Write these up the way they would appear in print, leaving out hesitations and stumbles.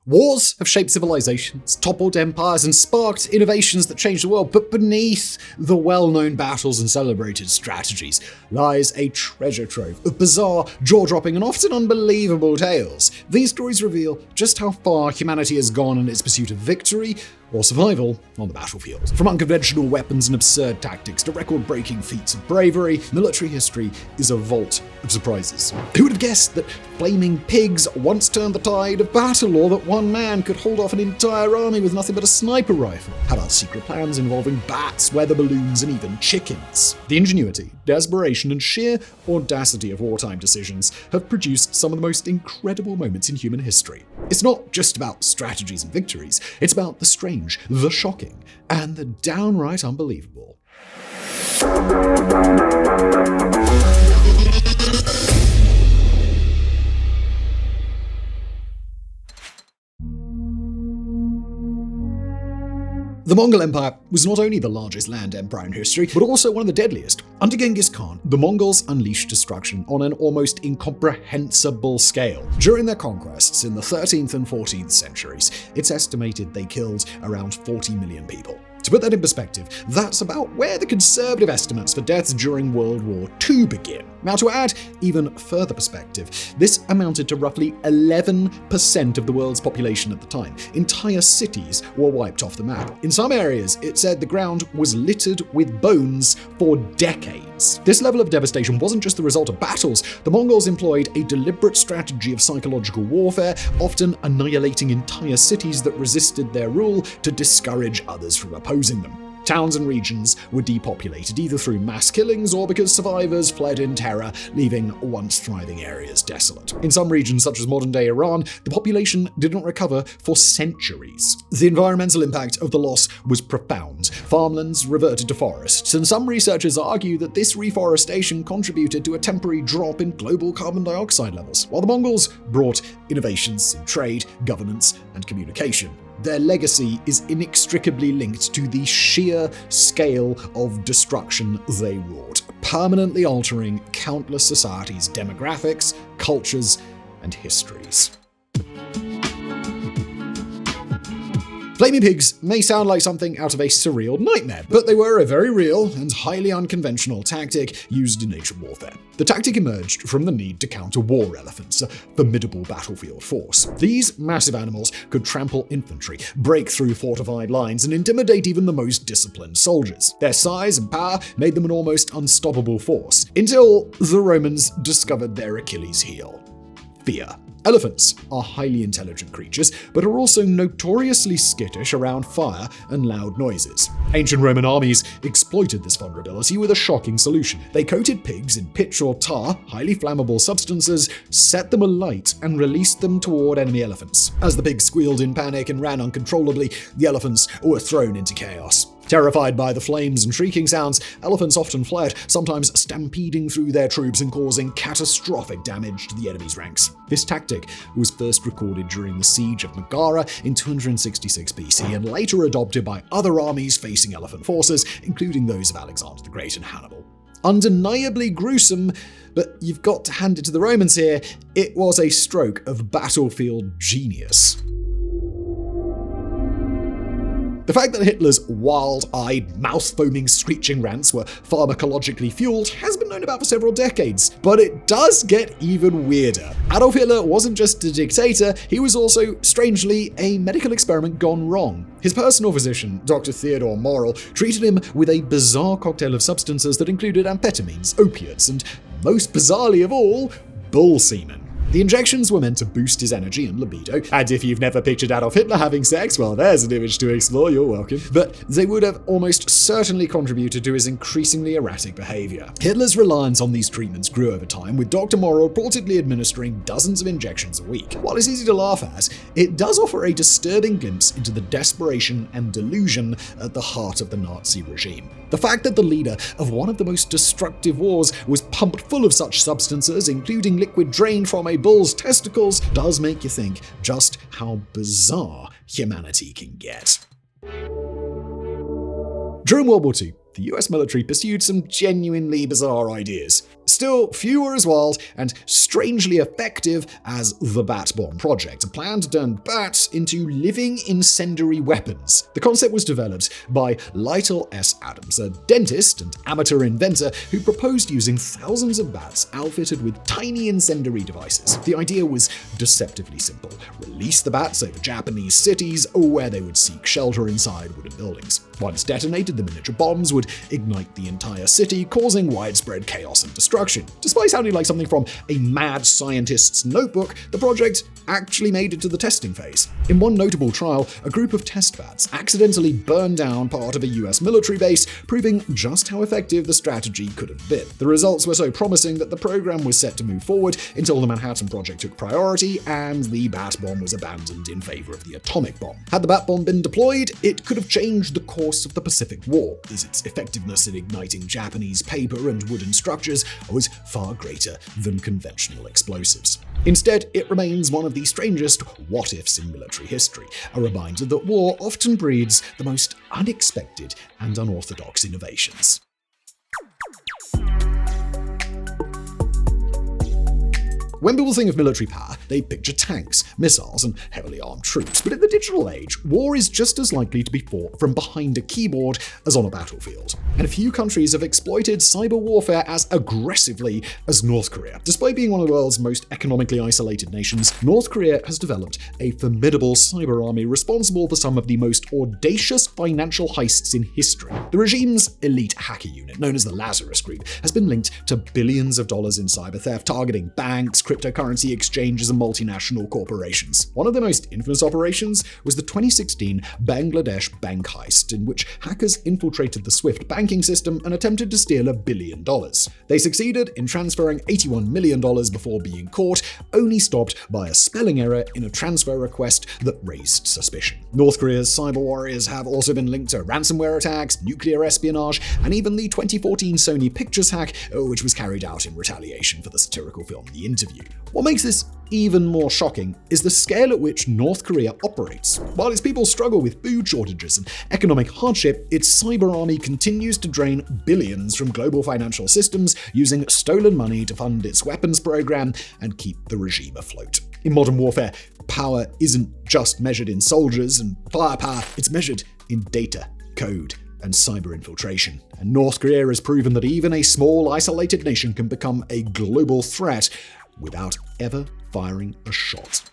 Wars have shaped civilizations, toppled empires, and sparked innovations that changed the world, but beneath the well-known battles and celebrated strategies lies a treasure trove of bizarre, jaw-dropping, and often unbelievable tales. These stories reveal just how far humanity has gone in its pursuit of victory or survival on the battlefield. From unconventional weapons and absurd tactics to record-breaking feats of bravery, military history is a vault of surprises. Who would have guessed that flaming pigs once turned the tide of battle, or that one man could hold off an entire army with nothing but a sniper rifle? How about secret plans involving bats, weather balloons, and even chickens? The ingenuity, desperation, and sheer audacity of wartime decisions have produced some of the most incredible moments in human history. It's not just about strategies and victories, it's about the strange, the shocking, and the downright unbelievable. The Mongol Empire was not only the largest land empire in history, but also one of the deadliest. Under Genghis Khan, the Mongols unleashed destruction on an almost incomprehensible scale. During their conquests in the 13th and 14th centuries, it's estimated they killed around 40 million people. To put that in perspective, that's about where the conservative estimates for deaths during World War II begin. Now, to add even further perspective, this amounted to roughly 11% of the world's population at the time. Entire cities were wiped off the map. In some areas, it said the ground was littered with bones for decades. This level of devastation wasn't just the result of battles. The Mongols employed a deliberate strategy of psychological warfare, often annihilating entire cities that resisted their rule to discourage others from opposing them. Towns and regions were depopulated either through mass killings or because survivors fled in terror, leaving once thriving areas desolate. In some regions, such as modern-day Iran, the population didn't recover for centuries. The environmental impact of the loss was profound. Farmlands reverted to forests, and some researchers argue that this reforestation contributed to a temporary drop in global carbon dioxide levels. While the Mongols brought innovations in trade, governance, and communication, their legacy is inextricably linked to the sheer scale of destruction they wrought, permanently altering countless societies' demographics, cultures, and histories. Flaming pigs may sound like something out of a surreal nightmare, but they were a very real and highly unconventional tactic used in ancient warfare. The tactic emerged from the need to counter war elephants, a formidable battlefield force. These massive animals could trample infantry, break through fortified lines, and intimidate even the most disciplined soldiers. Their size and power made them an almost unstoppable force, until the Romans discovered their Achilles heel: fear. Elephants are highly intelligent creatures, but are also notoriously skittish around fire and loud noises. Ancient Roman armies exploited this vulnerability with a shocking solution. They coated pigs in pitch or tar, highly flammable substances, set them alight, and released them toward enemy elephants. As the pigs squealed in panic and ran uncontrollably, the elephants were thrown into chaos. Terrified by the flames and shrieking sounds, elephants often fled, sometimes stampeding through their troops and causing catastrophic damage to the enemy's ranks. This tactic was first recorded during the siege of Megara in 266 BC and later adopted by other armies facing elephant forces, including those of Alexander the Great and Hannibal. Undeniably gruesome, but you've got to hand it to the Romans here, it was a stroke of battlefield genius. The fact that Hitler's wild-eyed, mouth-foaming, screeching rants were pharmacologically fueled has been known about for several decades, but it does get even weirder. Adolf Hitler wasn't just a dictator, he was also, strangely, a medical experiment gone wrong. His personal physician, Dr. Theodor Morel, treated him with a bizarre cocktail of substances that included amphetamines, opiates, and, most bizarrely of all, bull semen. The injections were meant to boost his energy and libido, and if you've never pictured Adolf Hitler having sex, well, there's an image to explore, you're welcome. But they would have almost certainly contributed to his increasingly erratic behavior. Hitler's reliance on these treatments grew over time, with Dr. Morel reportedly administering dozens of injections a week. While it's easy to laugh at, it does offer a disturbing glimpse into the desperation and delusion at the heart of the Nazi regime. The fact that the leader of one of the most destructive wars was pumped full of such substances, including liquid drained from a bull's testicles, does make you think just how bizarre humanity can get. During World War II, the US military pursued some genuinely bizarre ideas. Still, few were as wild and strangely effective as the Bat Bomb project, a plan to turn bats into living incendiary weapons. The concept was developed by Lytle S. Adams, a dentist and amateur inventor who proposed using thousands of bats outfitted with tiny incendiary devices. The idea was deceptively simple. Release the bats over Japanese cities, where they would seek shelter inside wooden buildings. Once detonated, the miniature bombs would ignite the entire city, causing widespread chaos and destruction. Despite sounding like something from a mad scientist's notebook, the project actually made it to the testing phase. In one notable trial, a group of test bats accidentally burned down part of a US military base, proving just how effective the strategy could have been. The results were so promising that the program was set to move forward until the Manhattan Project took priority and the Bat Bomb was abandoned in favor of the atomic bomb. Had the Bat Bomb been deployed, it could have changed the course of the Pacific War, as its effectiveness in igniting Japanese paper and wooden structures was far greater than conventional explosives. Instead, it remains one of the strangest what-ifs in military history, a reminder that war often breeds the most unexpected and unorthodox innovations. When people think of military power, they picture tanks, missiles, and heavily armed troops. But in the digital age, war is just as likely to be fought from behind a keyboard as on a battlefield. And few countries have exploited cyber warfare as aggressively as North Korea. Despite being one of the world's most economically isolated nations, North Korea has developed a formidable cyber army responsible for some of the most audacious financial heists in history. The regime's elite hacker unit, known as the Lazarus Group, has been linked to billions of dollars in cyber theft, targeting banks, cryptocurrency exchanges, and multinational corporations. One of the most infamous operations was the 2016 Bangladesh bank heist, in which hackers infiltrated the SWIFT banking system and attempted to steal $1 billion. They succeeded in transferring $81 million before being caught, only stopped by a spelling error in a transfer request that raised suspicion. North Korea's cyber warriors have also been linked to ransomware attacks, nuclear espionage, and even the 2014 Sony Pictures hack, which was carried out in retaliation for the satirical film The Interview. What makes this even more shocking is the scale at which North Korea operates. While its people struggle with food shortages and economic hardship, its cyber army continues to drain billions from global financial systems, using stolen money to fund its weapons program and keep the regime afloat. In modern warfare, power isn't just measured in soldiers and firepower, it's measured in data, code, and cyber infiltration. And North Korea has proven that even a small, isolated nation can become a global threat without ever firing a shot.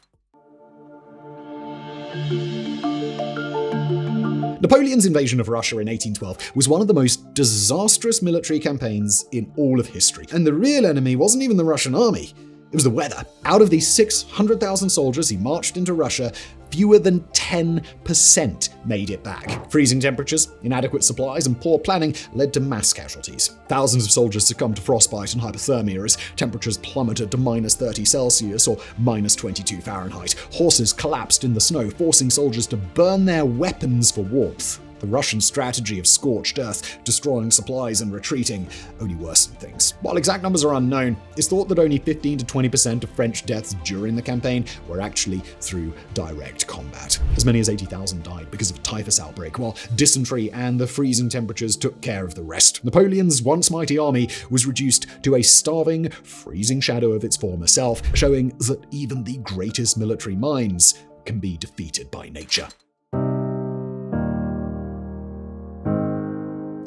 Napoleon's invasion of Russia in 1812 was one of the most disastrous military campaigns in all of history. And the real enemy wasn't even the Russian army, it was the weather. Out of the 600,000 soldiers he marched into Russia, fewer than 10% made it back. Freezing temperatures, inadequate supplies, and poor planning led to mass casualties. Thousands of soldiers succumbed to frostbite and hypothermia as temperatures plummeted to -30 Celsius or -22 Fahrenheit. Horses collapsed in the snow, forcing soldiers to burn their weapons for warmth. The Russian strategy of scorched earth, destroying supplies and retreating, only worsened things. While exact numbers are unknown, it's thought that only 15 to 20% of French deaths during the campaign were actually through direct combat. As many as 80,000 died because of a typhus outbreak, while dysentery and the freezing temperatures took care of the rest. Napoleon's once mighty army was reduced to a starving, freezing shadow of its former self, showing that even the greatest military minds can be defeated by nature.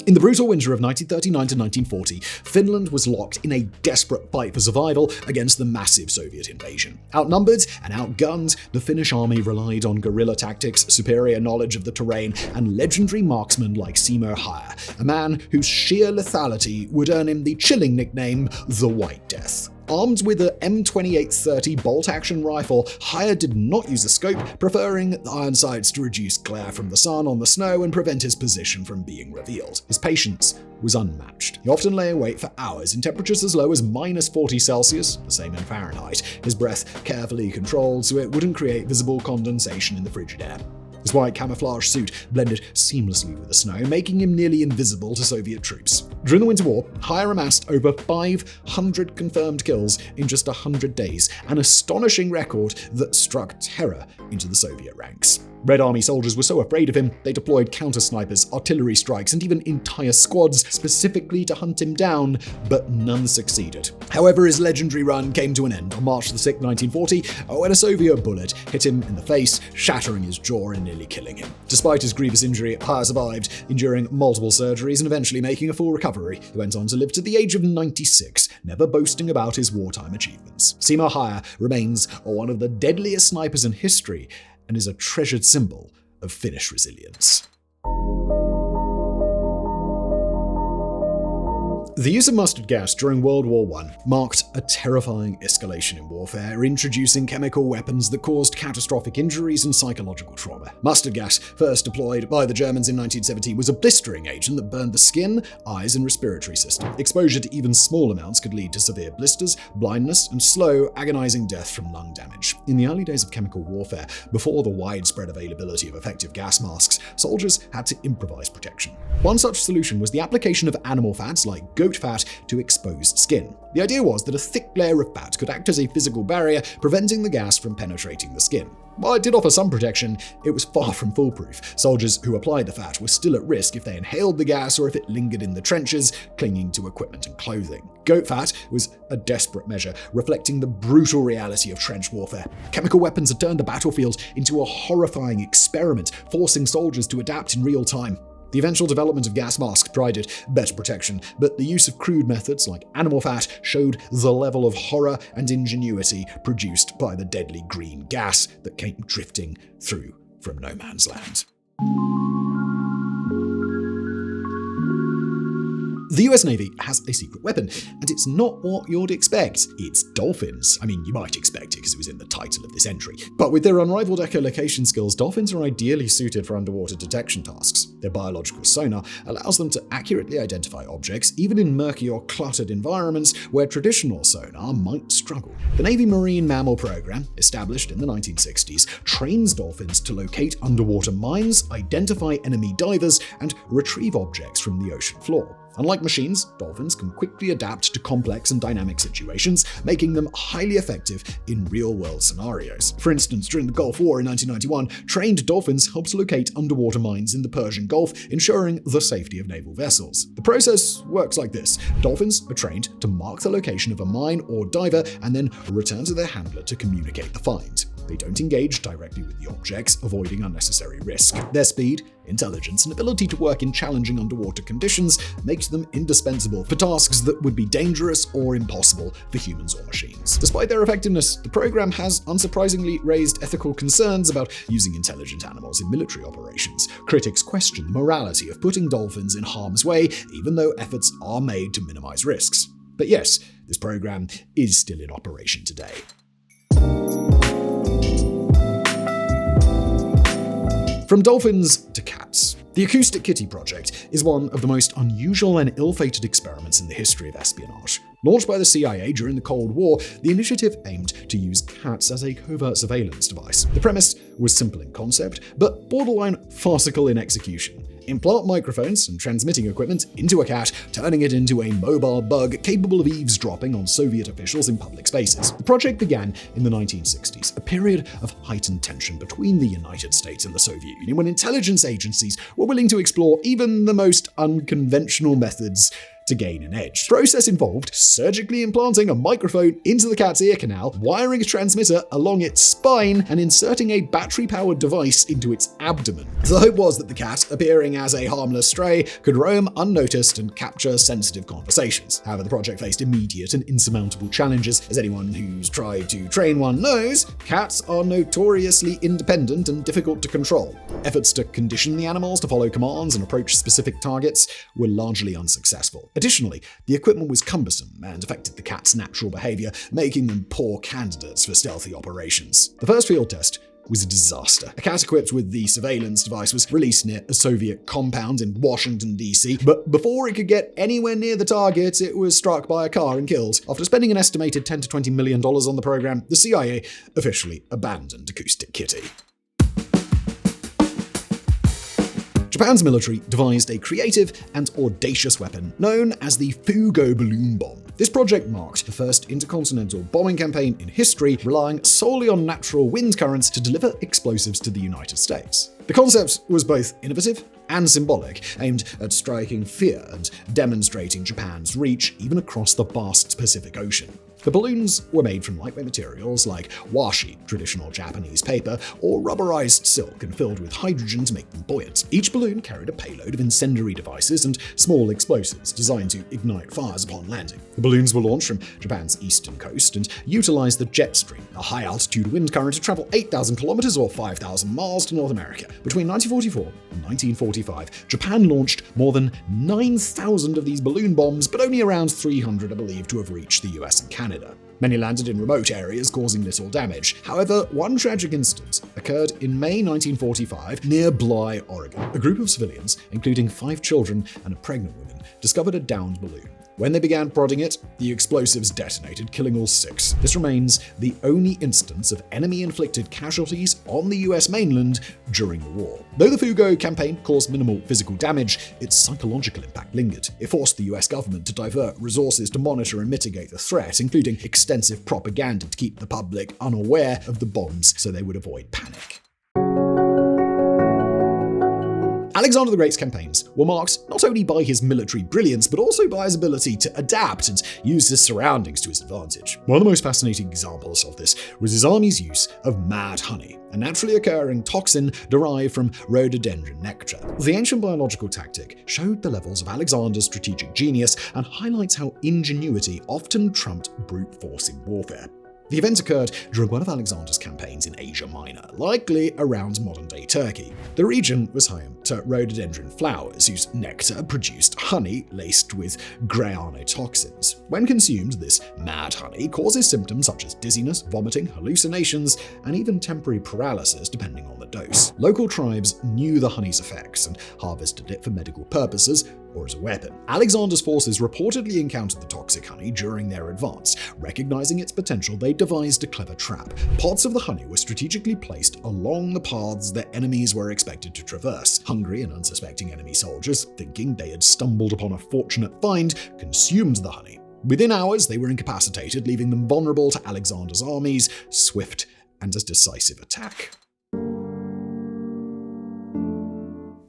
In the brutal winter of 1939 to 1940, Finland was locked in a desperate fight for survival against the massive Soviet invasion. Outnumbered and outgunned, the Finnish army relied on guerrilla tactics, superior knowledge of the terrain, and legendary marksmen like Simo Häyhä, a man whose sheer lethality would earn him the chilling nickname the White Death. Armed with a M2830 bolt-action rifle, Häyhä did not use a scope, preferring the iron sights to reduce glare from the sun on the snow and prevent his position from being revealed. His patience was unmatched. He often lay awake for hours in temperatures as low as -40 Celsius, the same in Fahrenheit, his breath carefully controlled so it wouldn't create visible condensation in the frigid air. His white camouflage suit blended seamlessly with the snow, making him nearly invisible to Soviet troops. During the Winter War, Hire amassed over 500 confirmed kills in just 100 days, an astonishing record that struck terror into the Soviet ranks. Red Army soldiers were so afraid of him, they deployed counter-snipers, artillery strikes, and even entire squads specifically to hunt him down, but none succeeded. However, his legendary run came to an end on March 6, 1940, when a Soviet bullet hit him in the face, shattering his jaw and nearly killing him. Despite his grievous injury, Hire survived, enduring multiple surgeries and eventually making a full recovery. He went on to live to the age of 96, never boasting about his wartime achievements. Seymour Hire remains one of the deadliest snipers in history, and is a treasured symbol of Finnish resilience. The use of mustard gas during World War I marked a terrifying escalation in warfare, introducing chemical weapons that caused catastrophic injuries and psychological trauma. Mustard gas, first deployed by the Germans in 1970, was a blistering agent that burned the skin, eyes, and respiratory system. Exposure to even small amounts could lead to severe blisters, blindness, and slow, agonizing death from lung damage. In the early days of chemical warfare, before the widespread availability of effective gas masks, soldiers had to improvise protection. One such solution was the application of animal fats like goat fat to exposed skin. The idea was that a thick layer of fat could act as a physical barrier, preventing the gas from penetrating the skin. While it did offer some protection, it was far from foolproof. Soldiers who applied the fat were still at risk if they inhaled the gas or if it lingered in the trenches, clinging to equipment and clothing. Goat fat was a desperate measure, reflecting the brutal reality of trench warfare. Chemical weapons had turned the battlefield into a horrifying experiment, forcing soldiers to adapt in real time. The eventual development of gas masks provided better protection, but the use of crude methods like animal fat showed the level of horror and ingenuity produced by the deadly green gas that came drifting through from no man's land. The US Navy has a secret weapon, and it's not what you'd expect. It's dolphins. I mean, you might expect it because it was in the title of this entry. But with their unrivaled echolocation skills, dolphins are ideally suited for underwater detection tasks. Their biological sonar allows them to accurately identify objects, even in murky or cluttered environments where traditional sonar might struggle. The Navy Marine Mammal Program, established in the 1960s, trains dolphins to locate underwater mines, identify enemy divers, and retrieve objects from the ocean floor. Unlike machines, dolphins can quickly adapt to complex and dynamic situations, making them highly effective in real-world scenarios. For instance, during the Gulf War in 1991, trained dolphins helped locate underwater mines in the Persian Gulf, ensuring the safety of naval vessels. The process works like this. Dolphins are trained to mark the location of a mine or diver and then return to their handler to communicate the find. They don't engage directly with the objects, avoiding unnecessary risk. Their speed, intelligence, and ability to work in challenging underwater conditions makes them indispensable for tasks that would be dangerous or impossible for humans or machines. Despite their effectiveness, the program has unsurprisingly raised ethical concerns about using intelligent animals in military operations. Critics question the morality of putting dolphins in harm's way, even though efforts are made to minimize risks. But yes, this program is still in operation today. From dolphins to cats. The Acoustic Kitty project is one of the most unusual and ill-fated experiments in the history of espionage. Launched by the CIA during the Cold War, the initiative aimed to use cats as a covert surveillance device. The premise was simple in concept, but borderline farcical in execution. Implant microphones and transmitting equipment into a cat, turning it into a mobile bug capable of eavesdropping on Soviet officials in public spaces. The project began in the 1960s, a period of heightened tension between the United States and the Soviet Union, when intelligence agencies were willing to explore even the most unconventional methods to gain an edge. The process involved surgically implanting a microphone into the cat's ear canal, wiring a transmitter along its spine, and inserting a battery-powered device into its abdomen. The hope was that the cat, appearing as a harmless stray, could roam unnoticed and capture sensitive conversations. However, the project faced immediate and insurmountable challenges. As anyone who's tried to train one knows, cats are notoriously independent and difficult to control. Efforts to condition the animals to follow commands and approach specific targets were largely unsuccessful. Additionally, the equipment was cumbersome and affected the cat's natural behavior, making them poor candidates for stealthy operations. The first field test was a disaster. A cat equipped with the surveillance device was released near a Soviet compound in Washington, D.C., but before it could get anywhere near the target, it was struck by a car and killed. After spending an estimated $10 to $20 million on the program, the CIA officially abandoned Acoustic Kitty. Japan's military devised a creative and audacious weapon known as the Fugo balloon bomb. This project marked the first intercontinental bombing campaign in history, relying solely on natural wind currents to deliver explosives to the United States. The concept was both innovative and symbolic, aimed at striking fear and demonstrating Japan's reach even across the vast Pacific Ocean. The balloons were made from lightweight materials like washi, traditional Japanese paper, or rubberized silk and filled with hydrogen to make them buoyant. Each balloon carried a payload of incendiary devices and small explosives designed to ignite fires upon landing. The balloons were launched from Japan's eastern coast and utilized the jet stream, a high-altitude wind current, to travel 8,000 kilometers or 5,000 miles to North America. Between 1944 and 1945, Japan launched more than 9,000 of these balloon bombs, but only around 300 are believed to have reached the US and Canada. Many landed in remote areas, causing little damage. However, one tragic incident occurred in May 1945 near Bly, Oregon. A group of civilians, including 5 children and a pregnant woman, discovered a downed balloon. When they began prodding it, the explosives detonated, killing all 6. This remains the only instance of enemy-inflicted casualties on the US mainland during the war. Though the Fugo campaign caused minimal physical damage, its psychological impact lingered. It forced the US government to divert resources to monitor and mitigate the threat, including extensive propaganda to keep the public unaware of the bombs so they would avoid panic. Alexander the Great's campaigns were marked not only by his military brilliance, but also by his ability to adapt and use his surroundings to his advantage. One of the most fascinating examples of this was his army's use of mad honey, a naturally occurring toxin derived from rhododendron nectar. The ancient biological tactic showed the levels of Alexander's strategic genius and highlights how ingenuity often trumped brute force in warfare. The event occurred during one of Alexander's campaigns in Asia Minor, likely around modern-day Turkey. The region was home to rhododendron flowers, whose nectar produced honey laced with grayanotoxins. When consumed, this mad honey causes symptoms such as dizziness, vomiting, hallucinations, and even temporary paralysis, depending on the dose. Local tribes knew the honey's effects and harvested it for medical purposes or as a weapon. Alexander's forces reportedly encountered the toxic honey during their advance. Recognizing its potential, they devised a clever trap. Pots of the honey were strategically placed along the paths their enemies were expected to traverse. Hungry and unsuspecting enemy soldiers, thinking they had stumbled upon a fortunate find, consumed the honey. Within hours, they were incapacitated, leaving them vulnerable to Alexander's army's swift and decisive attack.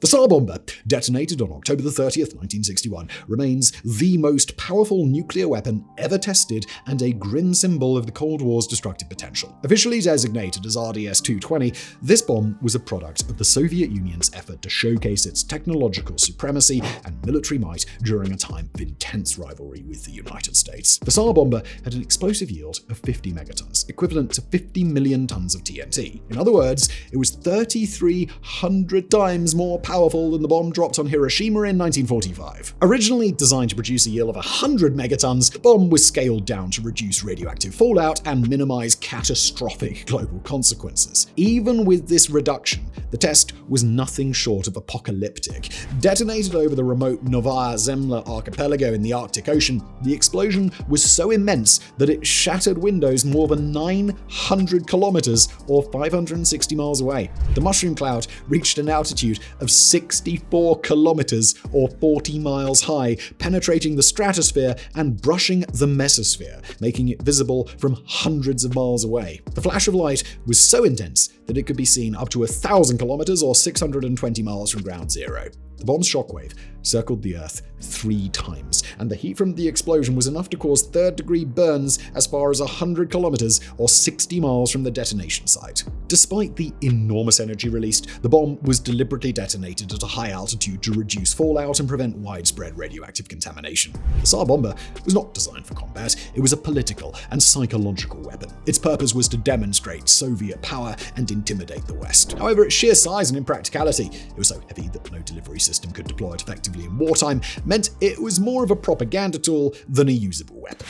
The SAR Bomber, detonated on October 30th, 1961, remains the most powerful nuclear weapon ever tested and a grim symbol of the Cold War's destructive potential. Officially designated as RDS-220, this bomb was a product of the Soviet Union's effort to showcase its technological supremacy and military might during a time of intense rivalry with the United States. The SAR Bomber had an explosive yield of 50 megatons, equivalent to 50 million tons of TNT. In other words, it was 3,300 times more powerful than the bomb dropped on Hiroshima in 1945. Originally designed to produce a yield of 100 megatons, the bomb was scaled down to reduce radioactive fallout and minimize catastrophic global consequences. Even with this reduction, the test was nothing short of apocalyptic. Detonated over the remote Novaya Zemlya archipelago in the Arctic Ocean, the explosion was so immense that it shattered windows more than 900 kilometers or 560 miles away. The mushroom cloud reached an altitude of 64 kilometers or 40 miles high, penetrating the stratosphere and brushing the mesosphere, making it visible from hundreds of miles away. The flash of light was so intense that it could be seen up to 1,000 kilometers or 620 miles from ground zero. The bomb's shockwave circled the Earth 3 times, and the heat from the explosion was enough to cause third-degree burns as far as 100 kilometers or 60 miles from the detonation site. Despite the enormous energy released, the bomb was deliberately detonated at a high altitude to reduce fallout and prevent widespread radioactive contamination. The SAR Bomber was not designed for combat, it was a political and psychological weapon. Its purpose was to demonstrate Soviet power and intimidate the West. However, its sheer size and impracticality, it was so heavy that no delivery system could deploy it effectively in wartime, meant it was more of a propaganda tool than a usable weapon.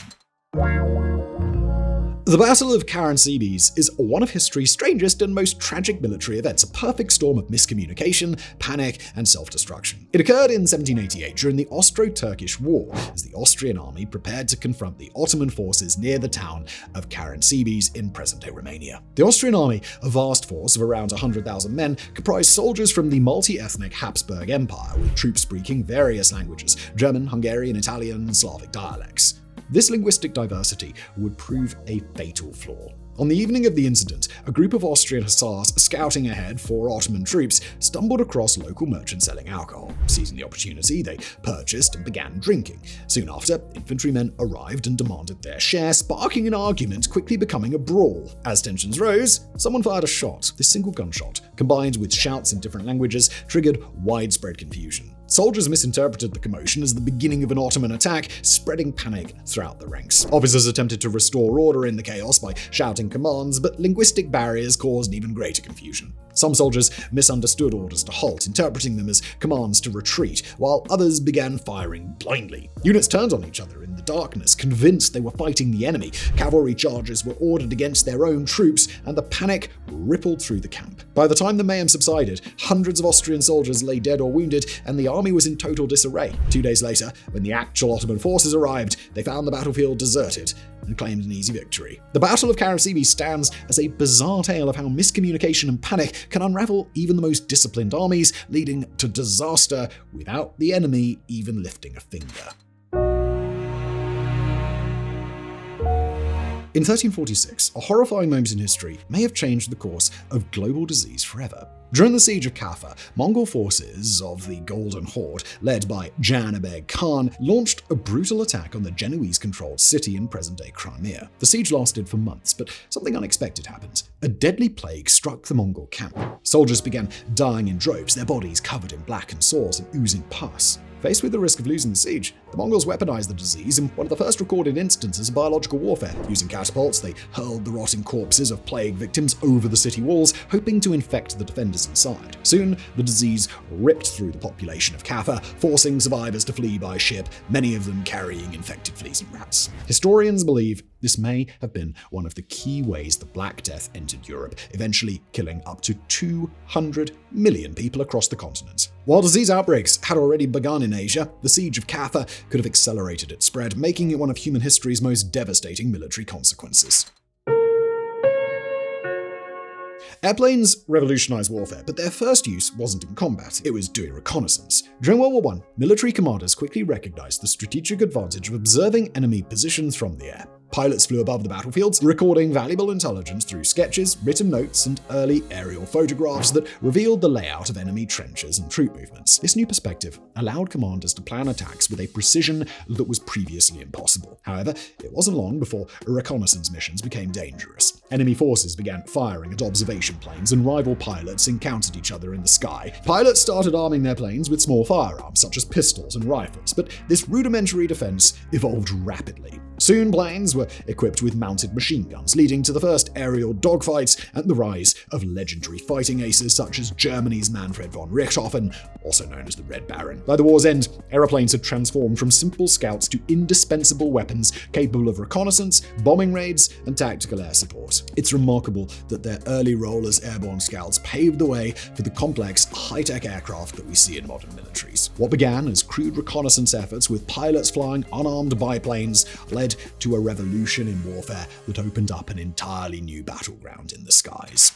The Battle of Karenis is one of history's strangest and most tragic military events, a perfect storm of miscommunication, panic, and self-destruction. It occurred in 1788 during the Austro-Turkish War, as the Austrian army prepared to confront the Ottoman forces near the town of Karenis in present-day Romania. The Austrian army, a vast force of around 100,000 men, comprised soldiers from the multi-ethnic Habsburg Empire, with troops speaking various languages: German, Hungarian, Italian, and Slavic dialects. This linguistic diversity would prove a fatal flaw. On the evening of the incident, a group of Austrian hussars scouting ahead for Ottoman troops stumbled across local merchants selling alcohol. Seizing the opportunity, they purchased and began drinking. Soon after, infantrymen arrived and demanded their share, sparking an argument quickly becoming a brawl. As tensions rose, someone fired a shot. This single gunshot, combined with shouts in different languages, triggered widespread confusion. Soldiers misinterpreted the commotion as the beginning of an Ottoman attack, spreading panic throughout the ranks. Officers attempted to restore order in the chaos by shouting commands, but linguistic barriers caused even greater confusion. Some soldiers misunderstood orders to halt, interpreting them as commands to retreat, while others began firing blindly. Units turned on each other in the darkness, convinced they were fighting the enemy. Cavalry charges were ordered against their own troops, and the panic rippled through the camp. By the time the mayhem subsided, hundreds of Austrian soldiers lay dead or wounded, and the army was in total disarray. 2 days later, when the actual Ottoman forces arrived, they found the battlefield deserted and claimed an easy victory. The Battle of Karenis stands as a bizarre tale of how miscommunication and panic can unravel even the most disciplined armies, leading to disaster without the enemy even lifting a finger. In 1346, a horrifying moment in history may have changed the course of global disease forever. During the siege of Kaffa, Mongol forces of the Golden Horde, led by Janibeg Khan, launched a brutal attack on the Genoese-controlled city in present-day Crimea. The siege lasted for months, but something unexpected happened. A deadly plague struck the Mongol camp. Soldiers began dying in droves, their bodies covered in blackened sores and oozing pus. Faced with the risk of losing the siege, the Mongols weaponized the disease in one of the first recorded instances of biological warfare. Using catapults, they hurled the rotting corpses of plague victims over the city walls, hoping to infect the defenders inside. Soon, the disease ripped through the population of Kaffa, forcing survivors to flee by ship, many of them carrying infected fleas and rats. Historians believe this may have been one of the key ways the Black Death entered Europe, eventually killing up to 200 million people across the continent. While disease outbreaks had already begun in Asia, the siege of Kaffa could have accelerated its spread, making it one of human history's most devastating military consequences. Airplanes revolutionized warfare, but their first use wasn't in combat, it was doing reconnaissance. During World War I, military commanders quickly recognized the strategic advantage of observing enemy positions from the air. Pilots flew above the battlefields, recording valuable intelligence through sketches, written notes, and early aerial photographs that revealed the layout of enemy trenches and troop movements. This new perspective allowed commanders to plan attacks with a precision that was previously impossible. However, it wasn't long before reconnaissance missions became dangerous. Enemy forces began firing at observation planes, and rival pilots encountered each other in the sky. Pilots started arming their planes with small firearms, such as pistols and rifles, but this rudimentary defense evolved rapidly. Soon, planes were equipped with mounted machine guns, leading to the first aerial dogfights and the rise of legendary fighting aces such as Germany's Manfred von Richthofen, also known as the Red Baron. By the war's end, aeroplanes had transformed from simple scouts to indispensable weapons capable of reconnaissance, bombing raids, and tactical air support. It's remarkable that their early role as Airborne Scouts paved the way for the complex, high-tech aircraft that we see in modern militaries. What began as crude reconnaissance efforts with pilots flying unarmed biplanes led to a revolution in warfare that opened up an entirely new battleground in the skies.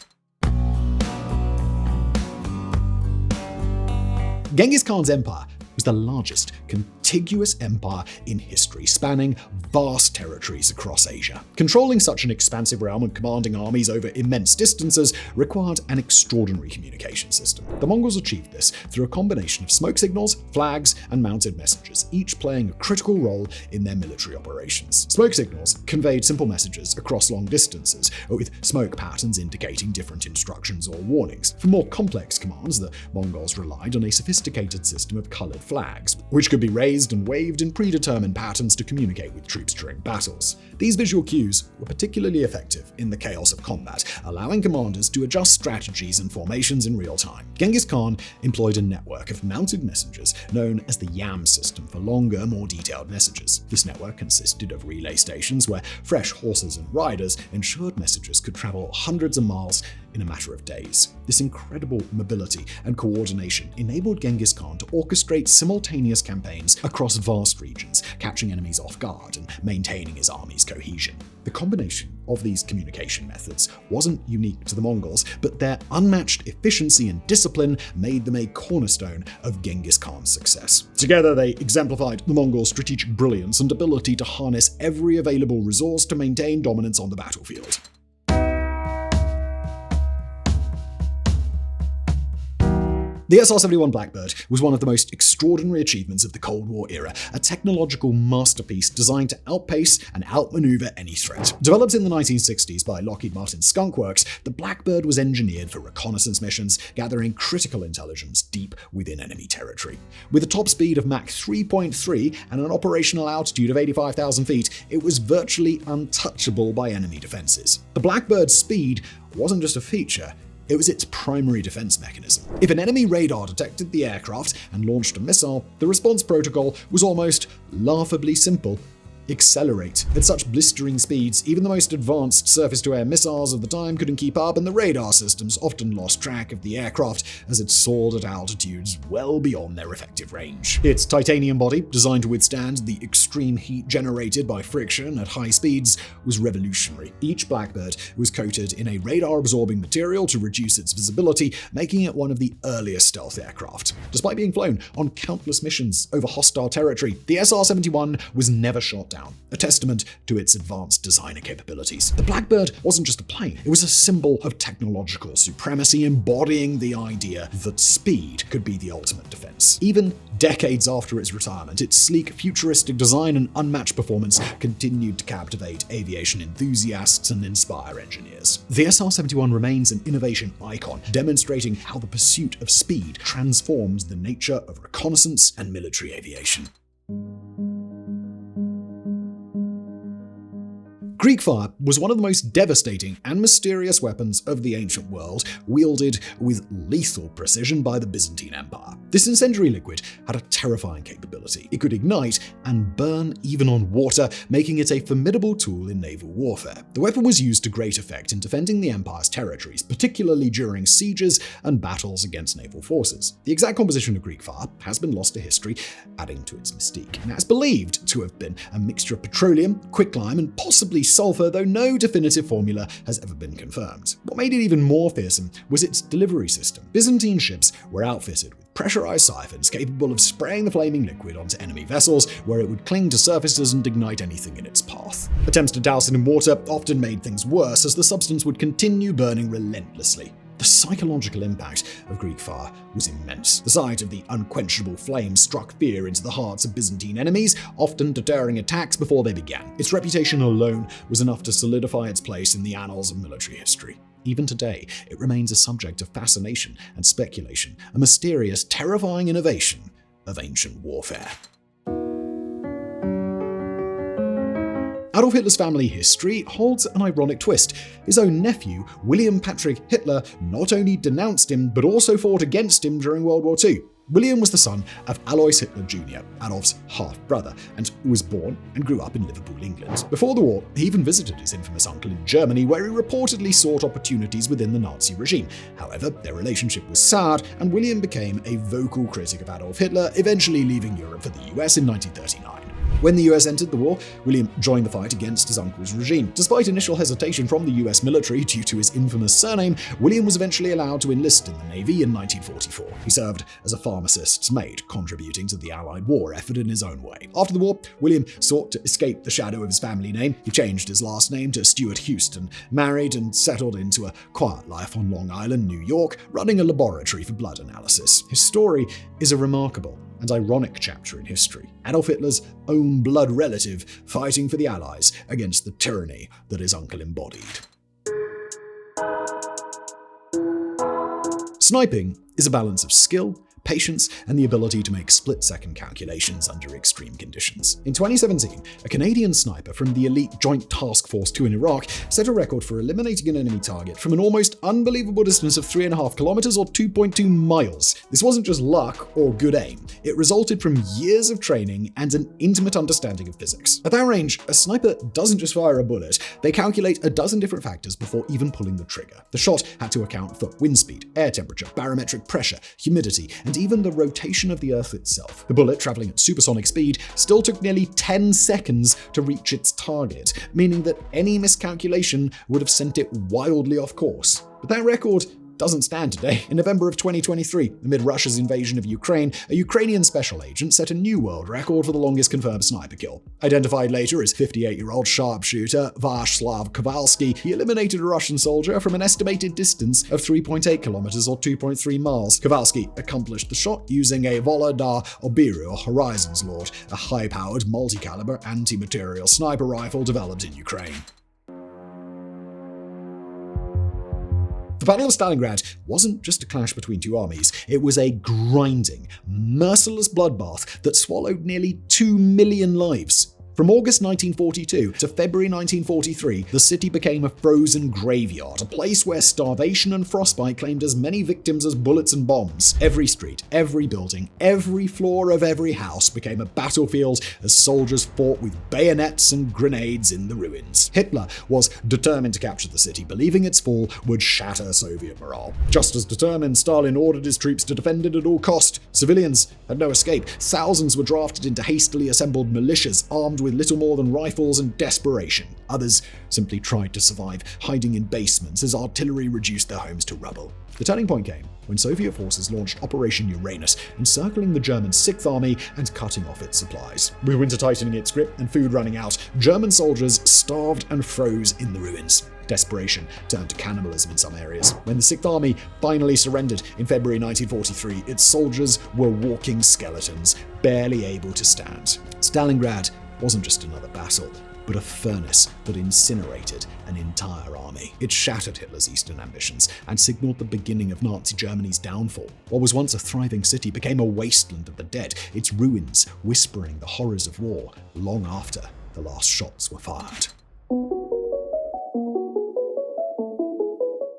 Genghis Khan's empire was the largest contiguous empire in history, spanning vast territories across Asia. Controlling such an expansive realm and commanding armies over immense distances required an extraordinary communication system. The Mongols achieved this through a combination of smoke signals, flags, and mounted messengers, each playing a critical role in their military operations. Smoke signals conveyed simple messages across long distances, with smoke patterns indicating different instructions or warnings. For more complex commands, the Mongols relied on a sophisticated system of colored flags, which could be raised poised and waved in predetermined patterns to communicate with troops during battles. These visual cues were particularly effective in the chaos of combat, allowing commanders to adjust strategies and formations in real time. Genghis Khan employed a network of mounted messengers known as the YAM system for longer, more detailed messages. This network consisted of relay stations where fresh horses and riders ensured messages could travel hundreds of miles in a matter of days. This incredible mobility and coordination enabled Genghis Khan to orchestrate simultaneous campaigns across vast regions, catching enemies off guard and maintaining his army's cohesion. The combination of these communication methods wasn't unique to the Mongols, but their unmatched efficiency and discipline made them a cornerstone of Genghis Khan's success. Together, they exemplified the Mongol strategic brilliance and ability to harness every available resource to maintain dominance on the battlefield. The SR-71 Blackbird was one of the most extraordinary achievements of the Cold War era, a technological masterpiece designed to outpace and outmaneuver any threat. Developed in the 1960s by Lockheed Martin's Skunk Works, the Blackbird was engineered for reconnaissance missions, gathering critical intelligence deep within enemy territory. With a top speed of Mach 3.3 and an operational altitude of 85,000 feet, it was virtually untouchable by enemy defenses. The Blackbird's speed wasn't just a feature, it was its primary defense mechanism. If an enemy radar detected the aircraft and launched a missile, the response protocol was almost laughably simple: accelerate. At such blistering speeds, even the most advanced surface-to-air missiles of the time couldn't keep up, and the radar systems often lost track of the aircraft as it soared at altitudes well beyond their effective range. Its titanium body, designed to withstand the extreme heat generated by friction at high speeds, was revolutionary. Each Blackbird was coated in a radar-absorbing material to reduce its visibility, making it one of the earliest stealth aircraft. Despite being flown on countless missions over hostile territory, the SR-71 was never shot down, a testament to its advanced designer capabilities. The Blackbird wasn't just a plane, it was a symbol of technological supremacy, embodying the idea that speed could be the ultimate defense. Even decades after its retirement, its sleek, futuristic design and unmatched performance continued to captivate aviation enthusiasts and inspire engineers. The SR-71 remains an innovation icon, demonstrating how the pursuit of speed transforms the nature of reconnaissance and military aviation. Greek fire was one of the most devastating and mysterious weapons of the ancient world, wielded with lethal precision by the Byzantine Empire. This incendiary liquid had a terrifying capability. It could ignite and burn even on water, making it a formidable tool in naval warfare. The weapon was used to great effect in defending the Empire's territories, particularly during sieges and battles against naval forces. The exact composition of Greek fire has been lost to history, adding to its mystique. And it's believed to have been a mixture of petroleum, quicklime, and possibly sulfur, though no definitive formula has ever been confirmed. What made it even more fearsome was its delivery system. Byzantine ships were outfitted with pressurized siphons capable of spraying the flaming liquid onto enemy vessels, where it would cling to surfaces and ignite anything in its path. Attempts to douse it in water often made things worse, as the substance would continue burning relentlessly. The psychological impact of Greek fire was immense. The sight of the unquenchable flame struck fear into the hearts of Byzantine enemies, often deterring attacks before they began. Its reputation alone was enough to solidify its place in the annals of military history. Even today, it remains a subject of fascination and speculation, a mysterious, terrifying innovation of ancient warfare. Adolf Hitler's family history holds an ironic twist. His own nephew, William Patrick Hitler, not only denounced him, but also fought against him during World War II. William was the son of Alois Hitler Jr., Adolf's half-brother, and was born and grew up in Liverpool, England. Before the war, he even visited his infamous uncle in Germany, where he reportedly sought opportunities within the Nazi regime. However, their relationship was soured, and William became a vocal critic of Adolf Hitler, eventually leaving Europe for the US in 1939. When the US entered the war, William joined the fight against his uncle's regime. Despite initial hesitation from the US military due to his infamous surname, William was eventually allowed to enlist in the Navy in 1944. He served as a pharmacist's mate, contributing to the Allied war effort in his own way. After the war, William sought to escape the shadow of his family name. He changed his last name to Stuart Houston, married and settled into a quiet life on Long Island, New York, running a laboratory for blood analysis. His story is a remarkable and ironic chapter in history. Adolf Hitler's own blood relative fighting for the Allies against the tyranny that his uncle embodied. Sniping is a balance of skill, patience, and the ability to make split-second calculations under extreme conditions. In 2017, a Canadian sniper from the elite Joint Task Force 2 in Iraq set a record for eliminating an enemy target from an almost unbelievable distance of 3.5 kilometers or 2.2 miles. This wasn't just luck or good aim. It resulted from years of training and an intimate understanding of physics. At that range, a sniper doesn't just fire a bullet. They calculate a dozen different factors before even pulling the trigger. The shot had to account for wind speed, air temperature, barometric pressure, humidity, and even the rotation of the Earth itself. The bullet, traveling at supersonic speed, still took nearly 10 seconds to reach its target, meaning that any miscalculation would have sent it wildly off course. But that record doesn't stand today. In November of 2023, amid Russia's invasion of Ukraine, a Ukrainian special agent set a new world record for the longest confirmed sniper kill. Identified later as 58-year-old sharpshooter Vyacheslav Kowalski, he eliminated a Russian soldier from an estimated distance of 3.8 kilometers or 2.3 miles. Kowalski accomplished the shot using a Vola da Obiru, or Horizon's Lord, a high-powered, multi-caliber, anti-material sniper rifle developed in Ukraine. The Battle of Stalingrad wasn't just a clash between two armies. It was a grinding, merciless bloodbath that swallowed nearly 2 million lives. From August 1942 to February 1943, the city became a frozen graveyard, a place where starvation and frostbite claimed as many victims as bullets and bombs. Every street, every building, every floor of every house became a battlefield as soldiers fought with bayonets and grenades in the ruins. Hitler was determined to capture the city, believing its fall would shatter Soviet morale. Just as determined, Stalin ordered his troops to defend it at all cost. Civilians had no escape. Thousands were drafted into hastily assembled militias, armed with little more than rifles and desperation. Others simply tried to survive, hiding in basements as artillery reduced their homes to rubble. The turning point came when Soviet forces launched Operation Uranus, encircling the German 6th Army and cutting off its supplies. With winter tightening its grip and food running out, German soldiers starved and froze in the ruins. Desperation turned to cannibalism in some areas. When the 6th Army finally surrendered in February 1943, its soldiers were walking skeletons, barely able to stand. Stalingrad wasn't just another battle, but a furnace that incinerated an entire army. It shattered Hitler's eastern ambitions and signaled the beginning of Nazi Germany's downfall. What was once a thriving city became a wasteland of the dead, its ruins whispering the horrors of war long after the last shots were fired.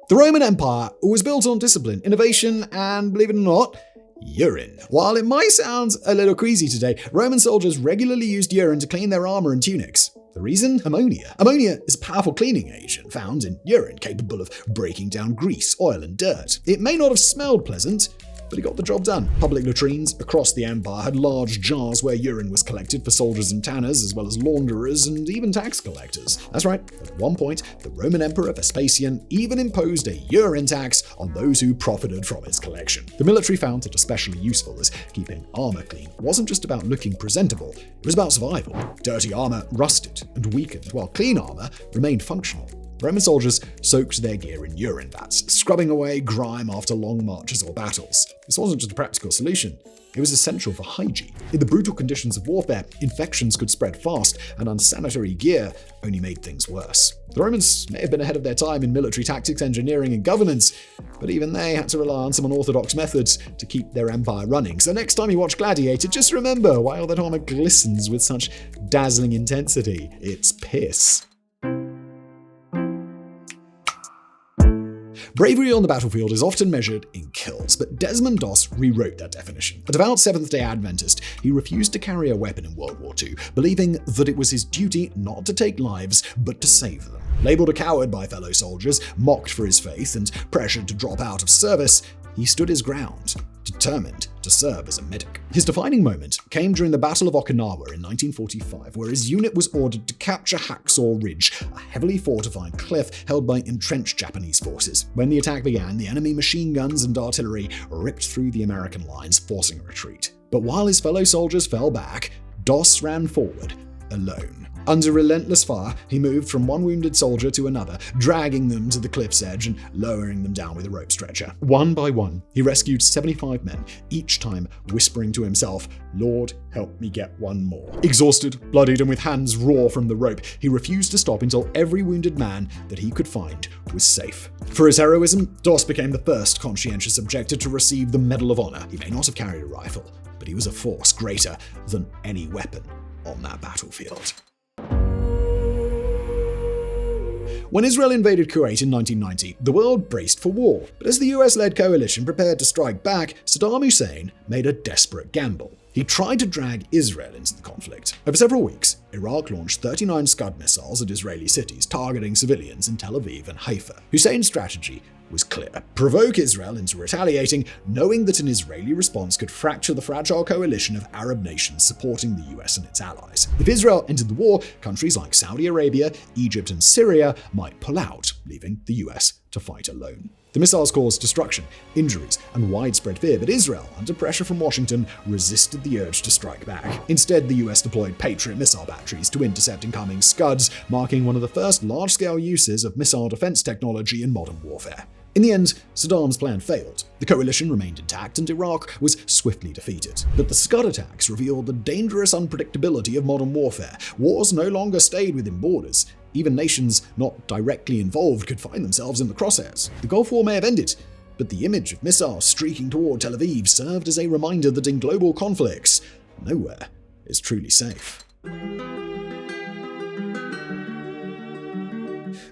The Roman Empire was built on discipline, innovation, and, believe it or not, urine. While it might sound a little queasy today, Roman soldiers regularly used urine to clean their armor and tunics. The reason? Ammonia. Ammonia is a powerful cleaning agent found in urine, capable of breaking down grease, oil, and dirt. It may not have smelled pleasant, but it got the job done. Public latrines across the empire had large jars where urine was collected for soldiers and tanners, as well as launderers and even tax collectors. That's right, at one point, the Roman Emperor Vespasian even imposed a urine tax on those who profited from its collection. The military found it especially useful, as keeping armor clean wasn't just about looking presentable, it was about survival. Dirty armor rusted and weakened, while clean armor remained functional. Roman soldiers soaked their gear in urine vats, scrubbing away grime after long marches or battles. This wasn't just a practical solution, it was essential for hygiene. In the brutal conditions of warfare, infections could spread fast, and unsanitary gear only made things worse. The Romans may have been ahead of their time in military tactics, engineering, and governance, but even they had to rely on some unorthodox methods to keep their empire running. So next time you watch Gladiator, just remember why all that armor glistens with such dazzling intensity. It's piss. Bravery on the battlefield is often measured in kills, but Desmond Doss rewrote that definition. A devout Seventh-day Adventist, he refused to carry a weapon in World War II, believing that it was his duty not to take lives, but to save them. Labeled a coward by fellow soldiers, mocked for his faith, and pressured to drop out of service, he stood his ground, determined to serve as a medic. His defining moment came during the Battle of Okinawa in 1945, where his unit was ordered to capture Hacksaw Ridge, a heavily fortified cliff held by entrenched Japanese forces. When the attack began, the enemy machine guns and artillery ripped through the American lines, forcing a retreat. But while his fellow soldiers fell back, Doss ran forward, alone. Under relentless fire, he moved from one wounded soldier to another, dragging them to the cliff's edge and lowering them down with a rope stretcher. One by one, he rescued 75 men, each time whispering to himself, "Lord, help me get one more." Exhausted, bloodied, and with hands raw from the rope, he refused to stop until every wounded man that he could find was safe. For his heroism, Doss became the first conscientious objector to receive the Medal of Honor. He may not have carried a rifle, but he was a force greater than any weapon on that battlefield. When Israel invaded Kuwait in 1990, the world braced for war. But as the US-led coalition prepared to strike back, Saddam Hussein made a desperate gamble. He tried to drag Israel into the conflict. Over several weeks, Iraq launched 39 Scud missiles at Israeli cities, targeting civilians in Tel Aviv and Haifa. Hussein's strategy was clear: provoke Israel into retaliating, knowing that an Israeli response could fracture the fragile coalition of Arab nations supporting the US and its allies. If Israel entered the war, countries like Saudi Arabia, Egypt, and Syria might pull out, leaving the US to fight alone. The missiles caused destruction, injuries, and widespread fear, but Israel, under pressure from Washington, resisted the urge to strike back. Instead, the US deployed Patriot missile batteries to intercept incoming Scuds, marking one of the first large-scale uses of missile defense technology in modern warfare. In the end, Saddam's plan failed. The coalition remained intact and Iraq was swiftly defeated. But the Scud attacks revealed the dangerous unpredictability of modern warfare. Wars no longer stayed within borders. Even nations not directly involved could find themselves in the crosshairs. The Gulf War may have ended, but the image of missiles streaking toward Tel Aviv served as a reminder that in global conflicts, nowhere is truly safe.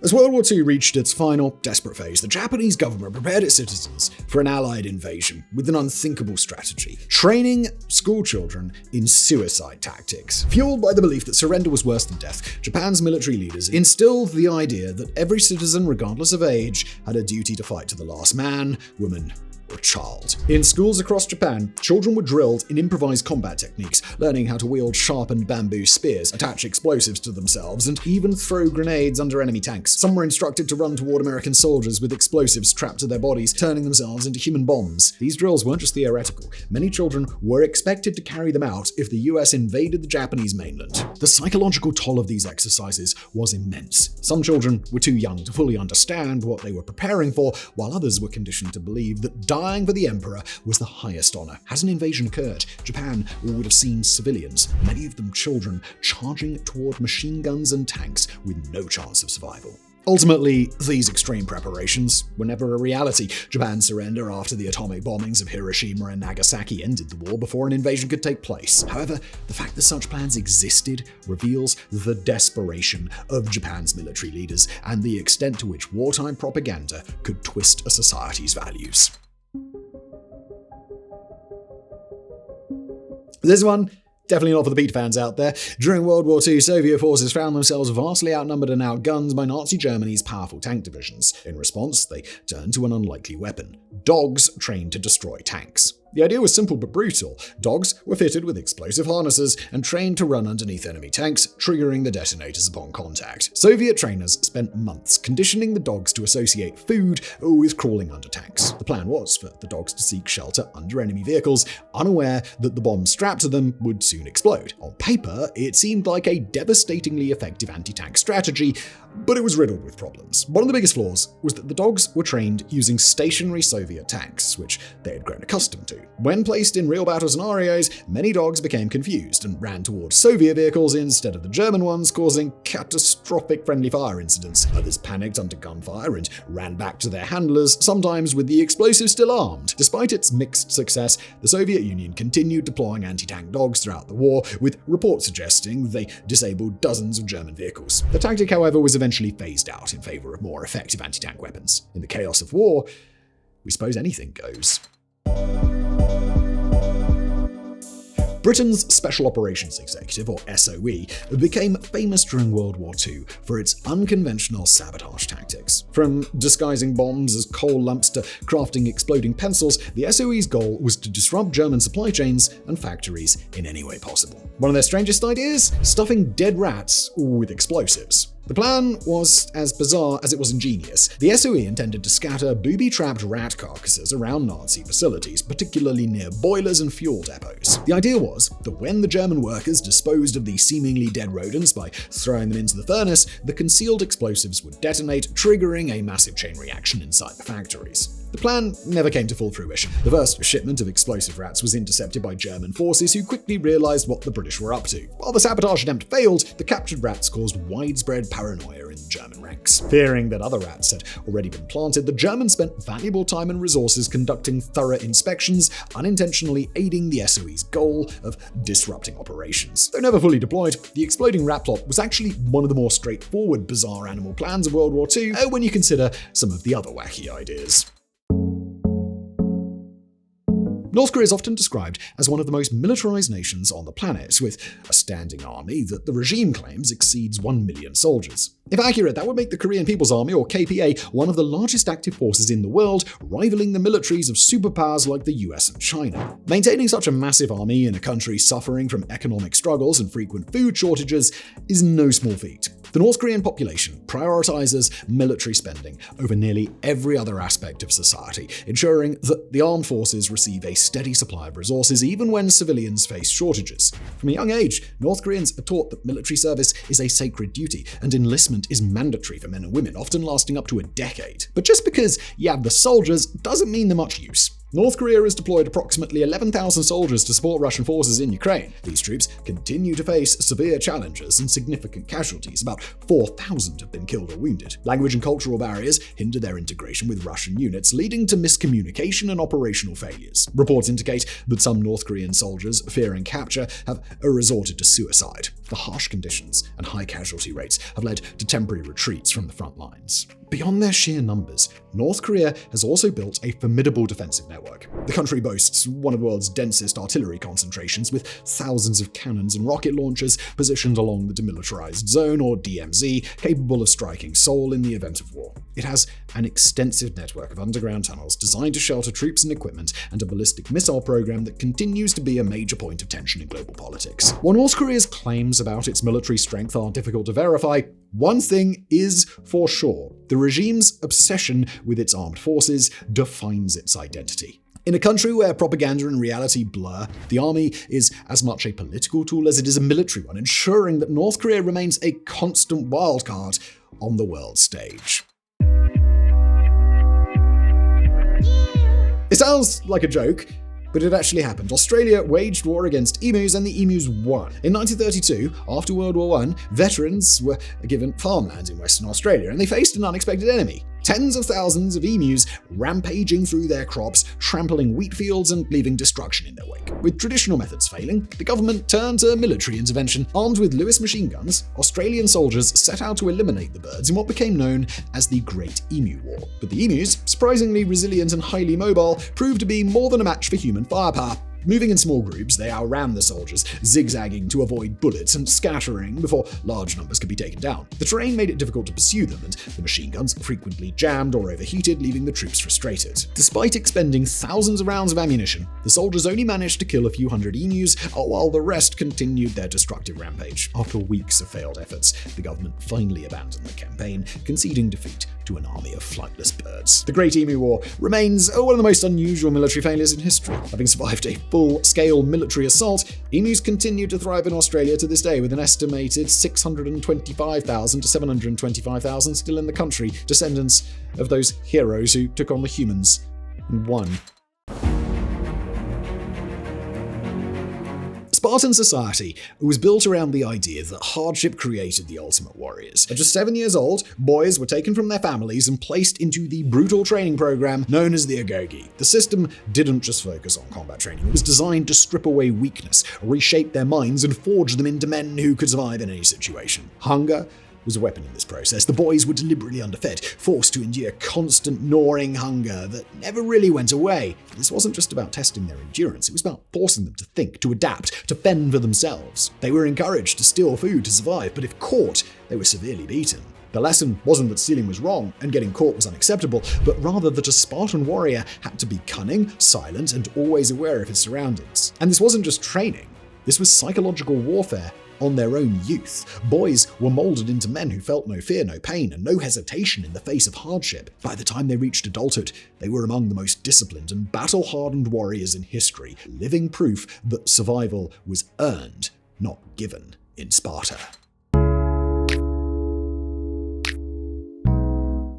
As World War II reached its final, desperate phase, the Japanese government prepared its citizens for an Allied invasion with an unthinkable strategy: training schoolchildren in suicide tactics. Fueled by the belief that surrender was worse than death, Japan's military leaders instilled the idea that every citizen, regardless of age, had a duty to fight to the last man, woman, or child. In schools across Japan, children were drilled in improvised combat techniques, learning how to wield sharpened bamboo spears, attach explosives to themselves, and even throw grenades under enemy tanks. Some were instructed to run toward American soldiers with explosives trapped to their bodies, turning themselves into human bombs. These drills weren't just theoretical. Many children were expected to carry them out if the US invaded the Japanese mainland. The psychological toll of these exercises was immense. Some children were too young to fully understand what they were preparing for, while others were conditioned to believe that dying for the emperor was the highest honor. Had an invasion occurred, Japan would have seen civilians, many of them children, charging toward machine guns and tanks with no chance of survival. Ultimately, these extreme preparations were never a reality. Japan's surrender after the atomic bombings of Hiroshima and Nagasaki ended the war before an invasion could take place. However, the fact that such plans existed reveals the desperation of Japan's military leaders and the extent to which wartime propaganda could twist a society's values. This one, definitely not for the Pete fans out there. During World War II, Soviet forces found themselves vastly outnumbered and outgunned by Nazi Germany's powerful tank divisions. In response, they turned to an unlikely weapon: dogs trained to destroy tanks. The idea was simple but brutal. Dogs were fitted with explosive harnesses and trained to run underneath enemy tanks, triggering the detonators upon contact. Soviet trainers spent months conditioning the dogs to associate food with crawling under tanks. The plan was for the dogs to seek shelter under enemy vehicles, unaware that the bombs strapped to them would soon explode. On paper, it seemed like a devastatingly effective anti-tank strategy, but it was riddled with problems. One of the biggest flaws was that the dogs were trained using stationary Soviet tanks, which they had grown accustomed to. When placed in real battle scenarios, many dogs became confused and ran towards Soviet vehicles instead of the German ones, causing catastrophic friendly fire incidents. Others panicked under gunfire and ran back to their handlers, sometimes with the explosive still armed. Despite its mixed success, the Soviet Union continued deploying anti-tank dogs throughout the war, with reports suggesting they disabled dozens of German vehicles. The tactic, however, was eventually phased out in favor of more effective anti-tank weapons. In the chaos of war, we suppose anything goes. Britain's Special Operations Executive, or SOE, became famous during World War II for its unconventional sabotage tactics. From disguising bombs as coal lumps to crafting exploding pencils, the SOE's goal was to disrupt German supply chains and factories in any way possible. One of their strangest ideas? Stuffing dead rats with explosives. The plan was as bizarre as it was ingenious. The SOE intended to scatter booby-trapped rat carcasses around Nazi facilities, particularly near boilers and fuel depots. The idea was that when the German workers disposed of the seemingly dead rodents by throwing them into the furnace, the concealed explosives would detonate, triggering a massive chain reaction inside the factories. The plan never came to full fruition. The first shipment of explosive rats was intercepted by German forces, who quickly realized what the British were up to. While the sabotage attempt failed, the captured rats caused widespread paranoia in the German ranks. Fearing that other rats had already been planted, the Germans spent valuable time and resources conducting thorough inspections, unintentionally aiding the SOE's goal of disrupting operations. Though never fully deployed, the exploding rat plot was actually one of the more straightforward bizarre animal plans of World War II, when you consider some of the other wacky ideas. North Korea is often described as one of the most militarized nations on the planet, with a standing army that the regime claims exceeds 1 million soldiers. If accurate, that would make the Korean People's Army, or KPA, one of the largest active forces in the world, rivaling the militaries of superpowers like the US and China. Maintaining such a massive army in a country suffering from economic struggles and frequent food shortages is no small feat. The North Korean population prioritizes military spending over nearly every other aspect of society, ensuring that the armed forces receive a steady supply of resources even when civilians face shortages. From a young age, North Koreans are taught that military service is a sacred duty, and enlistment is mandatory for men and women, often lasting up to a decade. But just because you have the soldiers doesn't mean they're much use. North Korea has deployed approximately 11,000 soldiers to support Russian forces in Ukraine. These troops continue to face severe challenges and significant casualties. About 4,000 have been killed or wounded. Language and cultural barriers hinder their integration with Russian units, leading to miscommunication and operational failures. Reports indicate that some North Korean soldiers, fearing capture, have resorted to suicide. The harsh conditions and high casualty rates have led to temporary retreats from the front lines. Beyond their sheer numbers, North Korea has also built a formidable defensive network. The country boasts one of the world's densest artillery concentrations, with thousands of cannons and rocket launchers positioned along the Demilitarized Zone, or DMZ, capable of striking Seoul in the event of war. It has an extensive network of underground tunnels designed to shelter troops and equipment, and a ballistic missile program that continues to be a major point of tension in global politics. While North Korea's claims about its military strength are difficult to verify, one thing is for sure: the regime's obsession with its armed forces defines its identity. In a country where propaganda and reality blur, the army is as much a political tool as it is a military one, ensuring that North Korea remains a constant wildcard on the world stage. It sounds like a joke, but it actually happened. Australia waged war against emus, and the emus won. In 1932, after World War I, veterans were given farmlands in Western Australia, and they faced an unexpected enemy. Tens of thousands of emus rampaging through their crops, trampling wheat fields and leaving destruction in their wake. With traditional methods failing, the government turned to military intervention. Armed with Lewis machine guns, Australian soldiers set out to eliminate the birds in what became known as the Great Emu War. But the emus, surprisingly resilient and highly mobile, proved to be more than a match for human firepower. Moving in small groups, they outran the soldiers, zigzagging to avoid bullets and scattering before large numbers could be taken down. The terrain made it difficult to pursue them, and the machine guns frequently jammed or overheated, leaving the troops frustrated. Despite expending thousands of rounds of ammunition, the soldiers only managed to kill a few hundred emus, while the rest continued their destructive rampage. After weeks of failed efforts, the government finally abandoned the campaign, conceding defeat to an army of flightless birds. The Great Emu War remains one of the most unusual military failures in history. Having survived a full-scale military assault, emus continue to thrive in Australia to this day, with an estimated 625,000 to 725,000 still in the country, descendants of those heroes who took on the humans and won. Spartan society was built around the idea that hardship created the ultimate warriors. At just 7 years old, boys were taken from their families and placed into the brutal training program known as the Agogi. The system didn't just focus on combat training. It was designed to strip away weakness, reshape their minds, and forge them into men who could survive in any situation. Hunger was a weapon in this process. The boys were deliberately underfed, forced to endure constant gnawing hunger that never really went away. This wasn't just about testing their endurance, it was about forcing them to think, to adapt, to fend for themselves. They were encouraged to steal food to survive, but if caught, they were severely beaten. The lesson wasn't that stealing was wrong and getting caught was unacceptable, but rather that a Spartan warrior had to be cunning, silent, and always aware of his surroundings. And this wasn't just training. This was psychological warfare on their own youth. Boys were molded into men who felt no fear, no pain, and no hesitation in the face of hardship. By the time they reached adulthood, they were among the most disciplined and battle-hardened warriors in history, living proof that survival was earned, not given, in Sparta.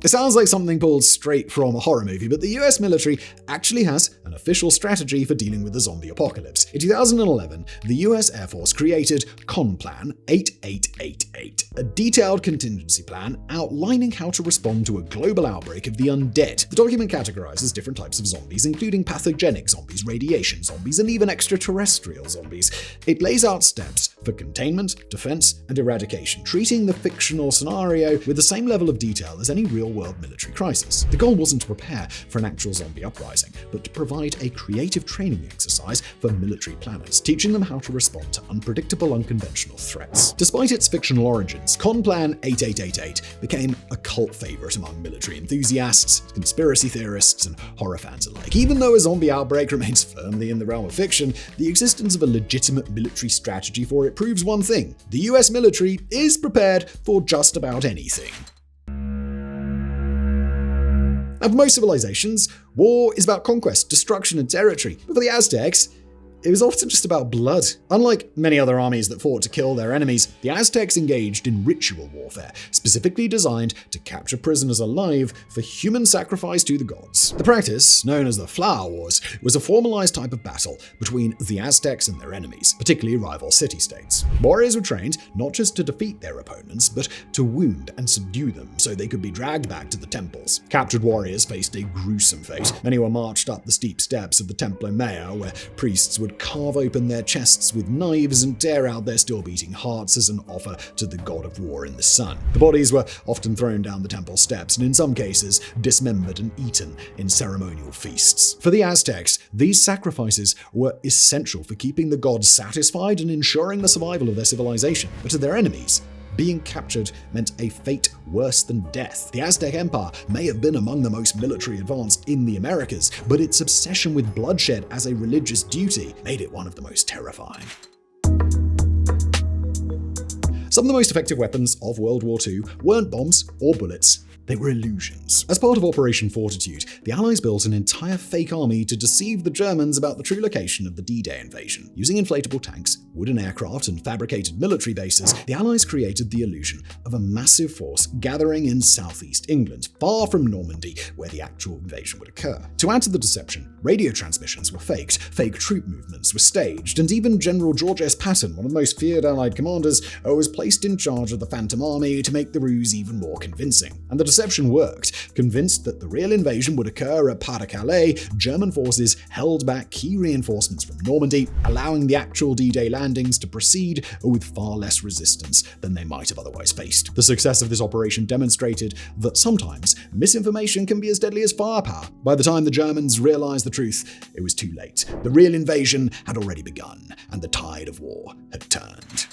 It sounds like something pulled straight from a horror movie, but the US military actually has an official strategy for dealing with the zombie apocalypse. In 2011, the US Air Force created ConPlan 8888, a detailed contingency plan outlining how to respond to a global outbreak of the undead. The document categorizes different types of zombies, including pathogenic zombies, radiation zombies, and even extraterrestrial zombies. It lays out steps for containment, defense, and eradication, treating the fictional scenario with the same level of detail as any real-world military crisis. The goal wasn't to prepare for an actual zombie uprising, but to provide a creative training exercise for military planners, teaching them how to respond to unpredictable, unconventional threats. Despite its fictional origins, ConPlan 8888 became a cult favorite among military enthusiasts, conspiracy theorists, and horror fans alike. Even though a zombie outbreak remains firmly in the realm of fiction, the existence of a legitimate military strategy for it proves one thing: the US military is prepared for just about anything. And for most civilizations, war is about conquest, destruction, and territory. But for the Aztecs, it was often just about blood. Unlike many other armies that fought to kill their enemies, the Aztecs engaged in ritual warfare, specifically designed to capture prisoners alive for human sacrifice to the gods. The practice, known as the Flower Wars, was a formalized type of battle between the Aztecs and their enemies, particularly rival city-states. Warriors were trained not just to defeat their opponents, but to wound and subdue them so they could be dragged back to the temples. Captured warriors faced a gruesome fate. Many were marched up the steep steps of the Templo Mayor, where priests would carve open their chests with knives and tear out their still-beating hearts as an offer to the god of war in the sun. The bodies were often thrown down the temple steps, and in some cases, dismembered and eaten in ceremonial feasts. For the Aztecs, these sacrifices were essential for keeping the gods satisfied and ensuring the survival of their civilization. But to their enemies, being captured meant a fate worse than death. The Aztec Empire may have been among the most military advanced in the Americas, but its obsession with bloodshed as a religious duty made it one of the most terrifying. Some of the most effective weapons of World War II weren't bombs or bullets. They were illusions. As part of Operation Fortitude, the Allies built an entire fake army to deceive the Germans about the true location of the D-Day invasion. Using inflatable tanks, wooden aircraft, and fabricated military bases, the Allies created the illusion of a massive force gathering in southeast England, far from Normandy, where the actual invasion would occur. To add to the deception, radio transmissions were faked, fake troop movements were staged, and even General George S. Patton, one of the most feared Allied commanders, was placed in charge of the Phantom Army to make the ruse even more convincing. And the deception worked. Convinced that the real invasion would occur at Pas-de-Calais, German forces held back key reinforcements from Normandy, allowing the actual D-Day landings to proceed with far less resistance than they might have otherwise faced. The success of this operation demonstrated that sometimes misinformation can be as deadly as firepower. By the time the Germans realized the truth, it was too late. The real invasion had already begun, and the tide of war had turned.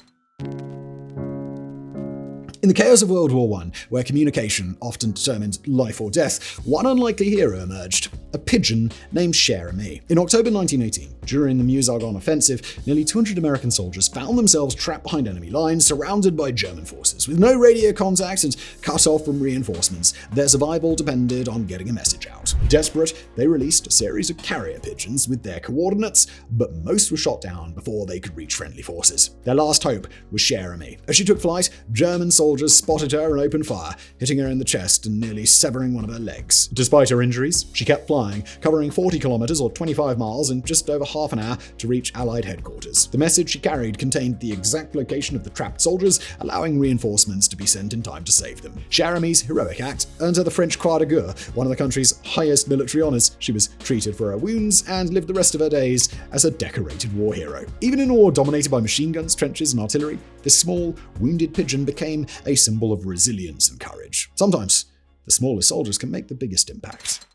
In the chaos of World War I, where communication often determined life or death, one unlikely hero emerged: a pigeon named Sherami. In October 1918, during the Meuse-Argonne offensive, nearly 200 American soldiers found themselves trapped behind enemy lines, surrounded by German forces. With no radio contact and cut off from reinforcements, their survival depended on getting a message out. Desperate, they released a series of carrier pigeons with their coordinates, but most were shot down before they could reach friendly forces. Their last hope was Sherami. As she took flight, German soldiers spotted her and opened fire, hitting her in the chest and nearly severing one of her legs. Despite her injuries, she kept flying, covering 40 kilometers or 25 miles in just over half an hour to reach Allied headquarters. The message she carried contained the exact location of the trapped soldiers, allowing reinforcements to be sent in time to save them. Sherami's heroic act earned her the French Croix de Guerre, one of the country's highest military honors. She was treated for her wounds and lived the rest of her days as a decorated war hero. Even in a war dominated by machine guns, trenches, and artillery, this small, wounded pigeon became a symbol of resilience and courage. Sometimes, the smallest soldiers can make the biggest impact.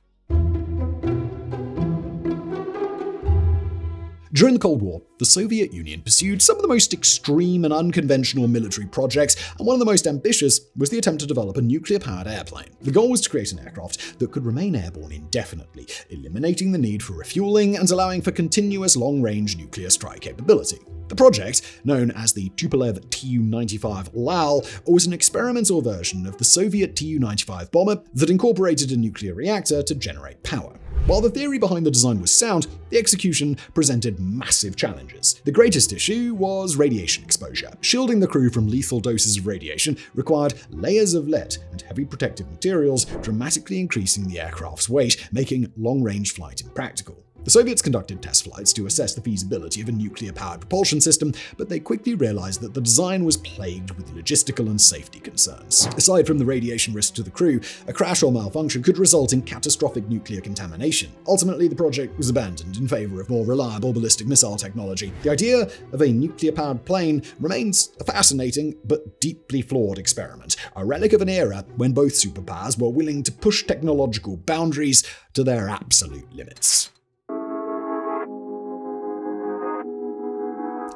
During the Cold War, the Soviet Union pursued some of the most extreme and unconventional military projects, and one of the most ambitious was the attempt to develop a nuclear-powered airplane. The goal was to create an aircraft that could remain airborne indefinitely, eliminating the need for refueling and allowing for continuous long-range nuclear strike capability. The project, known as the Tupolev Tu-95 Lal, was an experimental version of the Soviet Tu-95 bomber that incorporated a nuclear reactor to generate power. While the theory behind the design was sound, the execution presented massive challenges. The greatest issue was radiation exposure. Shielding the crew from lethal doses of radiation required layers of lead and heavy protective materials, dramatically increasing the aircraft's weight, making long-range flight impractical. The Soviets conducted test flights to assess the feasibility of a nuclear-powered propulsion system, but they quickly realized that the design was plagued with logistical and safety concerns. Aside from the radiation risk to the crew, a crash or malfunction could result in catastrophic nuclear contamination. Ultimately, the project was abandoned in favor of more reliable ballistic missile technology. The idea of a nuclear-powered plane remains a fascinating but deeply flawed experiment, a relic of an era when both superpowers were willing to push technological boundaries to their absolute limits.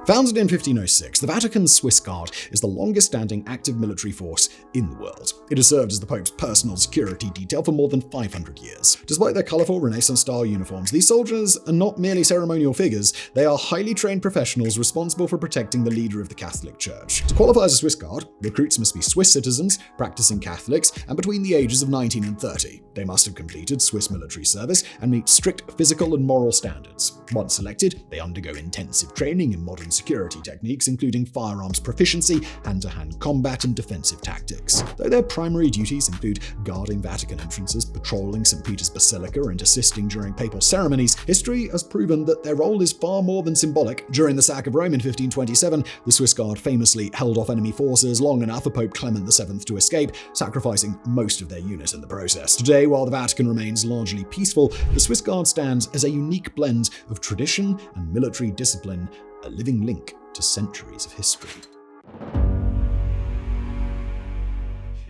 Founded in 1506, the Vatican's Swiss Guard is the longest-standing active military force in the world. It has served as the Pope's personal security detail for more than 500 years. Despite their colorful Renaissance-style uniforms, these soldiers are not merely ceremonial figures, they are highly trained professionals responsible for protecting the leader of the Catholic Church. To qualify as a Swiss Guard, recruits must be Swiss citizens, practicing Catholics, and between the ages of 19 and 30. They must have completed Swiss military service and meet strict physical and moral standards. Once selected, they undergo intensive training in modern security techniques, including firearms proficiency, hand-to-hand combat, and defensive tactics. Though their primary duties include guarding Vatican entrances, patrolling St. Peter's Basilica, and assisting during papal ceremonies, history has proven that their role is far more than symbolic. During the sack of Rome in 1527, the Swiss Guard famously held off enemy forces long enough for Pope Clement VII to escape, sacrificing most of their unit in the process. Today, while the Vatican remains largely peaceful, the Swiss Guard stands as a unique blend of tradition and military discipline, a living link to centuries of history.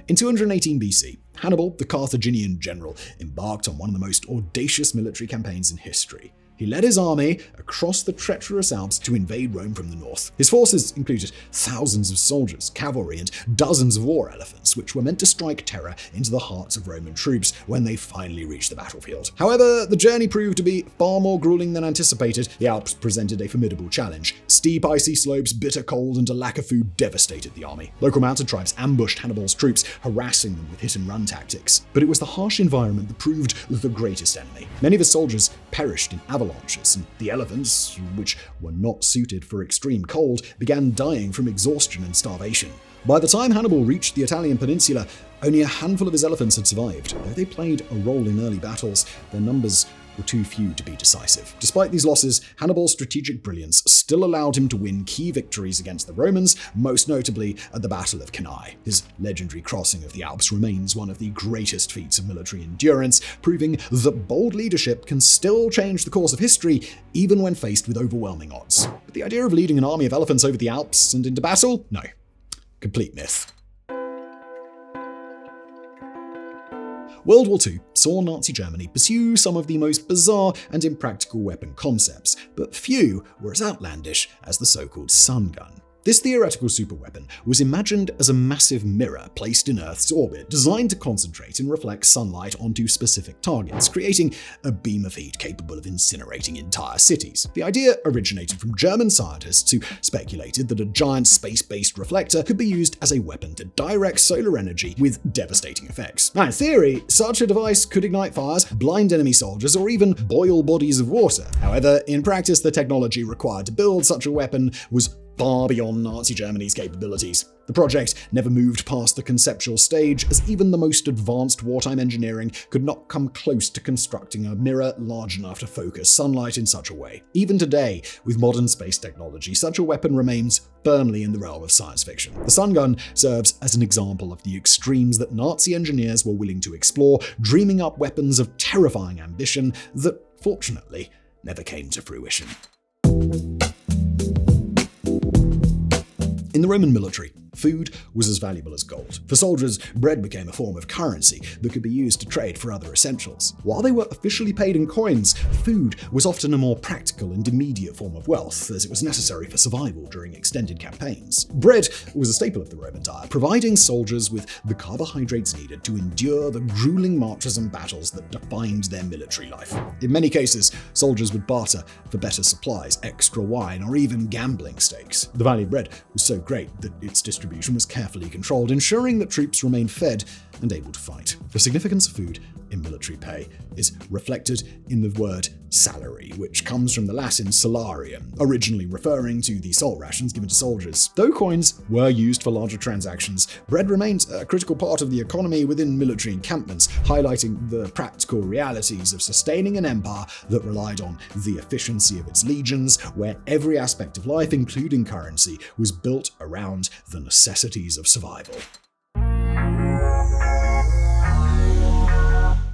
In 218 BC, Hannibal, the Carthaginian general, embarked on one of the most audacious military campaigns in history. He led his army across the treacherous Alps to invade Rome from the north. His forces included thousands of soldiers, cavalry, and dozens of war elephants, which were meant to strike terror into the hearts of Roman troops when they finally reached the battlefield. However, the journey proved to be far more grueling than anticipated. The Alps presented a formidable challenge. Steep, icy slopes, bitter cold, and a lack of food devastated the army. Local mountain tribes ambushed Hannibal's troops, harassing them with hit-and-run tactics. But it was the harsh environment that proved the greatest enemy. Many of his soldiers perished in avalanches, and the elephants, which were not suited for extreme cold, began dying from exhaustion and starvation. By the time Hannibal reached the Italian peninsula, only a handful of his elephants had survived. Though they played a role in early battles, their numbers were too few to be decisive. Despite these losses, Hannibal's strategic brilliance still allowed him to win key victories against the Romans, most notably at the Battle of Cannae. His legendary crossing of the Alps remains one of the greatest feats of military endurance, proving that bold leadership can still change the course of history, even when faced with overwhelming odds. But the idea of leading an army of elephants over the Alps and into battle? No. Complete myth. World War II saw Nazi Germany pursue some of the most bizarre and impractical weapon concepts, but few were as outlandish as the so-called sun gun. This theoretical superweapon was imagined as a massive mirror placed in Earth's orbit, designed to concentrate and reflect sunlight onto specific targets, creating a beam of heat capable of incinerating entire cities. The idea originated from German scientists who speculated that a giant space-based reflector could be used as a weapon to direct solar energy with devastating effects. Now, in theory, such a device could ignite fires, blind enemy soldiers, or even boil bodies of water. However, in practice, the technology required to build such a weapon was far beyond Nazi Germany's capabilities. The project never moved past the conceptual stage, as even the most advanced wartime engineering could not come close to constructing a mirror large enough to focus sunlight in such a way. Even today, with modern space technology, such a weapon remains firmly in the realm of science fiction. The sun gun serves as an example of the extremes that Nazi engineers were willing to explore, dreaming up weapons of terrifying ambition that, fortunately, never came to fruition. In the Roman military, food was as valuable as gold. For soldiers, bread became a form of currency that could be used to trade for other essentials. While they were officially paid in coins, food was often a more practical and immediate form of wealth, as it was necessary for survival during extended campaigns. Bread was a staple of the Roman diet, providing soldiers with the carbohydrates needed to endure the grueling marches and battles that defined their military life. In many cases, soldiers would barter for better supplies, extra wine, or even gambling stakes. The value of bread was so great that its distribution was carefully controlled, ensuring that troops remained fed and able to fight. The significance of food in military pay is reflected in the word salary, which comes from the Latin salarium, originally referring to the salt rations given to soldiers. Though coins were used for larger transactions, bread remained a critical part of the economy within military encampments, highlighting the practical realities of sustaining an empire that relied on the efficiency of its legions, where every aspect of life, including currency, was built around the necessities of survival.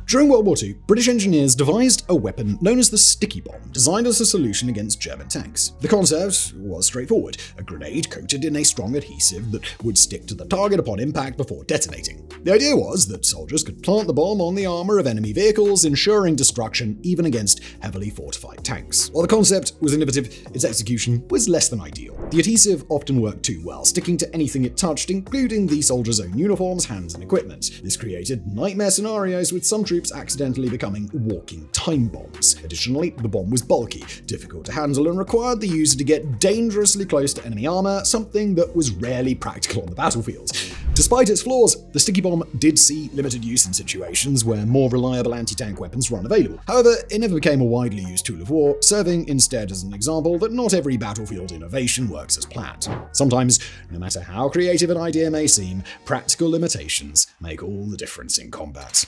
During World War II, British engineers devised a weapon known as the sticky bomb, designed as a solution against German tanks. The concept was straightforward: a grenade coated in a strong adhesive that would stick to the target upon impact before detonating. The idea was that soldiers could plant the bomb on the armor of enemy vehicles, ensuring destruction even against heavily fortified tanks. While the concept was innovative, its execution was less than ideal. The adhesive often worked too well, sticking to anything it touched, including the soldiers' own uniforms, hands, and equipment. This created nightmare scenarios, with some troops accidentally becoming walking time bombs. Additionally, the bomb was bulky, difficult to handle, and required the user to get dangerously close to enemy armor, something that was rarely practical on the battlefield. Despite its flaws, the sticky bomb did see limited use in situations where more reliable anti-tank weapons were unavailable. However, it never became a widely used tool of war, serving instead as an example that not every battlefield innovation works as planned. Sometimes, no matter how creative an idea may seem, practical limitations make all the difference in combat.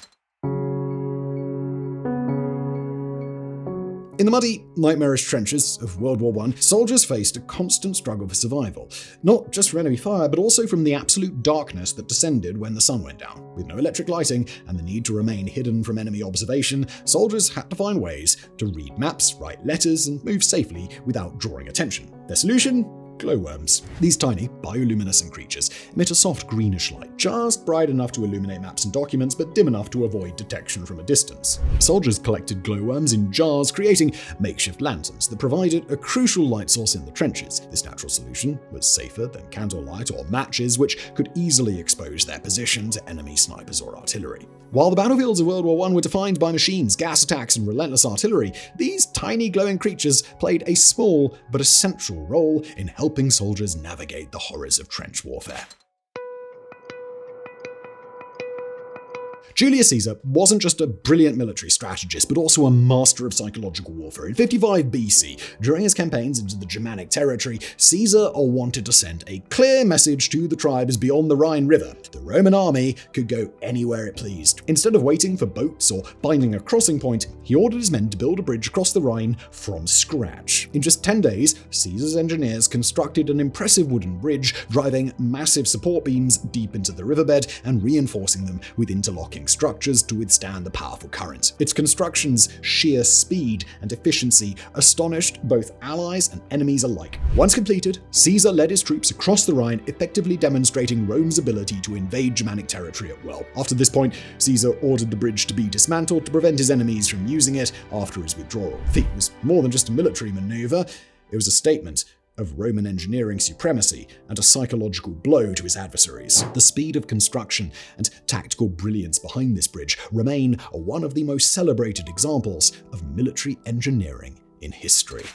In the muddy, nightmarish trenches of World War I, soldiers faced a constant struggle for survival, not just from enemy fire, but also from the absolute darkness that descended when the sun went down. With no electric lighting and the need to remain hidden from enemy observation, soldiers had to find ways to read maps, write letters, and move safely without drawing attention. Their solution? Glowworms. These tiny, bioluminescent creatures emit a soft greenish light, just bright enough to illuminate maps and documents, but dim enough to avoid detection from a distance. Soldiers collected glowworms in jars, creating makeshift lanterns that provided a crucial light source in the trenches. This natural solution was safer than candlelight or matches, which could easily expose their position to enemy snipers or artillery. While the battlefields of World War I were defined by machines, gas attacks, and relentless artillery, these tiny glowing creatures played a small but essential role in helping soldiers navigate the horrors of trench warfare. Julius Caesar wasn't just a brilliant military strategist, but also a master of psychological warfare. In 55 BC, during his campaigns into the Germanic territory, Caesar wanted to send a clear message to the tribes beyond the Rhine River. The Roman army could go anywhere it pleased. Instead of waiting for boats or finding a crossing point, he ordered his men to build a bridge across the Rhine from scratch. In just 10 days, Caesar's engineers constructed an impressive wooden bridge, driving massive support beams deep into the riverbed and reinforcing them with interlocking structures to withstand the powerful current. Its construction's sheer speed and efficiency astonished both allies and enemies alike. Once completed, Caesar led his troops across the Rhine, effectively demonstrating Rome's ability to invade Germanic territory at will. After this point, Caesar ordered the bridge to be dismantled to prevent his enemies from using it after his withdrawal. The feat was more than just a military maneuver, it was a statement of Roman engineering supremacy and a psychological blow to his adversaries. The speed of construction and tactical brilliance behind this bridge remain one of the most celebrated examples of military engineering in history.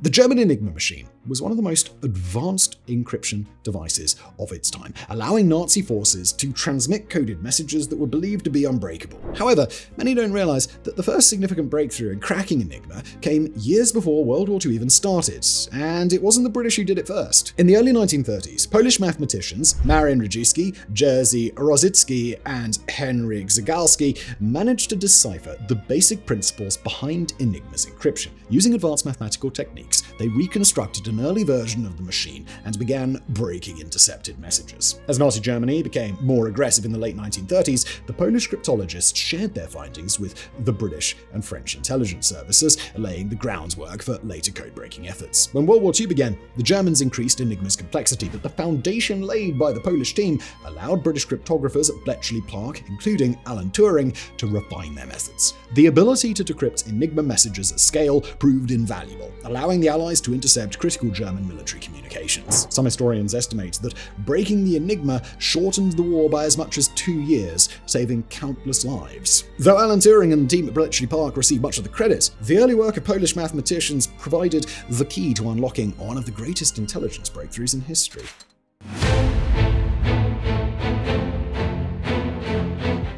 The German Enigma machine was one of the most advanced encryption devices of its time, allowing Nazi forces to transmit coded messages that were believed to be unbreakable. However, many don't realize that the first significant breakthrough in cracking Enigma came years before World War II even started, and it wasn't the British who did it first. In the early 1930s, Polish mathematicians Marian Rejewski, Jerzy Rosicki, and Henryk Zagalski managed to decipher the basic principles behind Enigma's encryption. Using advanced mathematical techniques, they reconstructed an early version of the machine and began breaking intercepted messages. As Nazi Germany became more aggressive in the late 1930s, the Polish cryptologists shared their findings with the British and French intelligence services, laying the groundwork for later code-breaking efforts. When World War II began, the Germans increased Enigma's complexity, but the foundation laid by the Polish team allowed British cryptographers at Bletchley Park, including Alan Turing, to refine their methods. The ability to decrypt Enigma messages at scale proved invaluable, allowing the Allies to intercept critical German military communications. Some historians estimate that breaking the Enigma shortened the war by as much as 2 years, saving countless lives. Though Alan Turing and the team at Bletchley Park received much of the credit, the early work of Polish mathematicians provided the key to unlocking one of the greatest intelligence breakthroughs in history.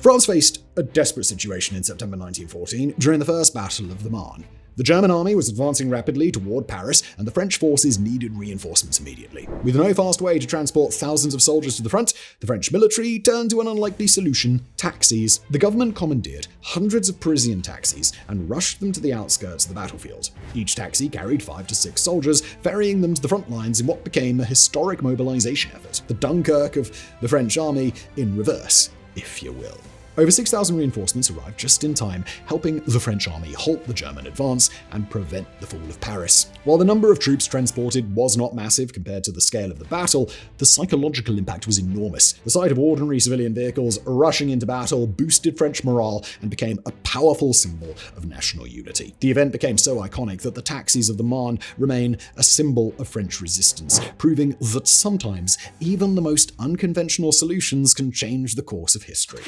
France faced a desperate situation in September 1914 during the First Battle of the Marne. The German army was advancing rapidly toward Paris, and the French forces needed reinforcements immediately. With no fast way to transport thousands of soldiers to the front, the French military turned to an unlikely solution: taxis. The government commandeered hundreds of Parisian taxis and rushed them to the outskirts of the battlefield. Each taxi carried 5 to 6 soldiers, ferrying them to the front lines in what became a historic mobilization effort, the Dunkirk of the French army in reverse, if you will. Over 6,000 reinforcements arrived just in time, helping the French army halt the German advance and prevent the fall of Paris. While the number of troops transported was not massive compared to the scale of the battle, the psychological impact was enormous. The sight of ordinary civilian vehicles rushing into battle boosted French morale and became a powerful symbol of national unity. The event became so iconic that the taxis of the Marne remain a symbol of French resistance, proving that sometimes even the most unconventional solutions can change the course of history.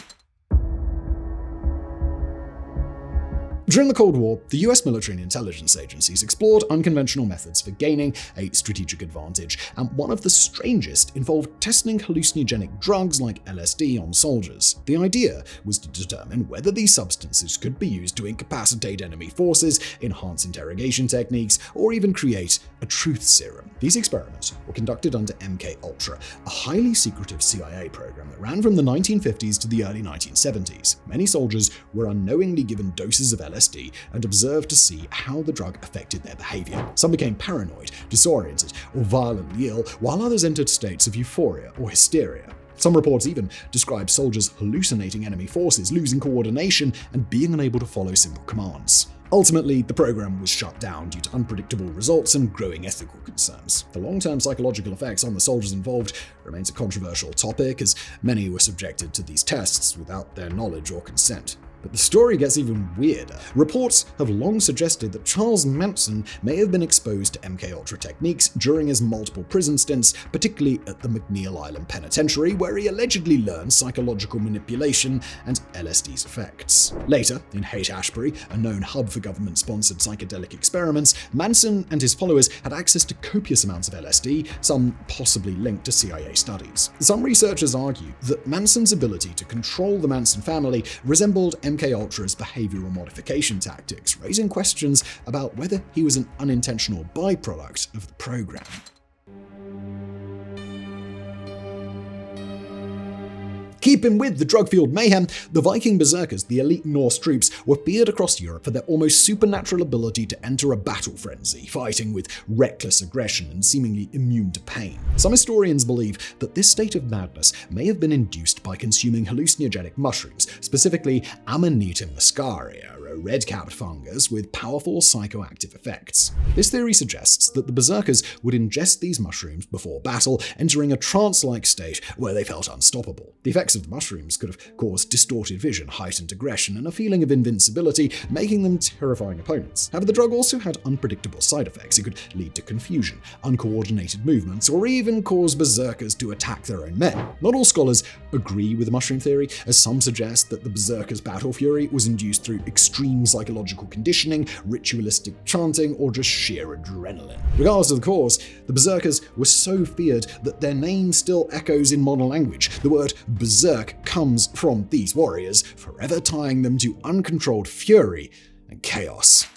During the Cold War, the US military and intelligence agencies explored unconventional methods for gaining a strategic advantage, and one of the strangest involved testing hallucinogenic drugs like LSD on soldiers. The idea was to determine whether these substances could be used to incapacitate enemy forces, enhance interrogation techniques, or even create a truth serum. These experiments were conducted under MK-Ultra, a highly secretive CIA program that ran from the 1950s to the early 1970s. Many soldiers were unknowingly given doses of LSD and observed to see how the drug affected their behavior. Some became paranoid, disoriented, or violently ill, while others entered states of euphoria or hysteria. Some reports even describe soldiers hallucinating enemy forces, losing coordination, and being unable to follow simple commands. Ultimately, the program was shut down due to unpredictable results and growing ethical concerns. The long-term psychological effects on the soldiers involved remains a controversial topic, as many were subjected to these tests without their knowledge or consent. But the story gets even weirder. Reports have long suggested that Charles Manson may have been exposed to MK-Ultra techniques during his multiple prison stints, particularly at the McNeil Island Penitentiary, where he allegedly learned psychological manipulation and LSD's effects. Later, in Haight-Ashbury, a known hub for government-sponsored psychedelic experiments, Manson and his followers had access to copious amounts of LSD, some possibly linked to CIA studies. Some researchers argue that Manson's ability to control the Manson family resembled MK-Ultra's behavioral modification tactics, raising questions about whether he was an unintentional byproduct of the program. Keeping with the drug-fueled mayhem, the Viking berserkers, the elite Norse troops, were feared across Europe for their almost supernatural ability to enter a battle frenzy, fighting with reckless aggression and seemingly immune to pain. Some historians believe that this state of madness may have been induced by consuming hallucinogenic mushrooms, specifically Amanita muscaria, a red-capped fungus with powerful psychoactive effects. This theory suggests that the berserkers would ingest these mushrooms before battle, entering a trance-like state where they felt unstoppable. The effects of the mushrooms could have caused distorted vision, heightened aggression, and a feeling of invincibility, making them terrifying opponents. However, the drug also had unpredictable side effects. It could lead to confusion, uncoordinated movements, or even cause berserkers to attack their own men. Not all scholars agree with the mushroom theory, as some suggest that the berserkers' battle fury was induced through extreme psychological conditioning, ritualistic chanting, or just sheer adrenaline. Regardless of the cause, the berserkers were so feared that their name still echoes in modern language. The word berserk comes from these warriors, forever tying them to uncontrolled fury and chaos.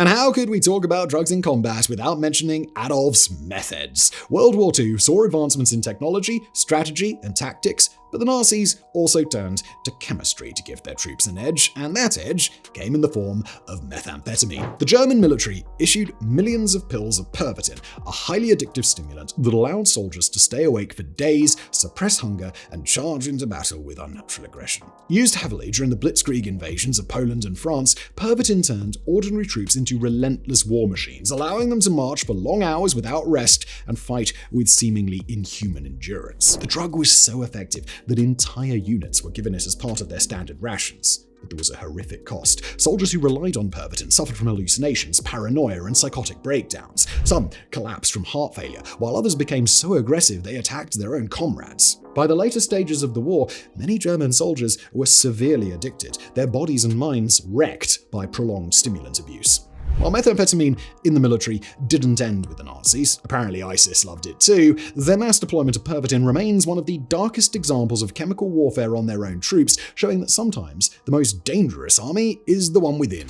And how could we talk about drugs in combat without mentioning Adolf's methods? World War II saw advancements in technology, strategy, and tactics But the Nazis also turned to chemistry to give their troops an edge, and that edge came in the form of methamphetamine. The German military issued millions of pills of Pervitin, a highly addictive stimulant that allowed soldiers to stay awake for days, suppress hunger, and charge into battle with unnatural aggression. Used heavily during the Blitzkrieg invasions of Poland and France, Pervitin turned ordinary troops into relentless war machines, allowing them to march for long hours without rest and fight with seemingly inhuman endurance. The drug was so effective that entire units were given it as part of their standard rations. But there was a horrific cost. Soldiers who relied on Pervitin suffered from hallucinations, paranoia, and psychotic breakdowns. Some collapsed from heart failure, while others became so aggressive they attacked their own comrades. By the later stages of the war, many German soldiers were severely addicted, their bodies and minds wrecked by prolonged stimulant abuse. While methamphetamine in the military didn't end with the Nazis, apparently ISIS loved it too, their mass deployment of Pervitin remains one of the darkest examples of chemical warfare on their own troops, showing that sometimes the most dangerous army is the one within.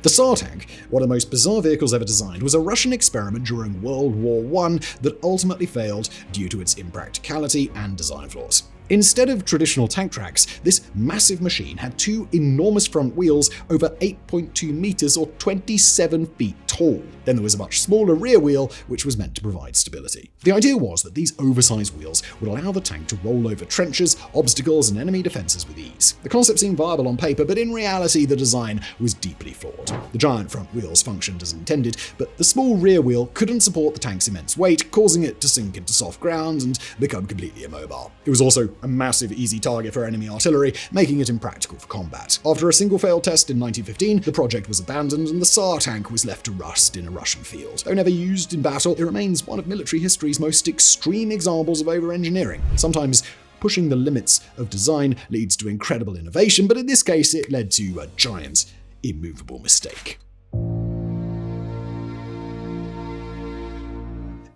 The SAR tank, one of the most bizarre vehicles ever designed, was a Russian experiment during World War I that ultimately failed due to its impracticality and design flaws. Instead of traditional tank tracks, this massive machine had two enormous front wheels over 8.2 meters or 27 feet tall. Then there was a much smaller rear wheel, which was meant to provide stability. The idea was that these oversized wheels would allow the tank to roll over trenches, obstacles, and enemy defenses with ease. The concept seemed viable on paper, but in reality the design was deeply flawed. The giant front wheels functioned as intended, but the small rear wheel couldn't support the tank's immense weight, causing it to sink into soft ground and become completely immobile. It was also a massive easy target for enemy artillery, making it impractical for combat. After a single failed test in 1915, the project was abandoned and the SAR tank was left to rust in a Russian field. Though never used in battle, it remains one of military history's most extreme examples of over-engineering. Sometimes pushing the limits of design leads to incredible innovation, but in this case it led to a giant, immovable mistake.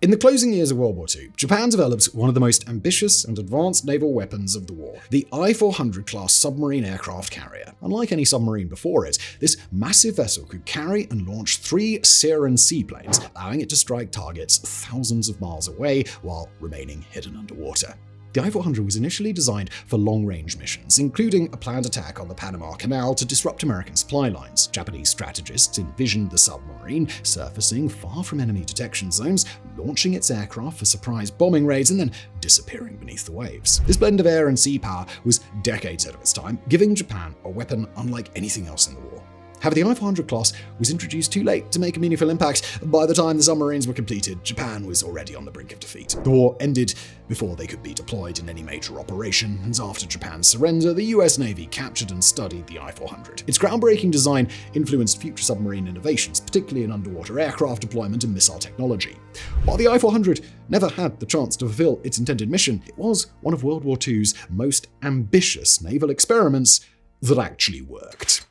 In the closing years of World War II, Japan developed one of the most ambitious and advanced naval weapons of the war, the I-400 class submarine aircraft carrier. Unlike any submarine before it, this massive vessel could carry and launch 3 Sherami seaplanes, allowing it to strike targets thousands of miles away while remaining hidden underwater. The I-400 was initially designed for long-range missions, including a planned attack on the Panama Canal to disrupt American supply lines. Japanese strategists envisioned the submarine surfacing far from enemy detection zones, launching its aircraft for surprise bombing raids, and then disappearing beneath the waves. This blend of air and sea power was decades ahead of its time, giving Japan a weapon unlike anything else in the war. However, the I-400 class was introduced too late to make a meaningful impact. By the time the submarines were completed, Japan was already on the brink of defeat. The war ended before they could be deployed in any major operation, and after Japan's surrender, the US Navy captured and studied the I-400. Its groundbreaking design influenced future submarine innovations, particularly in underwater aircraft deployment and missile technology. While the I-400 never had the chance to fulfill its intended mission, it was one of World War II's most ambitious naval experiments that actually worked.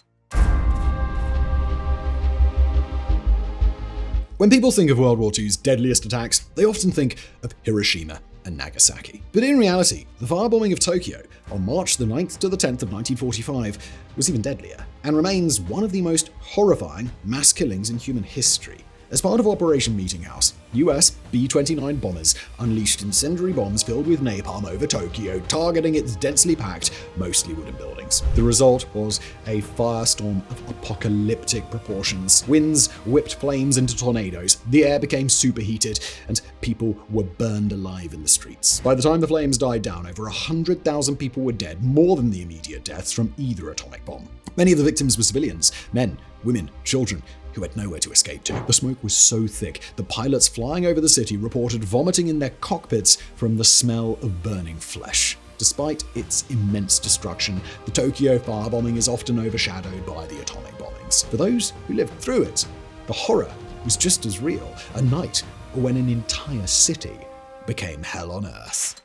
When people think of World War II's deadliest attacks, they often think of Hiroshima and Nagasaki. But in reality, the firebombing of Tokyo on March the 9th to the 10th of 1945 was even deadlier, and remains one of the most horrifying mass killings in human history. As part of Operation Meeting House, US B-29 bombers unleashed incendiary bombs filled with napalm over Tokyo, targeting its densely packed, mostly wooden buildings. The result was a firestorm of apocalyptic proportions. Winds whipped flames into tornadoes, the air became superheated, and people were burned alive in the streets. By the time the flames died down, over 100,000 people were dead, more than the immediate deaths from either atomic bomb. Many of the victims were civilians, men, women, children, who had nowhere to escape to. The smoke was so thick, the pilots flying over the city reported vomiting in their cockpits from the smell of burning flesh. Despite its immense destruction, the Tokyo firebombing is often overshadowed by the atomic bombings. For those who lived through it, the horror was just as real, a night when an entire city became hell on earth.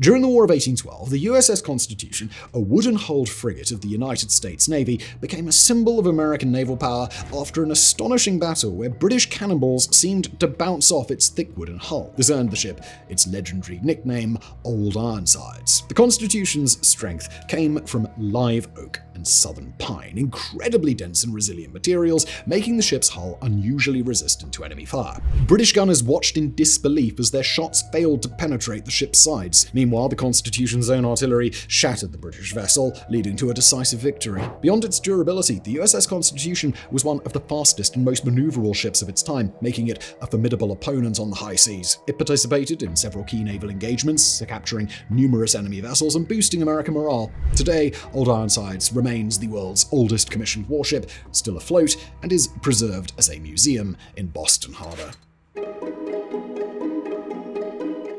During the War of 1812, the USS Constitution, a wooden-hulled frigate of the United States Navy, became a symbol of American naval power after an astonishing battle where British cannonballs seemed to bounce off its thick wooden hull. This earned the ship its legendary nickname, Old Ironsides. The Constitution's strength came from live oak and and southern pine, incredibly dense and resilient materials, making the ship's hull unusually resistant to enemy fire. British gunners watched in disbelief as their shots failed to penetrate the ship's sides. Meanwhile, the Constitution's own artillery shattered the British vessel, leading to a decisive victory. Beyond its durability, the USS Constitution was one of the fastest and most maneuverable ships of its time, making it a formidable opponent on the high seas. It participated in several key naval engagements, capturing numerous enemy vessels and boosting American morale. Today, Old Ironsides remains the world's oldest commissioned warship, still afloat, and is preserved as a museum in Boston Harbor.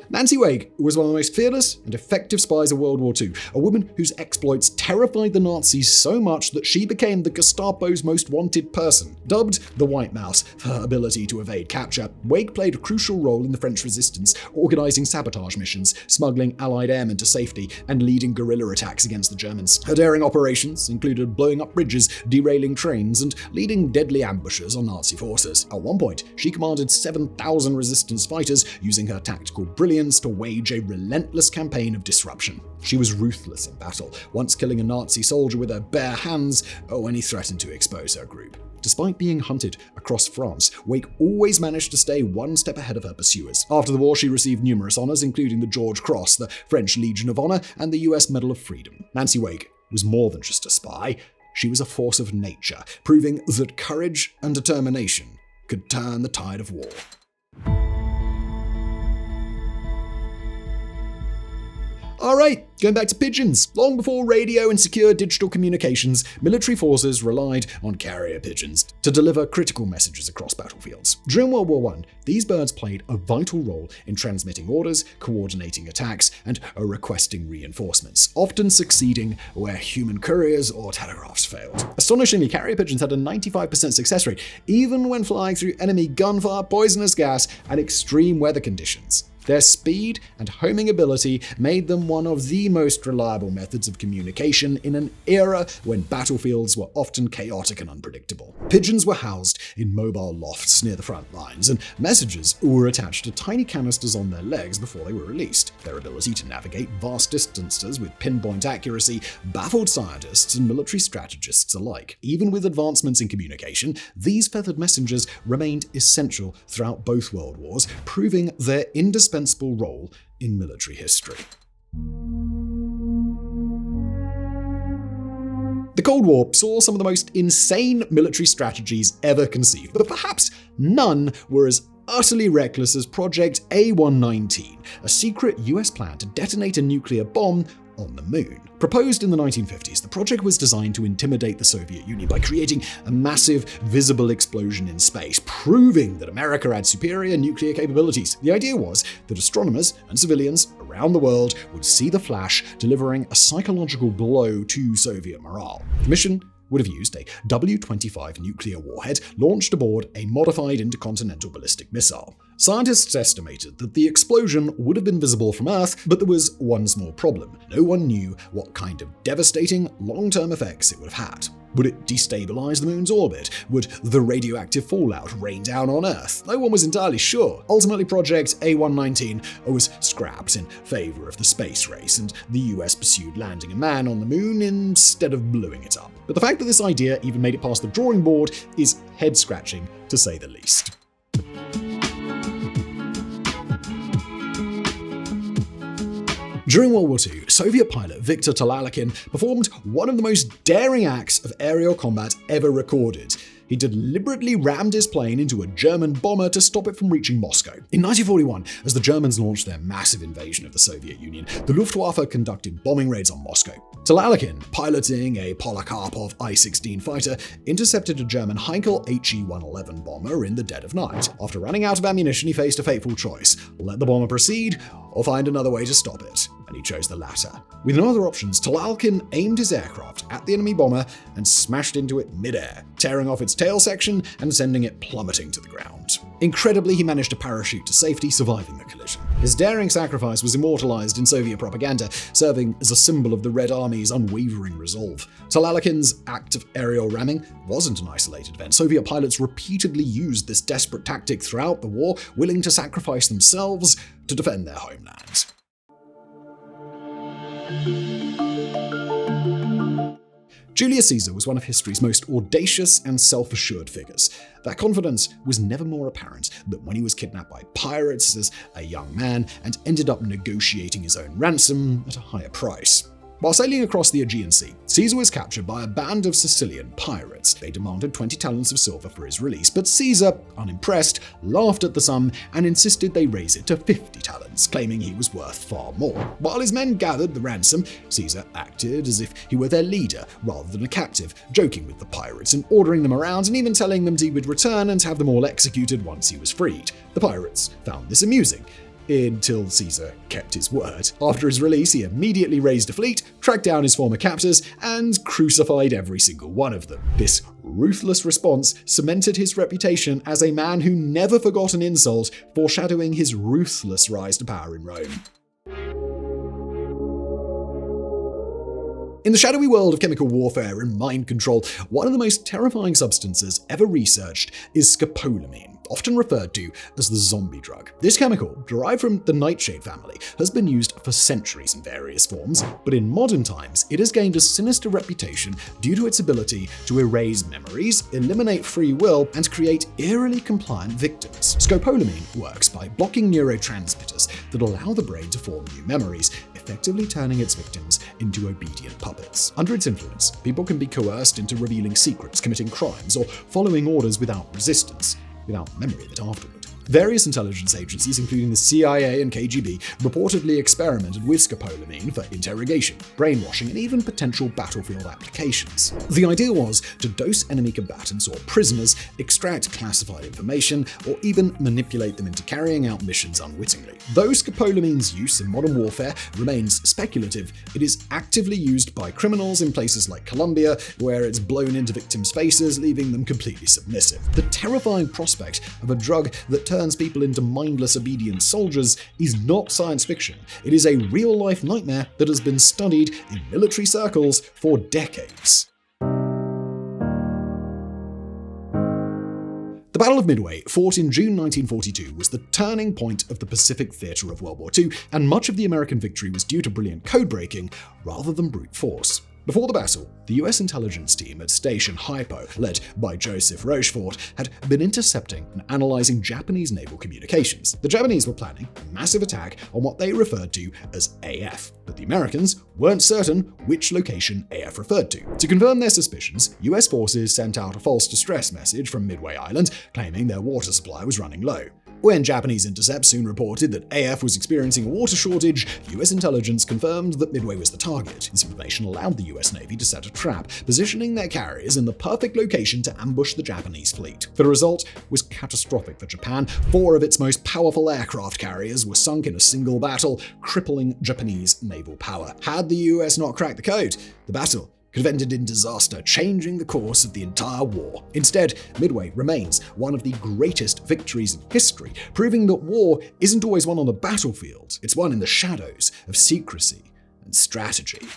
Nancy Wake was one of the most fearless and effective spies of World War II, a woman whose exploits terrified the Nazis so much that she became the Gestapo's most wanted person. Dubbed the White Mouse for her ability to evade capture, Wake played a crucial role in the French resistance, organizing sabotage missions, smuggling Allied airmen to safety, and leading guerrilla attacks against the Germans. Her daring operations included blowing up bridges, derailing trains, and leading deadly ambushes on Nazi forces. At one point, she commanded 7,000 resistance fighters, using her tactical brilliance to wage a relentless campaign of disruption. She was ruthless in battle, once killing a Nazi soldier with her bare hands when he threatened to expose her group. Despite being hunted across France, Wake always managed to stay one step ahead of her pursuers. After the war, she received numerous honors, including the George Cross, the French Legion of Honor, and the US Medal of Freedom. Nancy Wake was more than just a spy. She was a force of nature, proving that courage and determination could turn the tide of war. Alright, going back to pigeons. Long before radio and secure digital communications, military forces relied on carrier pigeons to deliver critical messages across battlefields. During World War I, these birds played a vital role in transmitting orders, coordinating attacks, and requesting reinforcements, often succeeding where human couriers or telegraphs failed. Astonishingly, carrier pigeons had a 95% success rate, even when flying through enemy gunfire, poisonous gas, and extreme weather conditions. Their speed and homing ability made them one of the most reliable methods of communication in an era when battlefields were often chaotic and unpredictable. Pigeons were housed in mobile lofts near the front lines, and messages were attached to tiny canisters on their legs before they were released. Their ability to navigate vast distances with pinpoint accuracy baffled scientists and military strategists alike. Even with advancements in communication, these feathered messengers remained essential throughout both world wars, proving their indispensable role in military history. The Cold War saw some of the most insane military strategies ever conceived, but perhaps none were as utterly reckless as Project A119, a secret US plan to detonate a nuclear bomb on the moon. Proposed in the 1950s, the project was designed to intimidate the Soviet Union by creating a massive, visible explosion in space, proving that America had superior nuclear capabilities. The idea was that astronomers and civilians around the world would see the flash, delivering a psychological blow to Soviet morale. The mission would have used a W-25 nuclear warhead launched aboard a modified intercontinental ballistic missile. Scientists estimated that the explosion would have been visible from Earth, but there was one small problem. No one knew what kind of devastating long-term effects it would have had. Would it destabilize the moon's orbit? Would the radioactive fallout rain down on Earth? No one was entirely sure. Ultimately, Project A119 was scrapped in favor of the space race, and the US pursued landing a man on the moon instead of blowing it up. But the fact that this idea even made it past the drawing board is head-scratching, to say the least. During World War II, Soviet pilot Viktor Talalakin performed one of the most daring acts of aerial combat ever recorded. He deliberately rammed his plane into a German bomber to stop it from reaching Moscow. In 1941, as the Germans launched their massive invasion of the Soviet Union, the Luftwaffe conducted bombing raids on Moscow. Talalakin, piloting a Polikarpov I-16 fighter, intercepted a German Heinkel HE-111 bomber in the dead of night. After running out of ammunition, he faced a fateful choice: let the bomber proceed or find another way to stop it. And he chose the latter. With no other options, Talalakin aimed his aircraft at the enemy bomber and smashed into it mid-air, tearing off its tail section and sending it plummeting to the ground. Incredibly, he managed to parachute to safety, surviving the collision. His daring sacrifice was immortalized in Soviet propaganda, serving as a symbol of the Red Army's unwavering resolve. Talalakin's act of aerial ramming wasn't an isolated event. Soviet pilots repeatedly used this desperate tactic throughout the war, willing to sacrifice themselves to defend their homeland. Julius Caesar was one of history's most audacious and self-assured figures. That confidence was never more apparent than when he was kidnapped by pirates as a young man and ended up negotiating his own ransom at a higher price. While sailing across the Aegean Sea, Caesar was captured by a band of Sicilian pirates. They demanded 20 talents of silver for his release, but Caesar, unimpressed, laughed at the sum and insisted they raise it to 50 talents, claiming he was worth far more. While his men gathered the ransom, Caesar acted as if he were their leader rather than a captive, joking with the pirates and ordering them around and even telling them he would return and have them all executed once he was freed. The pirates found this amusing, until Caesar kept his word. After his release, he immediately raised a fleet, tracked down his former captors, and crucified every single one of them. This ruthless response cemented his reputation as a man who never forgot an insult, foreshadowing his ruthless rise to power in Rome. In the shadowy world of chemical warfare and mind control, one of the most terrifying substances ever researched is scopolamine, often referred to as the zombie drug. This chemical, derived from the nightshade family, has been used for centuries in various forms, but in modern times it has gained a sinister reputation due to its ability to erase memories, eliminate free will, and create eerily compliant victims. Scopolamine works by blocking neurotransmitters that allow the brain to form new memories, effectively turning its victims into obedient puppets. Under its influence, people can be coerced into revealing secrets, committing crimes, or following orders without resistance, without memory of it afterward. Various intelligence agencies, including the CIA and KGB, reportedly experimented with scopolamine for interrogation, brainwashing, and even potential battlefield applications. The idea was to dose enemy combatants or prisoners, extract classified information, or even manipulate them into carrying out missions unwittingly. Though scopolamine's use in modern warfare remains speculative, it is actively used by criminals in places like Colombia, where it's blown into victims' faces, leaving them completely submissive. The terrifying prospect of a drug that turns people into mindless, obedient soldiers is not science fiction. It is a real-life nightmare that has been studied in military circles for decades. The Battle of Midway, fought in June 1942, was the turning point of the Pacific theater of World War II, and much of the American victory was due to brilliant code-breaking rather than brute force. Before the battle, the US intelligence team at Station Hypo, led by Joseph Rochefort, had been intercepting and analyzing Japanese naval communications. The Japanese were planning a massive attack on what they referred to as AF, but the Americans weren't certain which location AF referred to. To confirm their suspicions, US forces sent out a false distress message from Midway Island, claiming their water supply was running low. When Japanese intercepts soon reported that AF was experiencing a water shortage, US intelligence confirmed that Midway was the target. This information allowed the US Navy to set a trap, positioning their carriers in the perfect location to ambush the Japanese fleet. The result was catastrophic for Japan. 4 of its most powerful aircraft carriers were sunk in a single battle, crippling Japanese naval power. Had the US not cracked the code, the battle could have ended in disaster, changing the course of the entire war. Instead, Midway remains one of the greatest victories in history, proving that war isn't always won on the battlefield, it's won in the shadows of secrecy and strategy.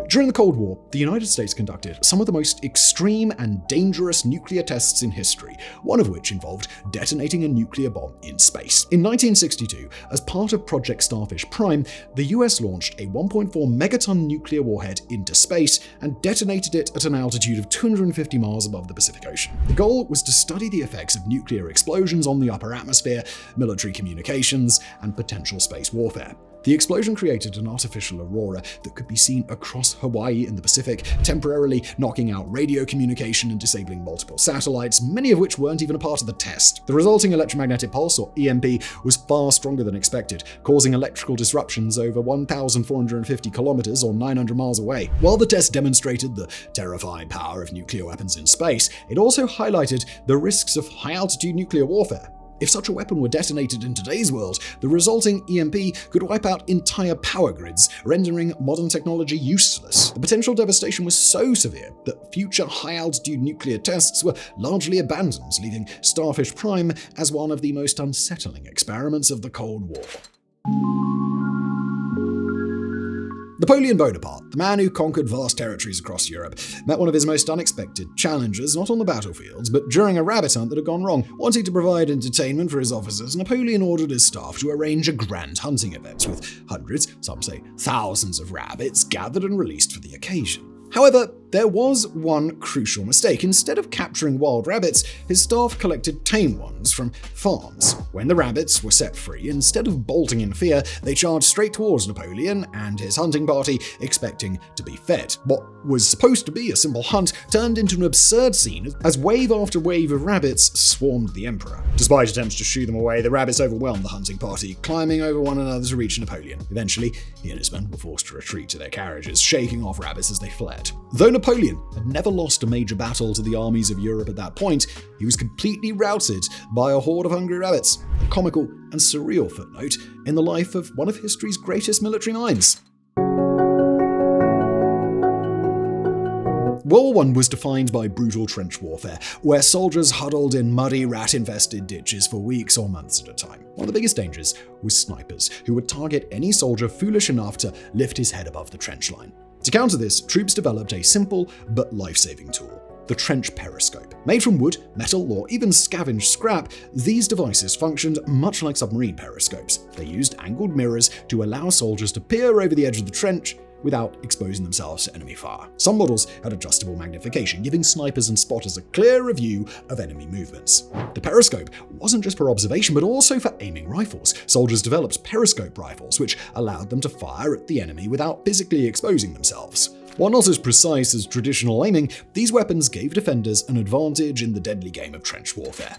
During the Cold War, the United States conducted some of the most extreme and dangerous nuclear tests in history, one of which involved detonating a nuclear bomb in space. In 1962, as part of Project Starfish Prime, the US launched a 1.4 megaton nuclear warhead into space and detonated it at an altitude of 250 miles above the Pacific Ocean. The goal was to study the effects of nuclear explosions on the upper atmosphere, military communications, and potential space warfare. The explosion created an artificial aurora that could be seen across Hawaii in the Pacific, temporarily knocking out radio communication and disabling multiple satellites, many of which weren't even a part of the test. The resulting electromagnetic pulse, or EMP, was far stronger than expected, causing electrical disruptions over 1,450 kilometers or 900 miles away. While the test demonstrated the terrifying power of nuclear weapons in space, it also highlighted the risks of high-altitude nuclear warfare. If such a weapon were detonated in today's world, the resulting EMP could wipe out entire power grids, rendering modern technology useless. The potential devastation was so severe that future high-altitude nuclear tests were largely abandoned, leaving Starfish Prime as one of the most unsettling experiments of the Cold War. The Napoleon Bonaparte, the man who conquered vast territories across Europe, met one of his most unexpected challenges, not on the battlefields, but during a rabbit hunt that had gone wrong. Wanting to provide entertainment for his officers, Napoleon ordered his staff to arrange a grand hunting event with hundreds, some say thousands of rabbits gathered and released for the occasion. However, there was one crucial mistake. Instead of capturing wild rabbits, his staff collected tame ones from farms. When the rabbits were set free, instead of bolting in fear, they charged straight towards Napoleon and his hunting party, expecting to be fed. What was supposed to be a simple hunt turned into an absurd scene as wave after wave of rabbits swarmed the emperor. Despite attempts to shoo them away, the rabbits overwhelmed the hunting party, climbing over one another to reach Napoleon. Eventually, he and his men were forced to retreat to their carriages, shaking off rabbits as they fled. Though Napoleon had never lost a major battle to the armies of Europe at that point, he was completely routed by a horde of hungry rabbits. A comical and surreal footnote in the life of one of history's greatest military minds. World War I was defined by brutal trench warfare, where soldiers huddled in muddy, rat-infested ditches for weeks or months at a time. One of the biggest dangers was snipers, who would target any soldier foolish enough to lift his head above the trench line. To counter this, troops developed a simple but life-saving tool: the trench periscope. Made from wood, metal, or even scavenged scrap, these devices functioned much like submarine periscopes. They used angled mirrors to allow soldiers to peer over the edge of the trench without exposing themselves to enemy fire. Some models had adjustable magnification, giving snipers and spotters a clearer view of enemy movements. The periscope wasn't just for observation, but also for aiming rifles. Soldiers developed periscope rifles, which allowed them to fire at the enemy without physically exposing themselves. While not as precise as traditional aiming, these weapons gave defenders an advantage in the deadly game of trench warfare.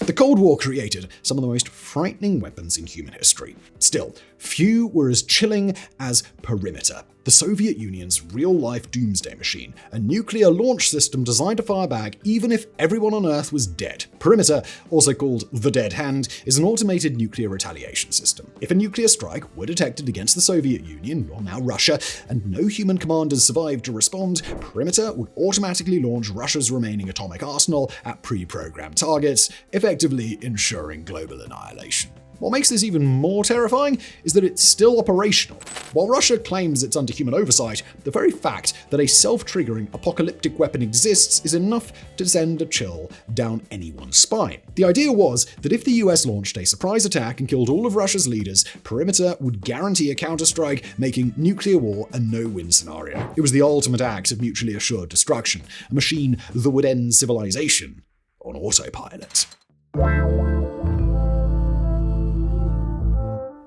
The Cold War created some of the most frightening weapons in human history. Still, few were as chilling as Perimeter, the Soviet Union's real-life doomsday machine, a nuclear launch system designed to fire back even if everyone on Earth was dead. Perimeter, also called the Dead Hand, is an automated nuclear retaliation system. If a nuclear strike were detected against the Soviet Union, or now Russia, and no human commanders survived to respond, Perimeter would automatically launch Russia's remaining atomic arsenal at pre-programmed targets, effectively ensuring global annihilation. What makes this even more terrifying is that it's still operational. While Russia claims it's under human oversight, the very fact that a self-triggering apocalyptic weapon exists is enough to send a chill down anyone's spine. The idea was that if the US launched a surprise attack and killed all of Russia's leaders, Perimeter would guarantee a counterstrike, making nuclear war a no-win scenario. It was the ultimate act of mutually assured destruction, a machine that would end civilization on autopilot.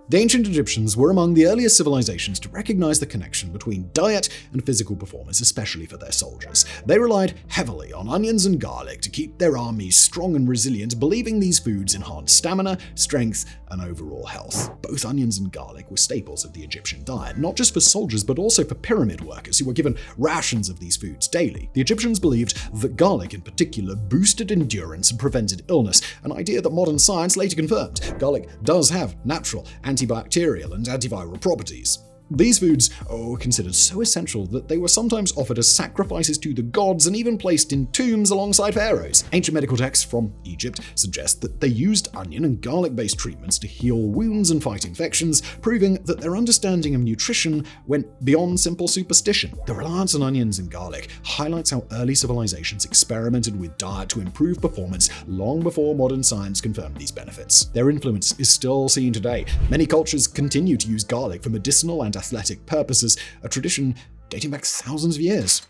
The ancient Egyptians were among the earliest civilizations to recognize the connection between diet and physical performance, especially for their soldiers. They relied heavily on onions and garlic to keep their armies strong and resilient, believing these foods enhanced stamina, strength, and overall health. Both onions and garlic were staples of the Egyptian diet, not just for soldiers, but also for pyramid workers who were given rations of these foods daily. The Egyptians believed that garlic in particular boosted endurance and prevented illness, an idea that modern science later confirmed. Garlic does have natural antibacterial and antiviral properties. These foods were considered so essential that they were sometimes offered as sacrifices to the gods and even placed in tombs alongside pharaohs. Ancient medical texts from Egypt suggest that they used onion and garlic-based treatments to heal wounds and fight infections, proving that their understanding of nutrition went beyond simple superstition. The reliance on onions and garlic highlights how early civilizations experimented with diet to improve performance long before modern science confirmed these benefits. Their influence is still seen today. Many cultures continue to use garlic for medicinal and athletic purposes, a tradition dating back thousands of years.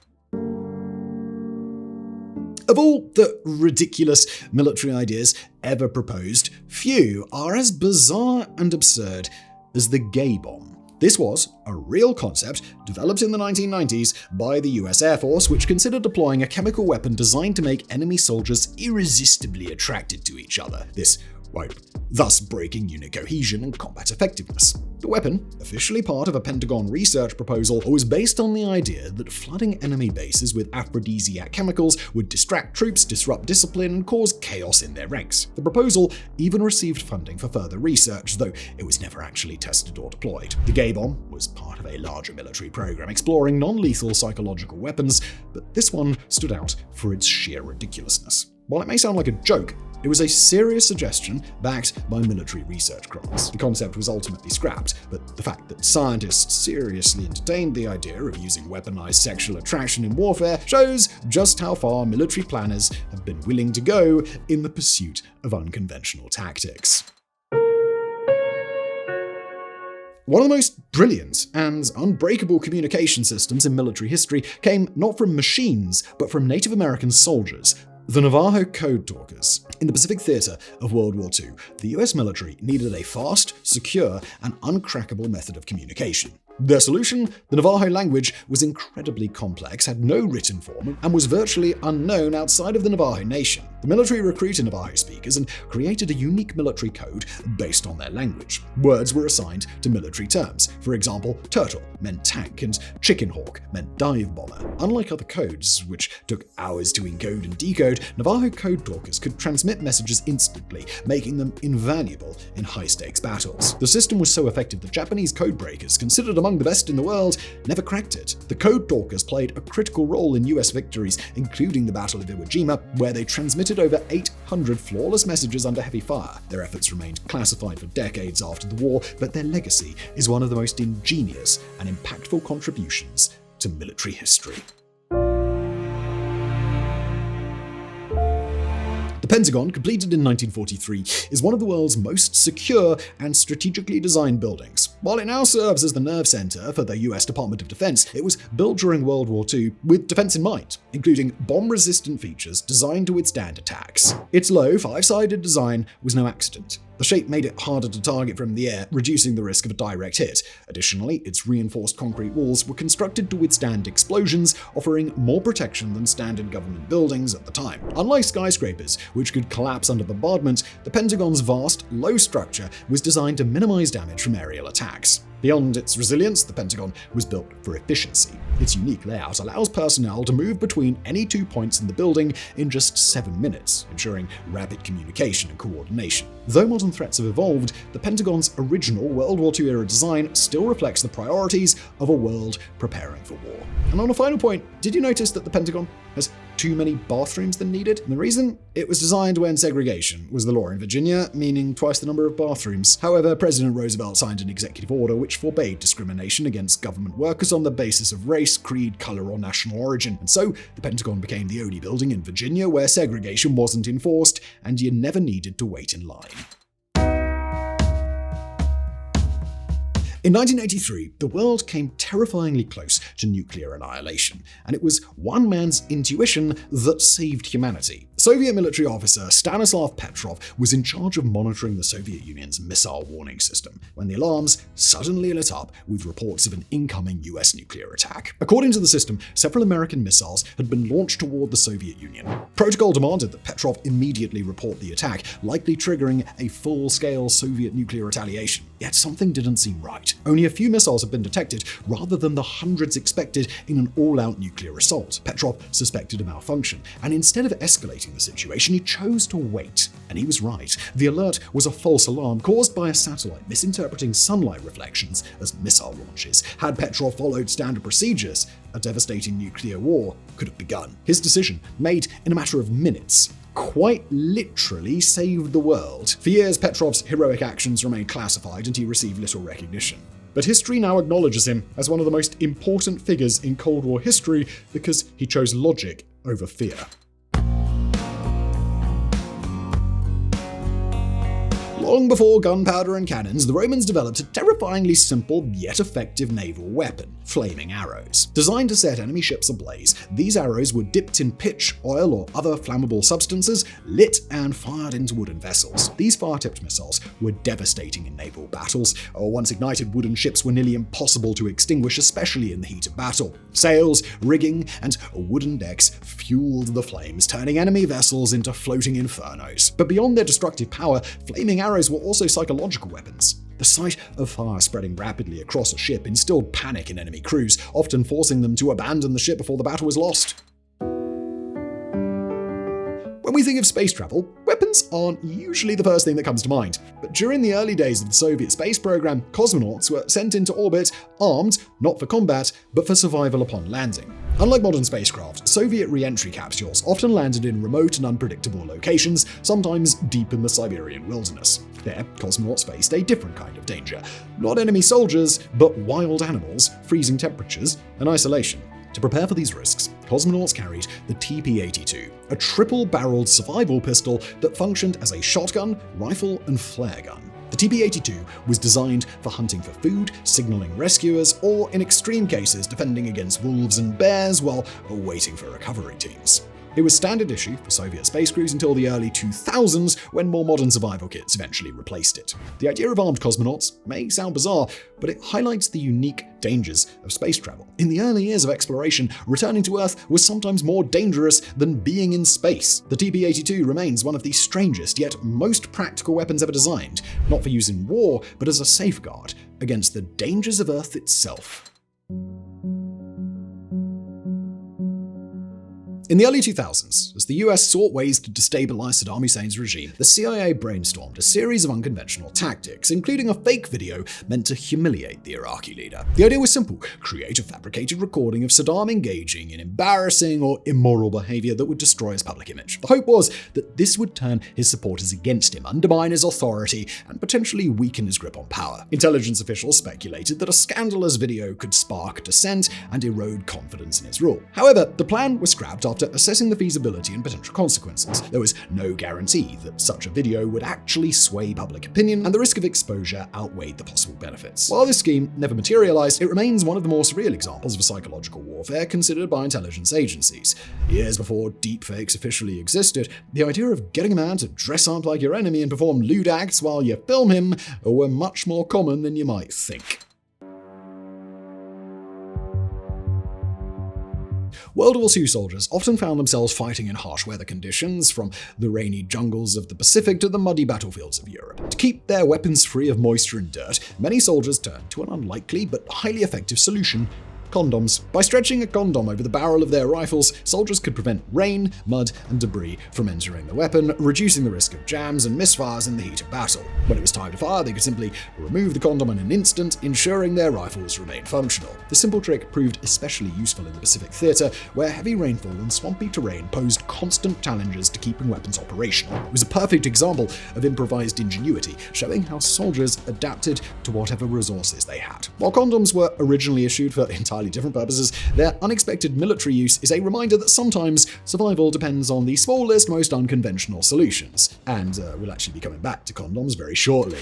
Of all the ridiculous military ideas ever proposed, few are as bizarre and absurd as the gay bomb. This was a real concept developed in the 1990s by the US Air Force, which considered deploying a chemical weapon designed to make enemy soldiers irresistibly attracted to each other. Thus breaking unit cohesion and combat effectiveness. The weapon, officially part of a Pentagon research proposal, was based on the idea that flooding enemy bases with aphrodisiac chemicals would distract troops, disrupt discipline, and cause chaos in their ranks. The proposal even received funding for further research, though it was never actually tested or deployed. The gay bomb was part of a larger military program exploring non-lethal psychological weapons, but this one stood out for its sheer ridiculousness. While it may sound like a joke, It was a serious suggestion backed by military research grants. The concept was ultimately scrapped, but the fact that scientists seriously entertained the idea of using weaponized sexual attraction in warfare shows just how far military planners have been willing to go in the pursuit of unconventional tactics. One of the most brilliant and unbreakable communication systems in military history came not from machines, but from Native American soldiers, the Navajo Code Talkers. In the Pacific Theater of World War II, the US military needed a fast, secure, and uncrackable method of communication. Their solution, the Navajo language, was incredibly complex, had no written form, and was virtually unknown outside of the Navajo Nation. The military recruited Navajo speakers and created a unique military code based on their language. Words were assigned to military terms. For example, turtle meant tank, and chicken hawk meant dive bomber. Unlike other codes, which took hours to encode and decode, Navajo Code Talkers could transmit messages instantly, making them invaluable in high-stakes battles. The system was so effective that Japanese codebreakers, considered among the best in the world, never cracked it. The Code Talkers played a critical role in US victories, including the Battle of Iwo Jima, where they transmitted over 800 flawless messages under heavy fire. Their efforts remained classified for decades after the war, but their legacy is one of the most ingenious and impactful contributions to military history. The Pentagon, completed in 1943, is one of the world's most secure and strategically designed buildings. While it now serves as the nerve center for the US Department of Defense, it was built during World War II with defense in mind, including bomb-resistant features designed to withstand attacks. Its low, five-sided design was no accident. The shape made it harder to target from the air, reducing the risk of a direct hit. Additionally, its reinforced concrete walls were constructed to withstand explosions, offering more protection than standard government buildings at the time. Unlike skyscrapers, which could collapse under bombardment, the Pentagon's vast, low structure was designed to minimize damage from aerial attacks. Beyond its resilience, the Pentagon was built for efficiency. Its unique layout allows personnel to move between any 2 points in the building in just 7 minutes, ensuring rapid communication and coordination. Though modern threats have evolved, the Pentagon's original World War II-era design still reflects the priorities of a world preparing for war. And on a final point, did you notice that the Pentagon has too many bathrooms than needed? And the reason? It was designed when segregation was the law in Virginia, meaning twice the number of bathrooms. However, President Roosevelt signed an executive order which forbade discrimination against government workers on the basis of race, creed, color, or national origin. And so, the Pentagon became the only building in Virginia where segregation wasn't enforced, and you never needed to wait in line. In 1983, the world came terrifyingly close to nuclear annihilation, and it was one man's intuition that saved humanity. Soviet military officer Stanislav Petrov was in charge of monitoring the Soviet Union's missile warning system when the alarms suddenly lit up with reports of an incoming US nuclear attack. According to the system, several American missiles had been launched toward the Soviet Union. Protocol demanded that Petrov immediately report the attack, likely triggering a full-scale Soviet nuclear retaliation. Yet something didn't seem right. Only a few missiles had been detected, rather than the hundreds expected in an all-out nuclear assault. Petrov suspected a malfunction, and instead of escalating the situation, he chose to wait. And he was right. The alert was a false alarm caused by a satellite misinterpreting sunlight reflections as missile launches. Had Petrov followed standard procedures, a devastating nuclear war could have begun. His decision, made in a matter of minutes, quite literally saved the world. For years, Petrov's heroic actions remained classified and he received little recognition. But history now acknowledges him as one of the most important figures in Cold War history because he chose logic over fear. Long before gunpowder and cannons, the Romans developed a terrifyingly simple yet effective naval weapon, flaming arrows. Designed to set enemy ships ablaze, these arrows were dipped in pitch, oil, or other flammable substances, lit and fired into wooden vessels. These fire-tipped missiles were devastating in naval battles. Once ignited, wooden ships were nearly impossible to extinguish, especially in the heat of battle. Sails, rigging, and wooden decks fueled the flames, turning enemy vessels into floating infernos. But beyond their destructive power, flaming arrows were also psychological weapons. The sight of fire spreading rapidly across a ship instilled panic in enemy crews, often forcing them to abandon the ship before the battle was lost. When we think of space travel, weapons aren't usually the first thing that comes to mind. But during the early days of the Soviet space program, cosmonauts were sent into orbit armed, not for combat, but for survival upon landing. Unlike modern spacecraft, Soviet re-entry capsules often landed in remote and unpredictable locations, sometimes deep in the Siberian wilderness. There, cosmonauts faced a different kind of danger. Not enemy soldiers, but wild animals, freezing temperatures, and isolation. To prepare for these risks, cosmonauts carried the TP-82, a triple-barreled survival pistol that functioned as a shotgun, rifle, and flare gun. The TP-82 was designed for hunting for food, signaling rescuers, or in extreme cases defending against wolves and bears while waiting for recovery teams. It was standard issue for Soviet space crews until the early 2000s, when more modern survival kits eventually replaced it. The idea of armed cosmonauts may sound bizarre, but it highlights the unique dangers of space travel. In the early years of exploration, returning to Earth was sometimes more dangerous than being in space. The TP-82 remains one of the strangest yet most practical weapons ever designed, not for use in war, but as a safeguard against the dangers of Earth itself. In the early 2000s, as the US sought ways to destabilize Saddam Hussein's regime, the CIA brainstormed a series of unconventional tactics, including a fake video meant to humiliate the Iraqi leader. The idea was simple: create a fabricated recording of Saddam engaging in embarrassing or immoral behavior that would destroy his public image. The hope was that this would turn his supporters against him, undermine his authority, and potentially weaken his grip on power. Intelligence officials speculated that a scandalous video could spark dissent and erode confidence in his rule. However, the plan was scrapped after assessing the feasibility and potential consequences. There was no guarantee that such a video would actually sway public opinion, and the risk of exposure outweighed the possible benefits. While this scheme never materialized, it remains one of the more surreal examples of psychological warfare considered by intelligence agencies. Years before deepfakes officially existed, the idea of getting a man to dress up like your enemy and perform lewd acts while you film him were much more common than you might think. World War II soldiers often found themselves fighting in harsh weather conditions, from the rainy jungles of the Pacific to the muddy battlefields of Europe. To keep their weapons free of moisture and dirt, many soldiers turned to an unlikely but highly effective solution: condoms. By stretching a condom over the barrel of their rifles, soldiers could prevent rain, mud, and debris from entering the weapon, reducing the risk of jams and misfires in the heat of battle. When it was time to fire, they could simply remove the condom in an instant, ensuring their rifles remained functional. This simple trick proved especially useful in the Pacific Theater, where heavy rainfall and swampy terrain posed constant challenges to keeping weapons operational. It was a perfect example of improvised ingenuity, showing how soldiers adapted to whatever resources they had. While condoms were originally issued for entirely different purposes, their unexpected military use is a reminder that sometimes survival depends on the smallest, most unconventional solutions. And we'll actually be coming back to condoms very shortly.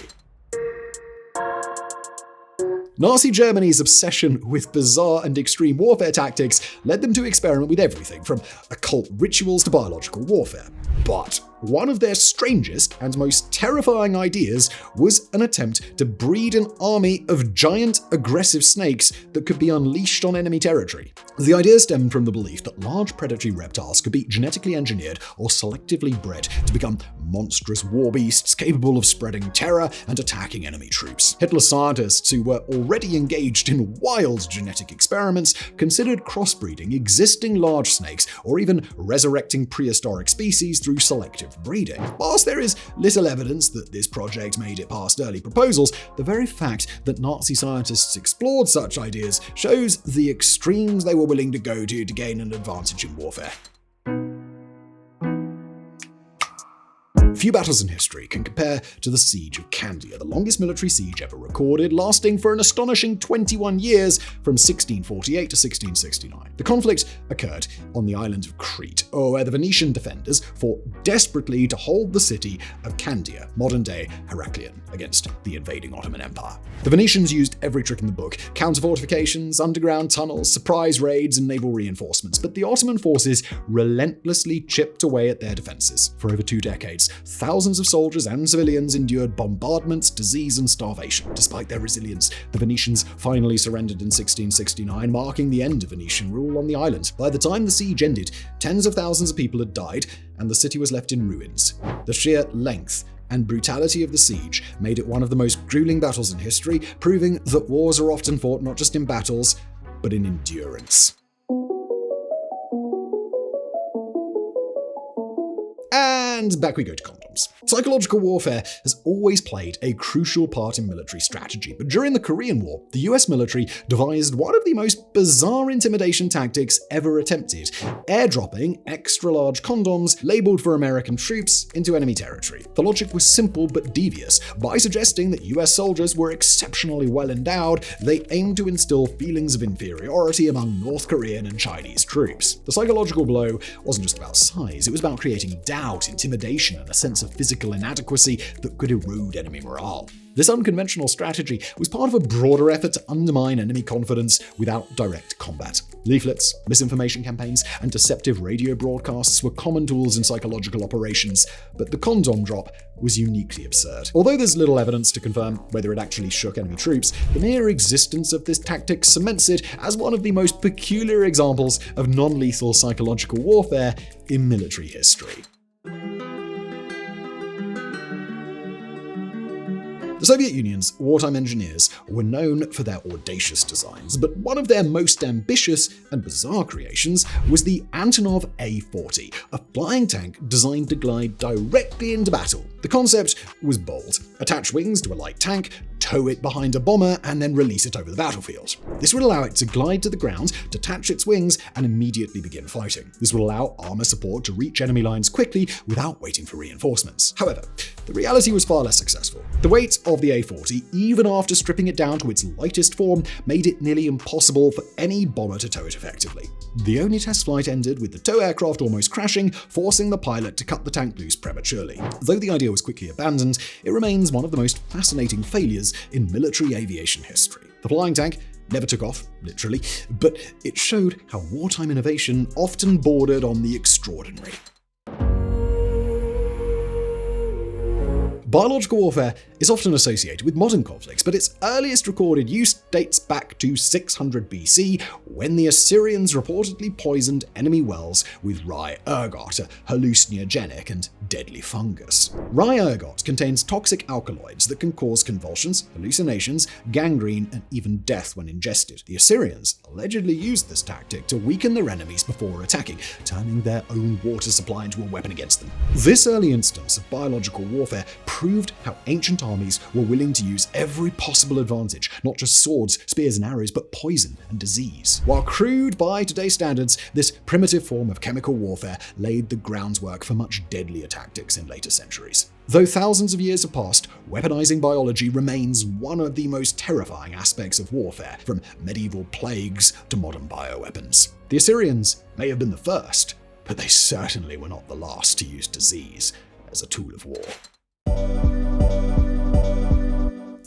Nazi Germany's obsession with bizarre and extreme warfare tactics led them to experiment with everything from occult rituals to biological warfare. But one of their strangest and most terrifying ideas was an attempt to breed an army of giant, aggressive snakes that could be unleashed on enemy territory. The idea stemmed from the belief that large predatory reptiles could be genetically engineered or selectively bred to become monstrous war beasts capable of spreading terror and attacking enemy troops. Hitler's scientists, who were already engaged in wild genetic experiments, considered crossbreeding existing large snakes or even resurrecting prehistoric species through selective breeding. Whilst there is little evidence that this project made it past early proposals, the very fact that Nazi scientists explored such ideas shows the extremes they were willing to go to gain an advantage in warfare. Few battles in history can compare to the Siege of Candia, the longest military siege ever recorded, lasting for an astonishing 21 years from 1648 to 1669. The conflict occurred on the island of Crete, where the Venetian defenders fought desperately to hold the city of Candia, modern-day Heraklion, against the invading Ottoman Empire. The Venetians used every trick in the book: counter-fortifications, underground tunnels, surprise raids, and naval reinforcements, but the Ottoman forces relentlessly chipped away at their defenses. For over 2 decades, thousands of soldiers and civilians endured bombardments, disease, and starvation. Despite their resilience, the Venetians finally surrendered in 1669, marking the end of Venetian rule on the island. By the time the siege ended, tens of thousands of people had died, and the city was left in ruins. The sheer length and brutality of the siege made it one of the most grueling battles in history, proving that wars are often fought not just in battles, but in endurance. And back we go to condoms. condoms. Psychological warfare has always played a crucial part in military strategy, but during the Korean War, the US military devised one of the most bizarre intimidation tactics ever attempted: airdropping extra-large condoms labeled for American troops into enemy territory. The logic was simple but devious. By suggesting that US soldiers were exceptionally well endowed, they aimed to instill feelings of inferiority among North Korean and Chinese troops. The psychological blow wasn't just about size, it was about creating doubt, intimidation, and a sense of physical inadequacy that could erode enemy morale. This unconventional strategy was part of a broader effort to undermine enemy confidence without direct combat. Leaflets, misinformation campaigns, and deceptive radio broadcasts were common tools in psychological operations, but the condom drop was uniquely absurd. Although there's little evidence to confirm whether it actually shook enemy troops, the mere existence of this tactic cements it as one of the most peculiar examples of non-lethal psychological warfare in military history. The Soviet Union's wartime engineers were known for their audacious designs, but one of their most ambitious and bizarre creations was the Antonov A-40, a flying tank designed to glide directly into battle. The concept was bold: attach wings to a light tank, tow it behind a bomber, and then release it over the battlefield. This would allow it to glide to the ground, detach its wings, and immediately begin fighting. This would allow armor support to reach enemy lines quickly without waiting for reinforcements. However, the reality was far less successful. The weight of the A-40, even after stripping it down to its lightest form, made it nearly impossible for any bomber to tow it effectively. The only test flight ended with the tow aircraft almost crashing, forcing the pilot to cut the tank loose prematurely. Though the idea was quickly abandoned, it remains one of the most fascinating failures in military aviation history. The flying tank never took off, literally, but it showed how wartime innovation often bordered on the extraordinary. Biological warfare is often associated with modern conflicts, but its earliest recorded use dates back to 600 BC, when the Assyrians reportedly poisoned enemy wells with rye ergot, a hallucinogenic and deadly fungus. Rye ergot contains toxic alkaloids that can cause convulsions, hallucinations, gangrene, and even death when ingested. The Assyrians allegedly used this tactic to weaken their enemies before attacking, turning their own water supply into a weapon against them. This early instance of biological warfare proved how ancient armies were willing to use every possible advantage, not just swords, spears, and arrows, but poison and disease. While crude by today's standards, this primitive form of chemical warfare laid the groundwork for much deadlier tactics in later centuries. Though thousands of years have passed, weaponizing biology remains one of the most terrifying aspects of warfare, from medieval plagues to modern bioweapons. The Assyrians may have been the first, but they certainly were not the last to use disease as a tool of war.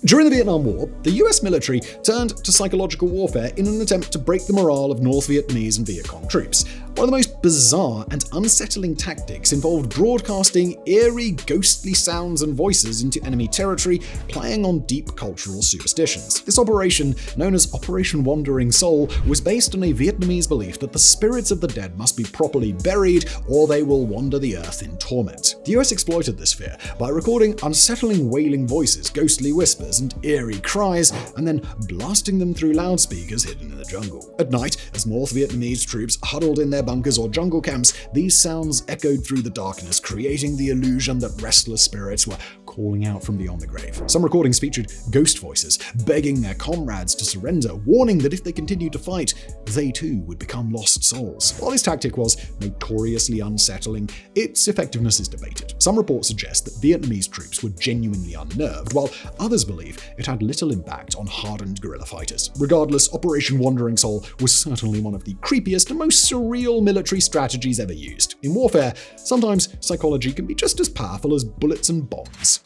During the Vietnam War, the US military turned to psychological warfare in an attempt to break the morale of North Vietnamese and Viet Cong troops. One of the most bizarre and unsettling tactics involved broadcasting eerie, ghostly sounds and voices into enemy territory, playing on deep cultural superstitions. This operation, known as Operation Wandering Soul, was based on a Vietnamese belief that the spirits of the dead must be properly buried or they will wander the earth in torment. The US exploited this fear by recording unsettling wailing voices, ghostly whispers, and eerie cries, and then blasting them through loudspeakers hidden in the jungle. At night, as North Vietnamese troops huddled in their bunkers or jungle camps, these sounds echoed through the darkness, creating the illusion that restless spirits were calling out from beyond the grave. Some recordings featured ghost voices begging their comrades to surrender, warning that if they continued to fight, they too would become lost souls. While this tactic was notoriously unsettling, its effectiveness is debated. Some reports suggest that Vietnamese troops were genuinely unnerved, while others believe it had little impact on hardened guerrilla fighters. Regardless, Operation Wandering Soul was certainly one of the creepiest and most surreal military strategies ever used. In warfare, sometimes psychology can be just as powerful as bullets and bombs.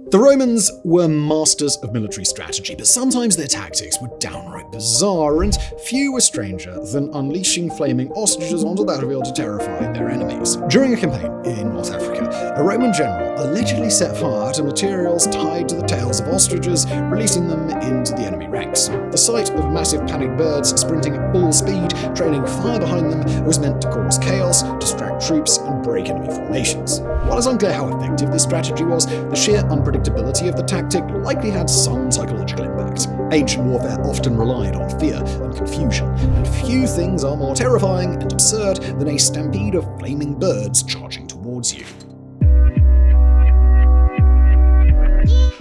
The Romans were masters of military strategy, but sometimes their tactics were downright bizarre, and few were stranger than unleashing flaming ostriches onto the battlefield to terrify their enemies. During a campaign in North Africa, a Roman general allegedly set fire to materials tied to the tails of ostriches, releasing them into the enemy ranks. The sight of massive panicked birds sprinting at full speed, trailing fire behind them, was meant to cause chaos, distract troops, and break enemy formations. While it's unclear how effective this strategy was, the sheer unpredictability unpredictability of the tactic likely had some psychological impact. Ancient warfare often relied on fear and confusion, and few things are more terrifying and absurd than a stampede of flaming birds charging towards you.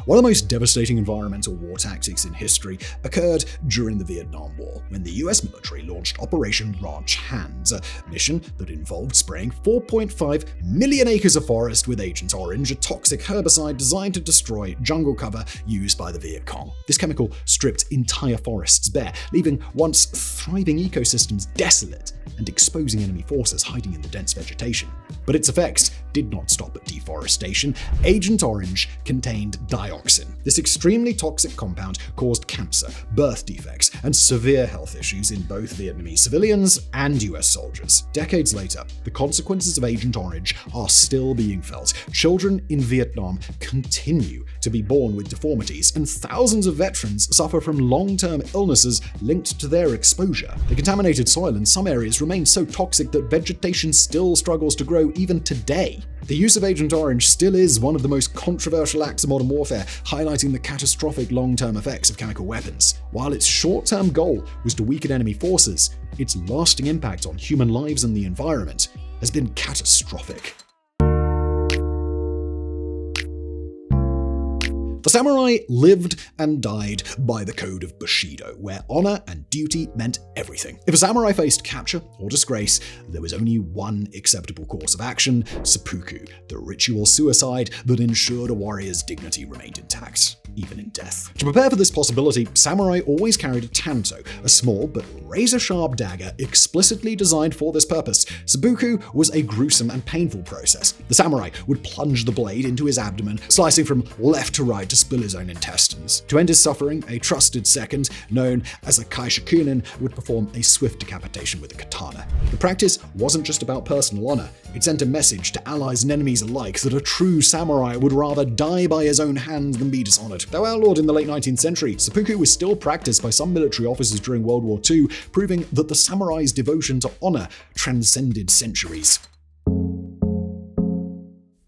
One of the most devastating environmental war tactics in history occurred during the Vietnam War, when the US military launched Operation Ranch Hands, a mission that involved spraying 4.5 million acres of forest with Agent Orange, a toxic herbicide designed to destroy jungle cover used by the Viet Cong. This chemical stripped entire forests bare, leaving once thriving ecosystems desolate and exposing enemy forces hiding in the dense vegetation. But its effects did not stop at deforestation. Agent Orange contained dioxin. This extremely toxic compound caused cancer, birth defects, and severe health issues in both Vietnamese civilians and US soldiers. Decades later, the consequences of Agent Orange are still being felt. Children in Vietnam continue to be born with deformities, and thousands of veterans suffer from long-term illnesses linked to their exposure. The contaminated soil in some areas remains so toxic that vegetation still struggles to grow even today. The use of Agent Orange still is one of the most controversial acts of modern warfare, highlighting the catastrophic long-term effects of chemical weapons. While its short-term goal was to weaken enemy forces, its lasting impact on human lives and the environment has been catastrophic. The samurai lived and died by the code of Bushido, where honor and duty meant everything. If a samurai faced capture or disgrace, there was only one acceptable course of action: seppuku, the ritual suicide that ensured a warrior's dignity remained intact, even in death. To prepare for this possibility, samurai always carried a tanto, a small but razor-sharp dagger explicitly designed for this purpose. Seppuku was a gruesome and painful process. The samurai would plunge the blade into his abdomen, slicing from left to right to spill his own intestines. To end his suffering, a trusted second, known as a kaishakunin, would perform a swift decapitation with a katana. The practice wasn't just about personal honor. It sent a message to allies and enemies alike that a true samurai would rather die by his own hand than be dishonored. Though outlawed in the late 19th century, seppuku was still practiced by some military officers during World War II, proving that the samurai's devotion to honor transcended centuries.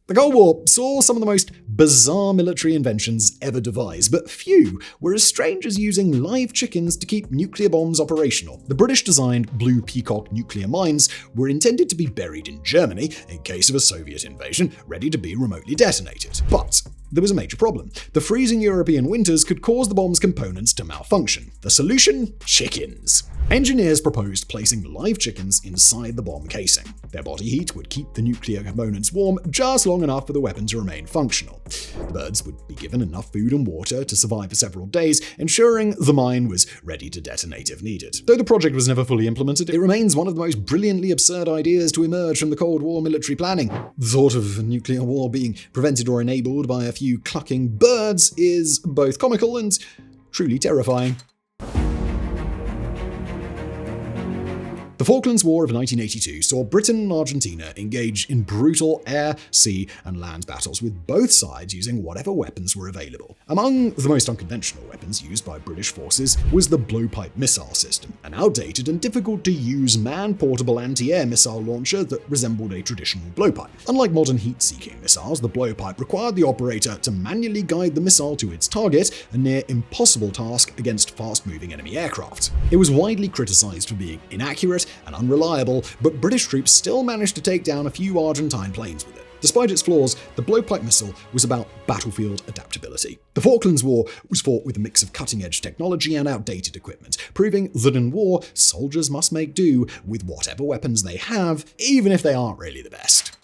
The Cold War saw some of the most bizarre military inventions ever devised, but few were as strange as using live chickens to keep nuclear bombs operational. The British-designed Blue Peacock nuclear mines were intended to be buried in Germany in case of a Soviet invasion, ready to be remotely detonated. But there was a major problem. The freezing European winters could cause the bomb's components to malfunction. The solution? Chickens. Engineers proposed placing live chickens inside the bomb casing. Their body heat would keep the nuclear components warm just long enough for the weapon to remain functional. The birds would be given enough food and water to survive for several days, ensuring the mine was ready to detonate if needed. Though the project was never fully implemented, it remains one of the most brilliantly absurd ideas to emerge from the Cold War military planning. The thought of a nuclear war being prevented or enabled by a few clucking birds is both comical and truly terrifying. The Falklands War of 1982 saw Britain and Argentina engage in brutal air, sea, and land battles, with both sides using whatever weapons were available. Among the most unconventional weapons used by British forces was the blowpipe missile system, an outdated and difficult-to-use man-portable anti-air missile launcher that resembled a traditional blowpipe. Unlike modern heat-seeking missiles, the blowpipe required the operator to manually guide the missile to its target, a near-impossible task against fast-moving enemy aircraft. It was widely criticized for being inaccurate and unreliable, but British troops still managed to take down a few Argentine planes with it. Despite its flaws, the blowpipe missile was about battlefield adaptability. The Falklands War was fought with a mix of cutting-edge technology and outdated equipment, proving that in war, soldiers must make do with whatever weapons they have, even if they aren't really the best.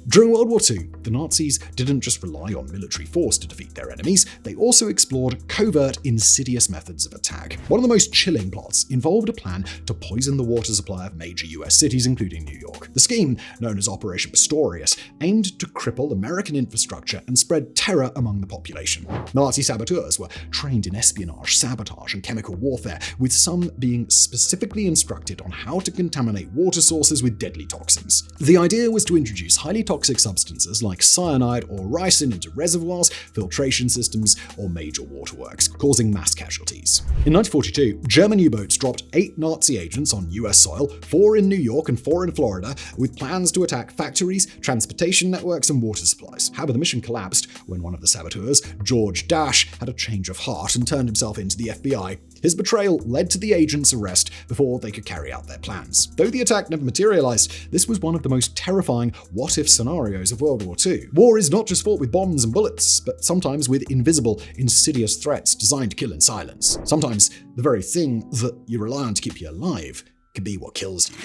During World War II, the Nazis didn't just rely on military force to defeat their enemies, they also explored covert, insidious methods of attack. One of the most chilling plots involved a plan to poison the water supply of major US cities, including New York. The scheme, known as Operation Pistorius, aimed to cripple American infrastructure and spread terror among the population. Nazi saboteurs were trained in espionage, sabotage, and chemical warfare, with some being specifically instructed on how to contaminate water sources with deadly toxins. The idea was to introduce highly toxic toxic substances like cyanide or ricin into reservoirs, filtration systems, or major waterworks, causing mass casualties. In 1942, German U-boats dropped 8 Nazi agents on US soil, 4 in New York and 4 in Florida, with plans to attack factories, transportation networks, and water supplies. However, the mission collapsed when one of the saboteurs, George Dash, had a change of heart and turned himself into the FBI. His betrayal led to the agents' arrest before they could carry out their plans. Though the attack never materialized, this was one of the most terrifying what-if scenarios of World War II. War is not just fought with bombs and bullets, but sometimes with invisible, insidious threats designed to kill in silence. Sometimes the very thing that you rely on to keep you alive can be what kills you.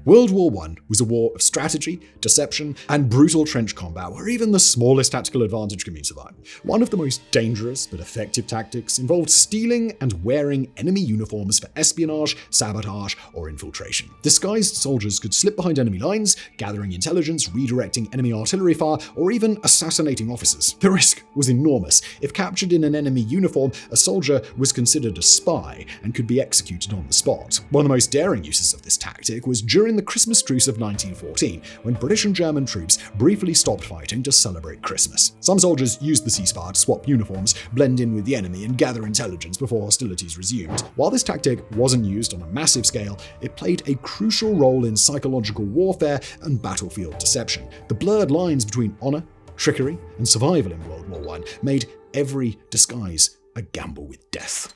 World War I was a war of strategy, deception, and brutal trench combat where even the smallest tactical advantage can mean survival. One of the most dangerous but effective tactics involved stealing and wearing enemy uniforms for espionage, sabotage, or infiltration. Disguised soldiers could slip behind enemy lines, gathering intelligence, redirecting enemy artillery fire, or even assassinating officers. The risk was enormous. If captured in an enemy uniform, a soldier was considered a spy and could be executed on the spot. One of the most daring uses of this tactic was during the Christmas truce of 1914, when British and German troops briefly stopped fighting to celebrate Christmas. Some soldiers used the ceasefire to swap uniforms, blend in with the enemy, and gather intelligence before hostilities resumed. While this tactic wasn't used on a massive scale, it played a crucial role in psychological warfare and battlefield deception. The blurred lines between honor, trickery, and survival in World War I made every disguise a gamble with death.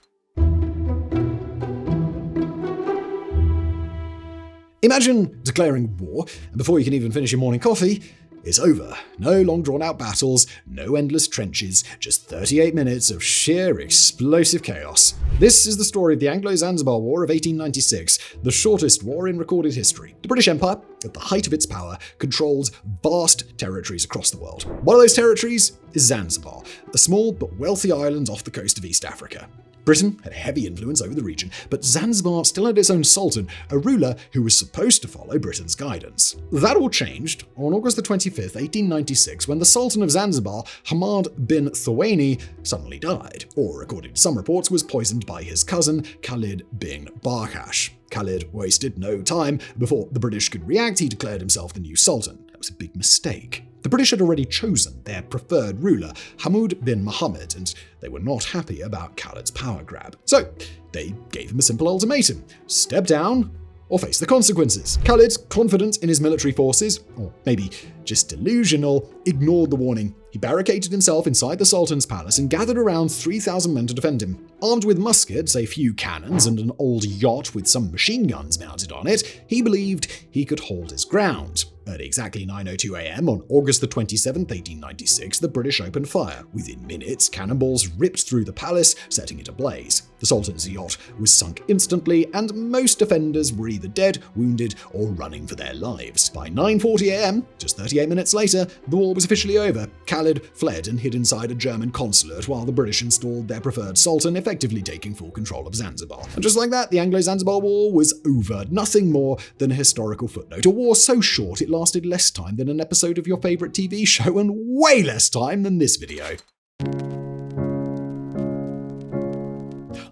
Imagine declaring war, and before you can even finish your morning coffee, it's over. No long drawn-out battles, no endless trenches, just 38 minutes of sheer explosive chaos. This is the story of the Anglo-Zanzibar War of 1896, the shortest war in recorded history. The British Empire, at the height of its power, controlled vast territories across the world. One of those territories is Zanzibar, a small but wealthy island off the coast of East Africa. Britain had heavy influence over the region, but Zanzibar still had its own sultan, a ruler who was supposed to follow Britain's guidance. That all changed on August 25th, 1896, when the Sultan of Zanzibar, Hamad bin Thawani, suddenly died, or according to some reports, was poisoned by his cousin, Khalid bin Barkash. Khalid wasted no time. Before the British could react, he declared himself the new sultan. That was a big mistake. The British had already chosen their preferred ruler, Hamoud bin Mohammed, and they were not happy about Khalid's power grab. So they gave him a simple ultimatum: step down or face the consequences. Khalid, confident in his military forces, or maybe just delusional, ignored the warning. He barricaded himself inside the Sultan's palace and gathered around 3,000 men to defend him. Armed with muskets, a few cannons, and an old yacht with some machine guns mounted on it, he believed he could hold his ground. At exactly 9:02 a.m. on August 27, 1896, the British opened fire. Within minutes, cannonballs ripped through the palace, setting it ablaze. The Sultan's yacht was sunk instantly, and most defenders were either dead, wounded, or running for their lives. By 9:40 a.m., just 38 minutes later, the war was officially over. Khalid fled and hid inside a German consulate while the British installed their preferred sultan, effectively taking full control of Zanzibar. And just like that, the Anglo-Zanzibar War was over. Nothing more than a historical footnote. A war so short it lasted less time than an episode of your favorite TV show and way less time than this video.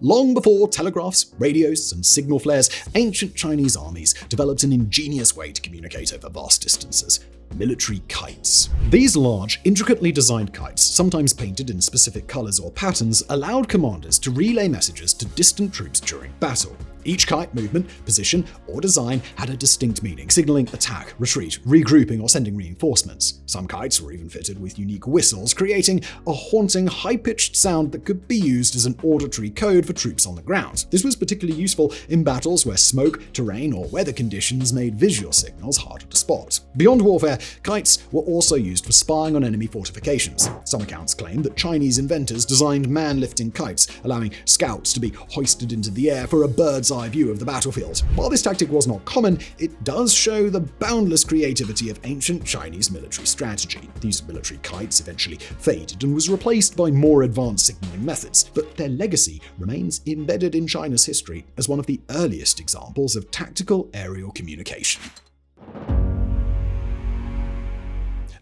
Long before telegraphs, radios, and signal flares, ancient Chinese armies developed an ingenious way to communicate over vast distances: military kites. These large, intricately designed kites, sometimes painted in specific colors or patterns, allowed commanders to relay messages to distant troops during battle. Each kite movement, position, or design had a distinct meaning, signaling attack, retreat, regrouping, or sending reinforcements. Some kites were even fitted with unique whistles, creating a haunting, high-pitched sound that could be used as an auditory code for troops on the ground. This was particularly useful in battles where smoke, terrain, or weather conditions made visual signals harder to spot. Beyond warfare, kites were also used for spying on enemy fortifications. Some accounts claim that Chinese inventors designed man-lifting kites, allowing scouts to be hoisted into the air for a bird's eye view of the battlefield. While this tactic was not common, it does show the boundless creativity of ancient Chinese military strategy. These military kites eventually faded and was replaced by more advanced signaling methods, but their legacy remains embedded in China's history as one of the earliest examples of tactical aerial communication.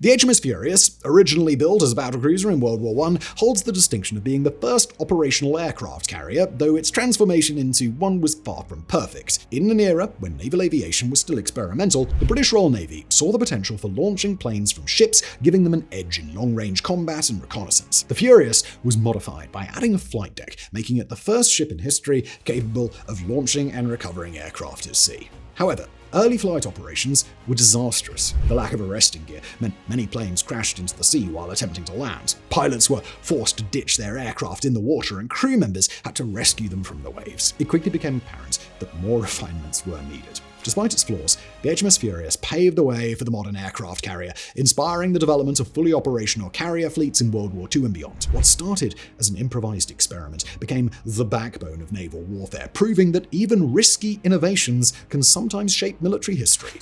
The HMS Furious, originally built as a battlecruiser in World War I, holds the distinction of being the first operational aircraft carrier, though its transformation into one was far from perfect. In an era when naval aviation was still experimental, the British Royal Navy saw the potential for launching planes from ships, giving them an edge in long-range combat and reconnaissance. The Furious was modified by adding a flight deck, making it the first ship in history capable of launching and recovering aircraft at sea. However, early flight operations were disastrous. The lack of arresting gear meant many planes crashed into the sea while attempting to land. Pilots were forced to ditch their aircraft in the water, and crew members had to rescue them from the waves. It quickly became apparent that more refinements were needed. Despite its flaws, the HMS Furious paved the way for the modern aircraft carrier, inspiring the development of fully operational carrier fleets in World War II and beyond. What started as an improvised experiment became the backbone of naval warfare, proving that even risky innovations can sometimes shape military history.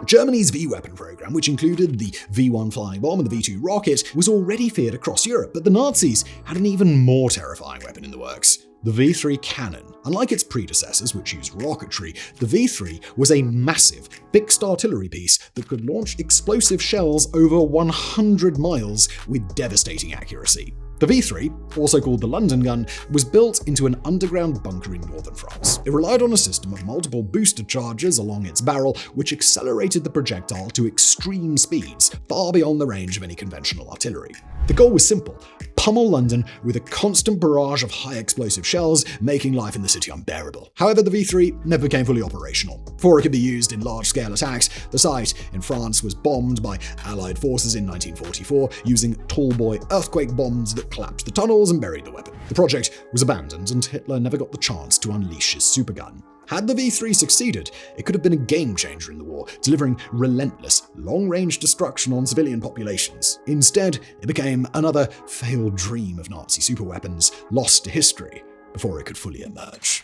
Germany's V-weapon program, which included the V-1 flying bomb and the V-2 rocket, was already feared across Europe, but the Nazis had an even more terrifying weapon in the works: the V-3 cannon. Unlike its predecessors, which used rocketry, the V-3 was a massive, fixed artillery piece that could launch explosive shells over 100 miles with devastating accuracy. The V-3, also called the London gun, was built into an underground bunker in northern France. It relied on a system of multiple booster charges along its barrel, which accelerated the projectile to extreme speeds, far beyond the range of any conventional artillery. The goal was simple: pummel London with a constant barrage of high explosive shells, making life in the city unbearable. However, the V-3 never became fully operational. Before it could be used in large-scale attacks, the site in France was bombed by Allied forces in 1944 using tall-boy earthquake bombs that collapsed the tunnels and buried the weapon. The project was abandoned, and Hitler never got the chance to unleash his supergun. Had the V-3 succeeded, it could have been a game-changer in the war, delivering relentless, long-range destruction on civilian populations. Instead, it became another failed dream of Nazi superweapons, lost to history before it could fully emerge.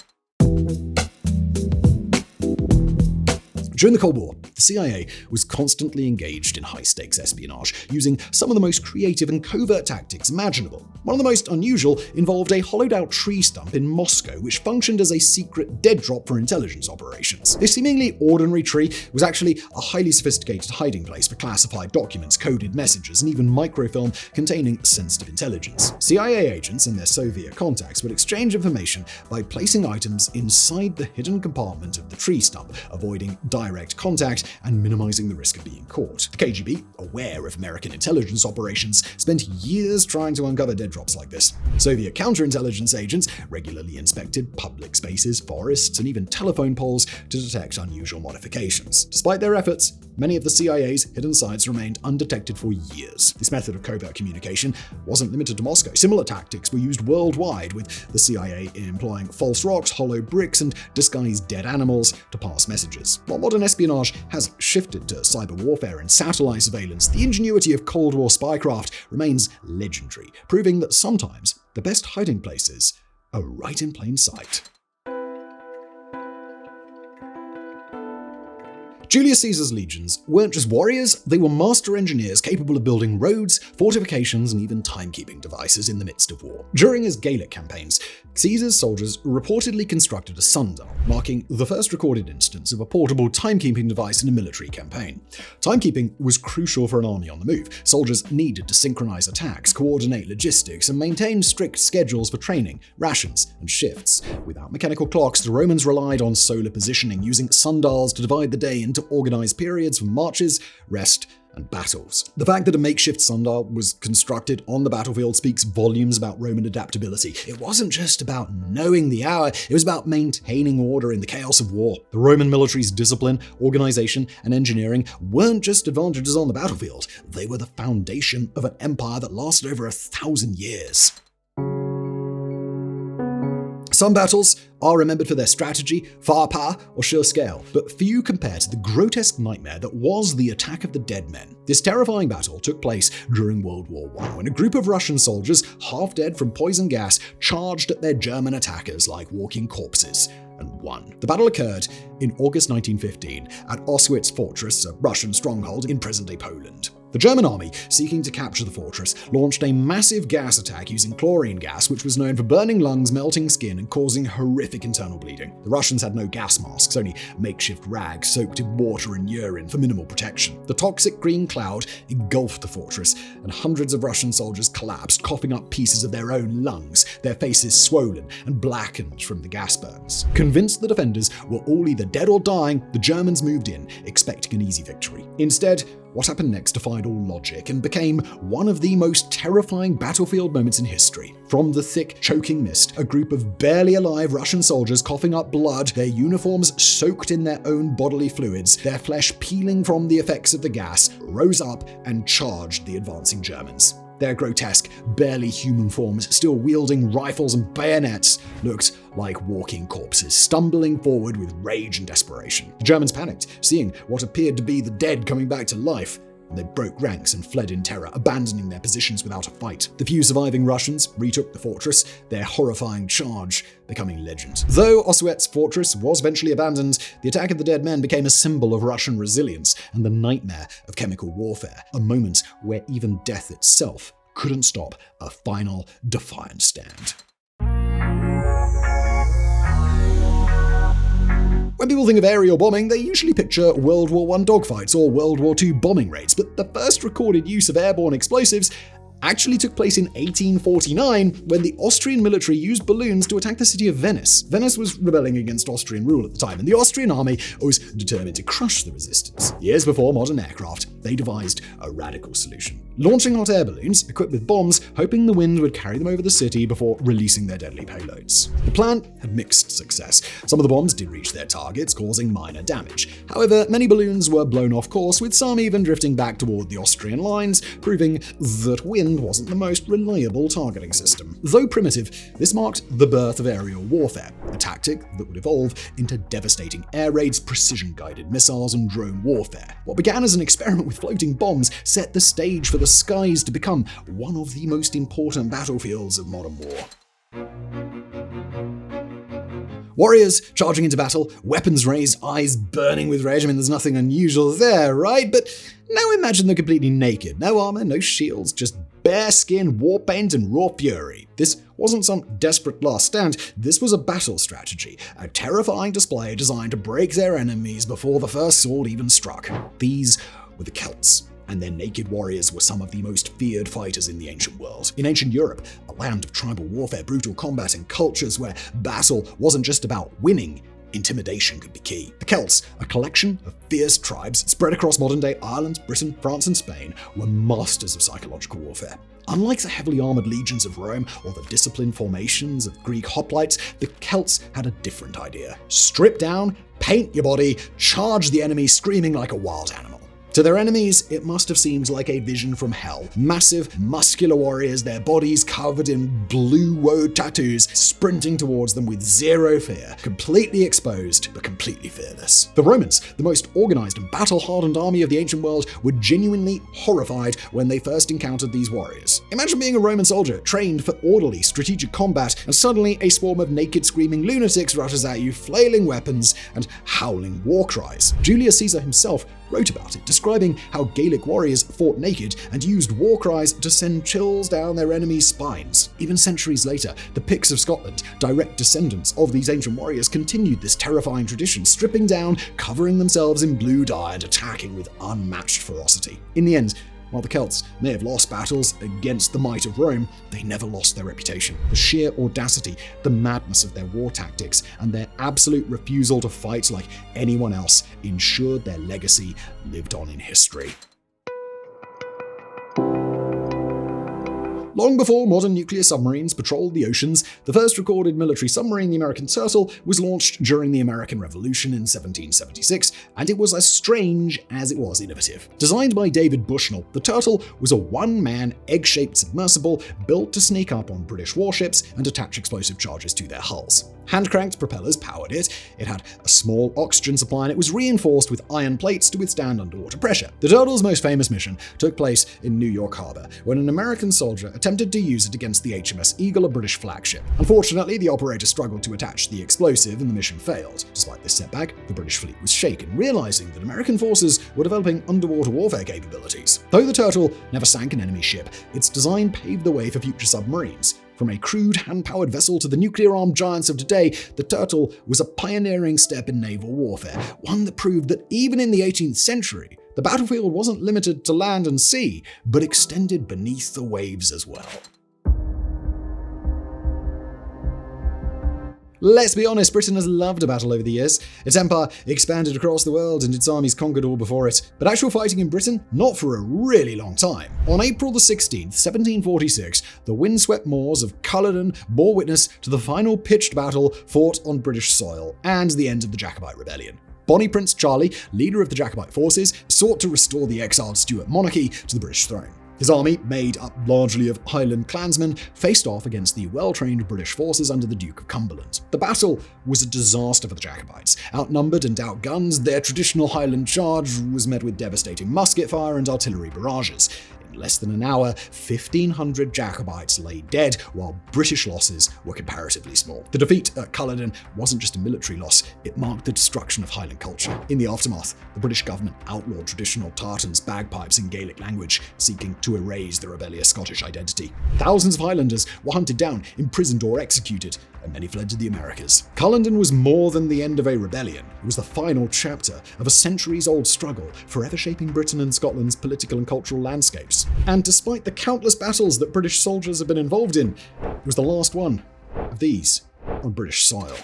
During the Cold War, the CIA was constantly engaged in high-stakes espionage, using some of the most creative and covert tactics imaginable. One of the most unusual involved a hollowed-out tree stump in Moscow, which functioned as a secret dead drop for intelligence operations. This seemingly ordinary tree was actually a highly sophisticated hiding place for classified documents, coded messages, and even microfilm containing sensitive intelligence. CIA agents and their Soviet contacts would exchange information by placing items inside the hidden compartment of the tree stump, avoiding direct contact and minimizing the risk of being caught. The KGB, aware of American intelligence operations, spent years trying to uncover dead drops like this. Soviet counterintelligence agents regularly inspected public spaces, forests, and even telephone poles to detect unusual modifications. Despite their efforts, many of the CIA's hidden sites remained undetected for years. This method of covert communication wasn't limited to Moscow. Similar tactics were used worldwide, with the CIA employing false rocks, hollow bricks, and disguised dead animals to pass messages. While modern espionage has shifted to cyber warfare and satellite surveillance, the ingenuity of Cold War spycraft remains legendary, proving that sometimes the best hiding places are right in plain sight. Julius Caesar's legions weren't just warriors, they were master engineers capable of building roads, fortifications, and even timekeeping devices in the midst of war. During his Gallic campaigns, Caesar's soldiers reportedly constructed a sundial, marking the first recorded instance of a portable timekeeping device in a military campaign. Timekeeping was crucial for an army on the move. Soldiers needed to synchronize attacks, coordinate logistics, and maintain strict schedules for training, rations, and shifts. Without mechanical clocks, the Romans relied on solar positioning, using sundials to divide the day into organized periods for marches, rest, and battles. The fact that a makeshift sundial was constructed on the battlefield speaks volumes about Roman adaptability. It wasn't just about knowing the hour, it was about maintaining order in the chaos of war. The Roman military's discipline, organization, and engineering weren't just advantages on the battlefield, they were the foundation of an empire that lasted over 1,000 years. Some battles are remembered for their strategy, firepower, or sheer scale, but few compare to the grotesque nightmare that was the Attack of the Dead Men. This terrifying battle took place during World War I, when a group of Russian soldiers, half dead from poison gas, charged at their German attackers like walking corpses, and won. The battle occurred in August 1915 at Auschwitz Fortress, a Russian stronghold in present-day Poland. The German army, seeking to capture the fortress, launched a massive gas attack using chlorine gas, which was known for burning lungs, melting skin, and causing horrific internal bleeding. The Russians had no gas masks, only makeshift rags soaked in water and urine for minimal protection. The toxic green cloud engulfed the fortress, and hundreds of Russian soldiers collapsed, coughing up pieces of their own lungs, their faces swollen and blackened from the gas burns. Convinced the defenders were all either dead or dying, the Germans moved in, expecting an easy victory. Instead, what happened next defied all logic and became one of the most terrifying battlefield moments in history. From the thick, choking mist, a group of barely alive Russian soldiers coughing up blood, their uniforms soaked in their own bodily fluids, their flesh peeling from the effects of the gas, rose up and charged the advancing Germans. Their grotesque, barely human forms, still wielding rifles and bayonets, looked like walking corpses, stumbling forward with rage and desperation. The Germans panicked, seeing what appeared to be the dead coming back to life, and they broke ranks and fled in terror, abandoning their positions without a fight. The few surviving Russians retook the fortress, their horrifying charge becoming legend. Though Oswiec's fortress was eventually abandoned, the attack of the dead men became a symbol of Russian resilience and the nightmare of chemical warfare, a moment where even death itself couldn't stop a final, defiant stand. When people think of aerial bombing, they usually picture World War I dogfights or World War II bombing raids, but the first recorded use of airborne explosives actually took place in 1849 when the Austrian military used balloons to attack the city of Venice. Venice was rebelling against Austrian rule at the time, and the Austrian army was determined to crush the resistance. Years before modern aircraft, they devised a radical solution. Launching hot air balloons equipped with bombs, hoping the wind would carry them over the city before releasing their deadly payloads. The plan had mixed success. Some of the bombs did reach their targets, causing minor damage. However, many balloons were blown off course, with some even drifting back toward the Austrian lines, proving that wind wasn't the most reliable targeting system. Though primitive, this marked the birth of aerial warfare, a tactic that would evolve into devastating air raids, precision-guided missiles, and drone warfare. What began as an experiment with floating bombs set the stage for the skies to become one of the most important battlefields of modern war. Warriors charging into battle, weapons raised, eyes burning with rage. I mean, there's nothing unusual there, right? But now imagine they're completely naked. No armor, no shields, just bare skin, war paint, and raw fury. This wasn't some desperate last stand. This was a battle strategy, a terrifying display designed to break their enemies before the first sword even struck. These were the Celts, and their naked warriors were some of the most feared fighters in the ancient world. In ancient Europe, a land of tribal warfare, brutal combat, and cultures where battle wasn't just about winning, intimidation could be key. The Celts, a collection of fierce tribes spread across modern-day Ireland, Britain, France, and Spain, were masters of psychological warfare. Unlike the heavily armored legions of Rome or the disciplined formations of Greek hoplites, the Celts had a different idea. Strip down, paint your body, charge the enemy screaming like a wild animal. To their enemies, it must have seemed like a vision from hell. Massive, muscular warriors, their bodies covered in blue woad tattoos, sprinting towards them with zero fear, completely exposed, but completely fearless. The Romans, the most organized and battle-hardened army of the ancient world, were genuinely horrified when they first encountered these warriors. Imagine being a Roman soldier, trained for orderly, strategic combat, and suddenly a swarm of naked, screaming lunatics rushes at you, flailing weapons and howling war cries. Julius Caesar himself wrote about it, describing how Gaelic warriors fought naked and used war cries to send chills down their enemies' spines. Even centuries later, the Picts of Scotland, direct descendants of these ancient warriors, continued this terrifying tradition, stripping down, covering themselves in blue dye, and attacking with unmatched ferocity. In the end, while the Celts may have lost battles against the might of Rome, they never lost their reputation. The sheer audacity, the madness of their war tactics, and their absolute refusal to fight like anyone else ensured their legacy lived on in history. Long before modern nuclear submarines patrolled the oceans, the first recorded military submarine, the American Turtle, was launched during the American Revolution in 1776, and it was as strange as it was innovative. Designed by David Bushnell, the Turtle was a one-man, egg-shaped submersible built to sneak up on British warships and attach explosive charges to their hulls. Hand-cranked propellers powered it. It had a small oxygen supply, and it was reinforced with iron plates to withstand underwater pressure. The Turtle's most famous mission took place in New York Harbor, when an American soldier attempted to use it against the HMS Eagle, a British flagship. Unfortunately, the operator struggled to attach the explosive, and the mission failed. Despite this setback, the British fleet was shaken, realizing that American forces were developing underwater warfare capabilities. Though the Turtle never sank an enemy ship, its design paved the way for future submarines. From a crude, hand-powered vessel to the nuclear-armed giants of today, the Turtle was a pioneering step in naval warfare, one that proved that even in the 18th century, the battlefield wasn't limited to land and sea, but extended beneath the waves as well. Let's be honest, Britain has loved a battle over the years. Its empire expanded across the world and its armies conquered all before it. But actual fighting in Britain? Not for a really long time. On April the 16th, 1746, the windswept moors of Culloden bore witness to the final pitched battle fought on British soil and the end of the Jacobite rebellion. Bonnie Prince Charlie, leader of the Jacobite forces, sought to restore the exiled Stuart monarchy to the British throne. His army, made up largely of Highland clansmen, faced off against the well-trained British forces under the Duke of Cumberland. The battle was a disaster for the Jacobites. Outnumbered and outgunned, their traditional Highland charge was met with devastating musket fire and artillery barrages. In less than an hour, 1,500 Jacobites lay dead, while British losses were comparatively small. The defeat at Culloden wasn't just a military loss, it marked the destruction of Highland culture. In the aftermath, the British government outlawed traditional tartans, bagpipes, and Gaelic language, seeking to erase the rebellious Scottish identity. Thousands of Highlanders were hunted down, imprisoned, or executed, and many fled to the Americas. Culloden was more than the end of a rebellion. It was the final chapter of a centuries-old struggle, forever shaping Britain and Scotland's political and cultural landscapes. And despite the countless battles that British soldiers have been involved in, it was the last one of these on British soil.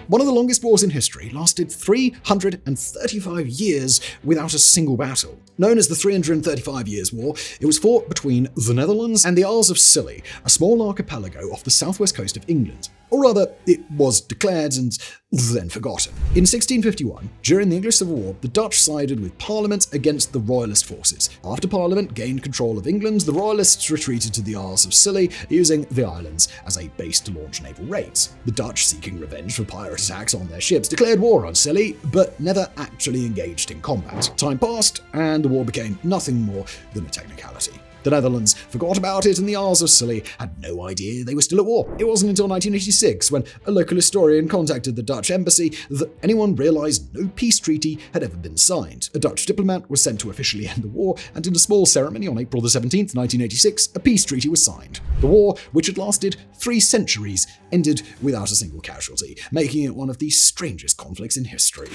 One of the longest wars in history lasted 335 years without a single battle. Known as the 335 Years' War, it was fought between the Netherlands and the Isles of Scilly, a small archipelago off the southwest coast of England. Or rather, it was declared and then forgotten. In 1651, during the English Civil War, the Dutch sided with Parliament against the Royalist forces. After Parliament gained control of England, the Royalists retreated to the Isles of Scilly, using the islands as a base to launch naval raids. The Dutch, seeking revenge for pirate attacks on their ships, declared war on Scilly, but never actually engaged in combat. Time passed, and the war became nothing more than a technicality. The Netherlands forgot about it, and the Isles of Scilly had no idea they were still at war. It wasn't until 1986, when a local historian contacted the Dutch embassy, that anyone realized no peace treaty had ever been signed. A Dutch diplomat was sent to officially end the war, and in a small ceremony on April 17th, 1986, a peace treaty was signed. The war, which had lasted 3 centuries, ended without a single casualty, making it one of the strangest conflicts in history.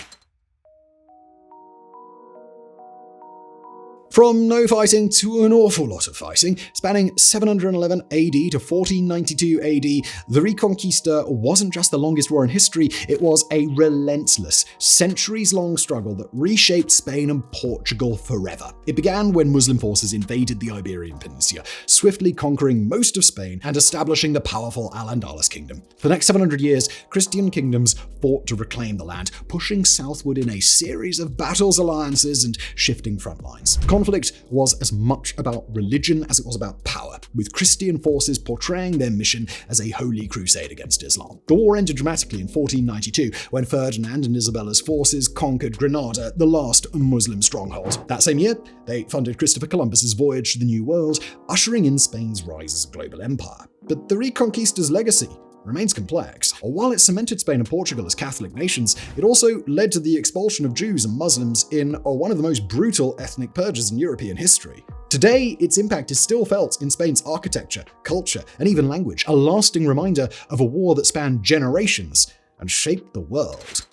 From no fighting to an awful lot of fighting, spanning 711 AD to 1492 AD, the Reconquista wasn't just the longest war in history, it was a relentless, centuries-long struggle that reshaped Spain and Portugal forever. It began when Muslim forces invaded the Iberian Peninsula, swiftly conquering most of Spain and establishing the powerful Al-Andalus kingdom. For the next 700 years, Christian kingdoms fought to reclaim the land, pushing southward in a series of battles, alliances, and shifting front lines. The conflict was as much about religion as it was about power, with Christian forces portraying their mission as a holy crusade against Islam. The war ended dramatically in 1492, when Ferdinand and Isabella's forces conquered Granada, the last Muslim stronghold. That same year, they funded Christopher Columbus's voyage to the New World, ushering in Spain's rise as a global empire. But the Reconquista's legacy remains complex. While it cemented Spain and Portugal as Catholic nations, it also led to the expulsion of Jews and Muslims in one of the most brutal ethnic purges in European history. Today, its impact is still felt in Spain's architecture, culture, and even language, a lasting reminder of a war that spanned generations and shaped the world.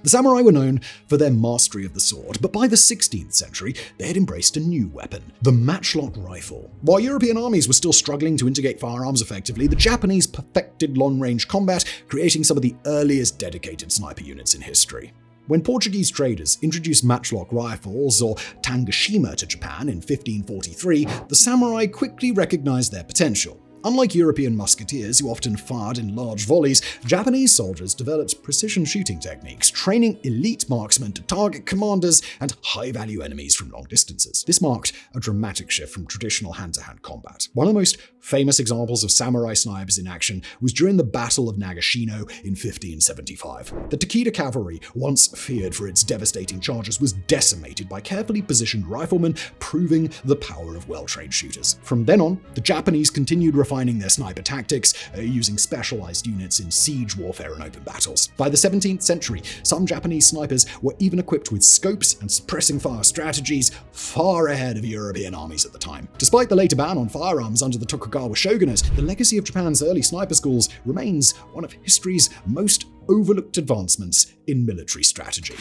The samurai were known for their mastery of the sword, but by the 16th century, they had embraced a new weapon, the matchlock rifle. While European armies were still struggling to integrate firearms effectively, the Japanese perfected long-range combat, creating some of the earliest dedicated sniper units in history. When Portuguese traders introduced matchlock rifles, or Tangashima, to Japan in 1543, the samurai quickly recognized their potential. Unlike European musketeers, who often fired in large volleys, Japanese soldiers developed precision shooting techniques, training elite marksmen to target commanders and high-value enemies from long distances. This marked a dramatic shift from traditional hand-to-hand combat. One of the most famous examples of samurai snipers in action was during the Battle of Nagashino in 1575. The Takeda cavalry, once feared for its devastating charges, was decimated by carefully positioned riflemen, proving the power of well-trained shooters. From then on, the Japanese continued refining their sniper tactics, using specialized units in siege warfare and open battles. By the 17th century, some Japanese snipers were even equipped with scopes and suppressing fire strategies far ahead of European armies at the time. Despite the later ban on firearms under the Tokugawa shogunate, the legacy of Japan's early sniper schools remains one of history's most overlooked advancements in military strategy.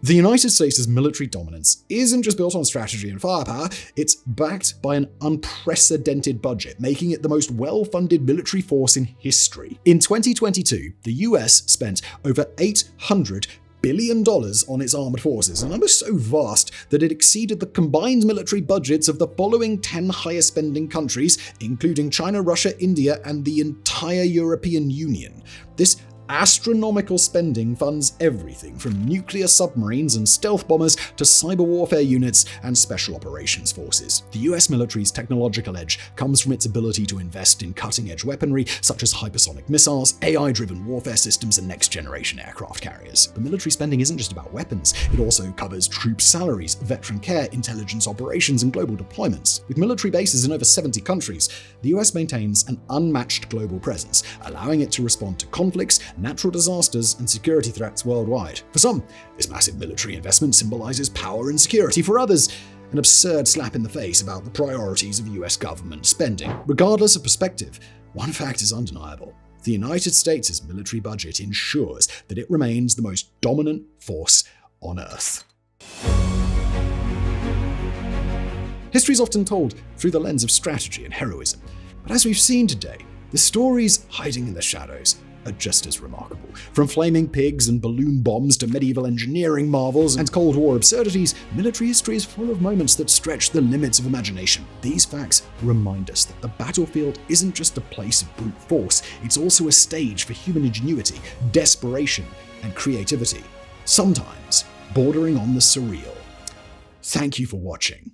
The United States' military dominance isn't just built on strategy and firepower, it's backed by an unprecedented budget, making it the most well-funded military force in history. In 2022, the US spent over $800 billion on its armed forces, a number so vast that it exceeded the combined military budgets of the following 10 highest spending countries, including China, Russia, India, and the entire European Union. This astronomical spending funds everything from nuclear submarines and stealth bombers to cyber warfare units and special operations forces. The US military's technological edge comes from its ability to invest in cutting-edge weaponry such as hypersonic missiles, AI-driven warfare systems, and next-generation aircraft carriers. But military spending isn't just about weapons. It also covers troop salaries, veteran care, intelligence operations, and global deployments. With military bases in over 70 countries, the US maintains an unmatched global presence, allowing it to respond to conflicts, natural disasters, and security threats worldwide. For some, this massive military investment symbolizes power and security. For others, an absurd slap in the face about the priorities of US government spending. Regardless of perspective, one fact is undeniable. The United States' military budget ensures that it remains the most dominant force on Earth. History is often told through the lens of strategy and heroism, but as we've seen today, the stories hiding in the shadows are just as remarkable. From flaming pigs and balloon bombs to medieval engineering marvels and Cold War absurdities, military history is full of moments that stretch the limits of imagination. These facts remind us that the battlefield isn't just a place of brute force, it's also a stage for human ingenuity, desperation, and creativity, sometimes bordering on the surreal. Thank you for watching.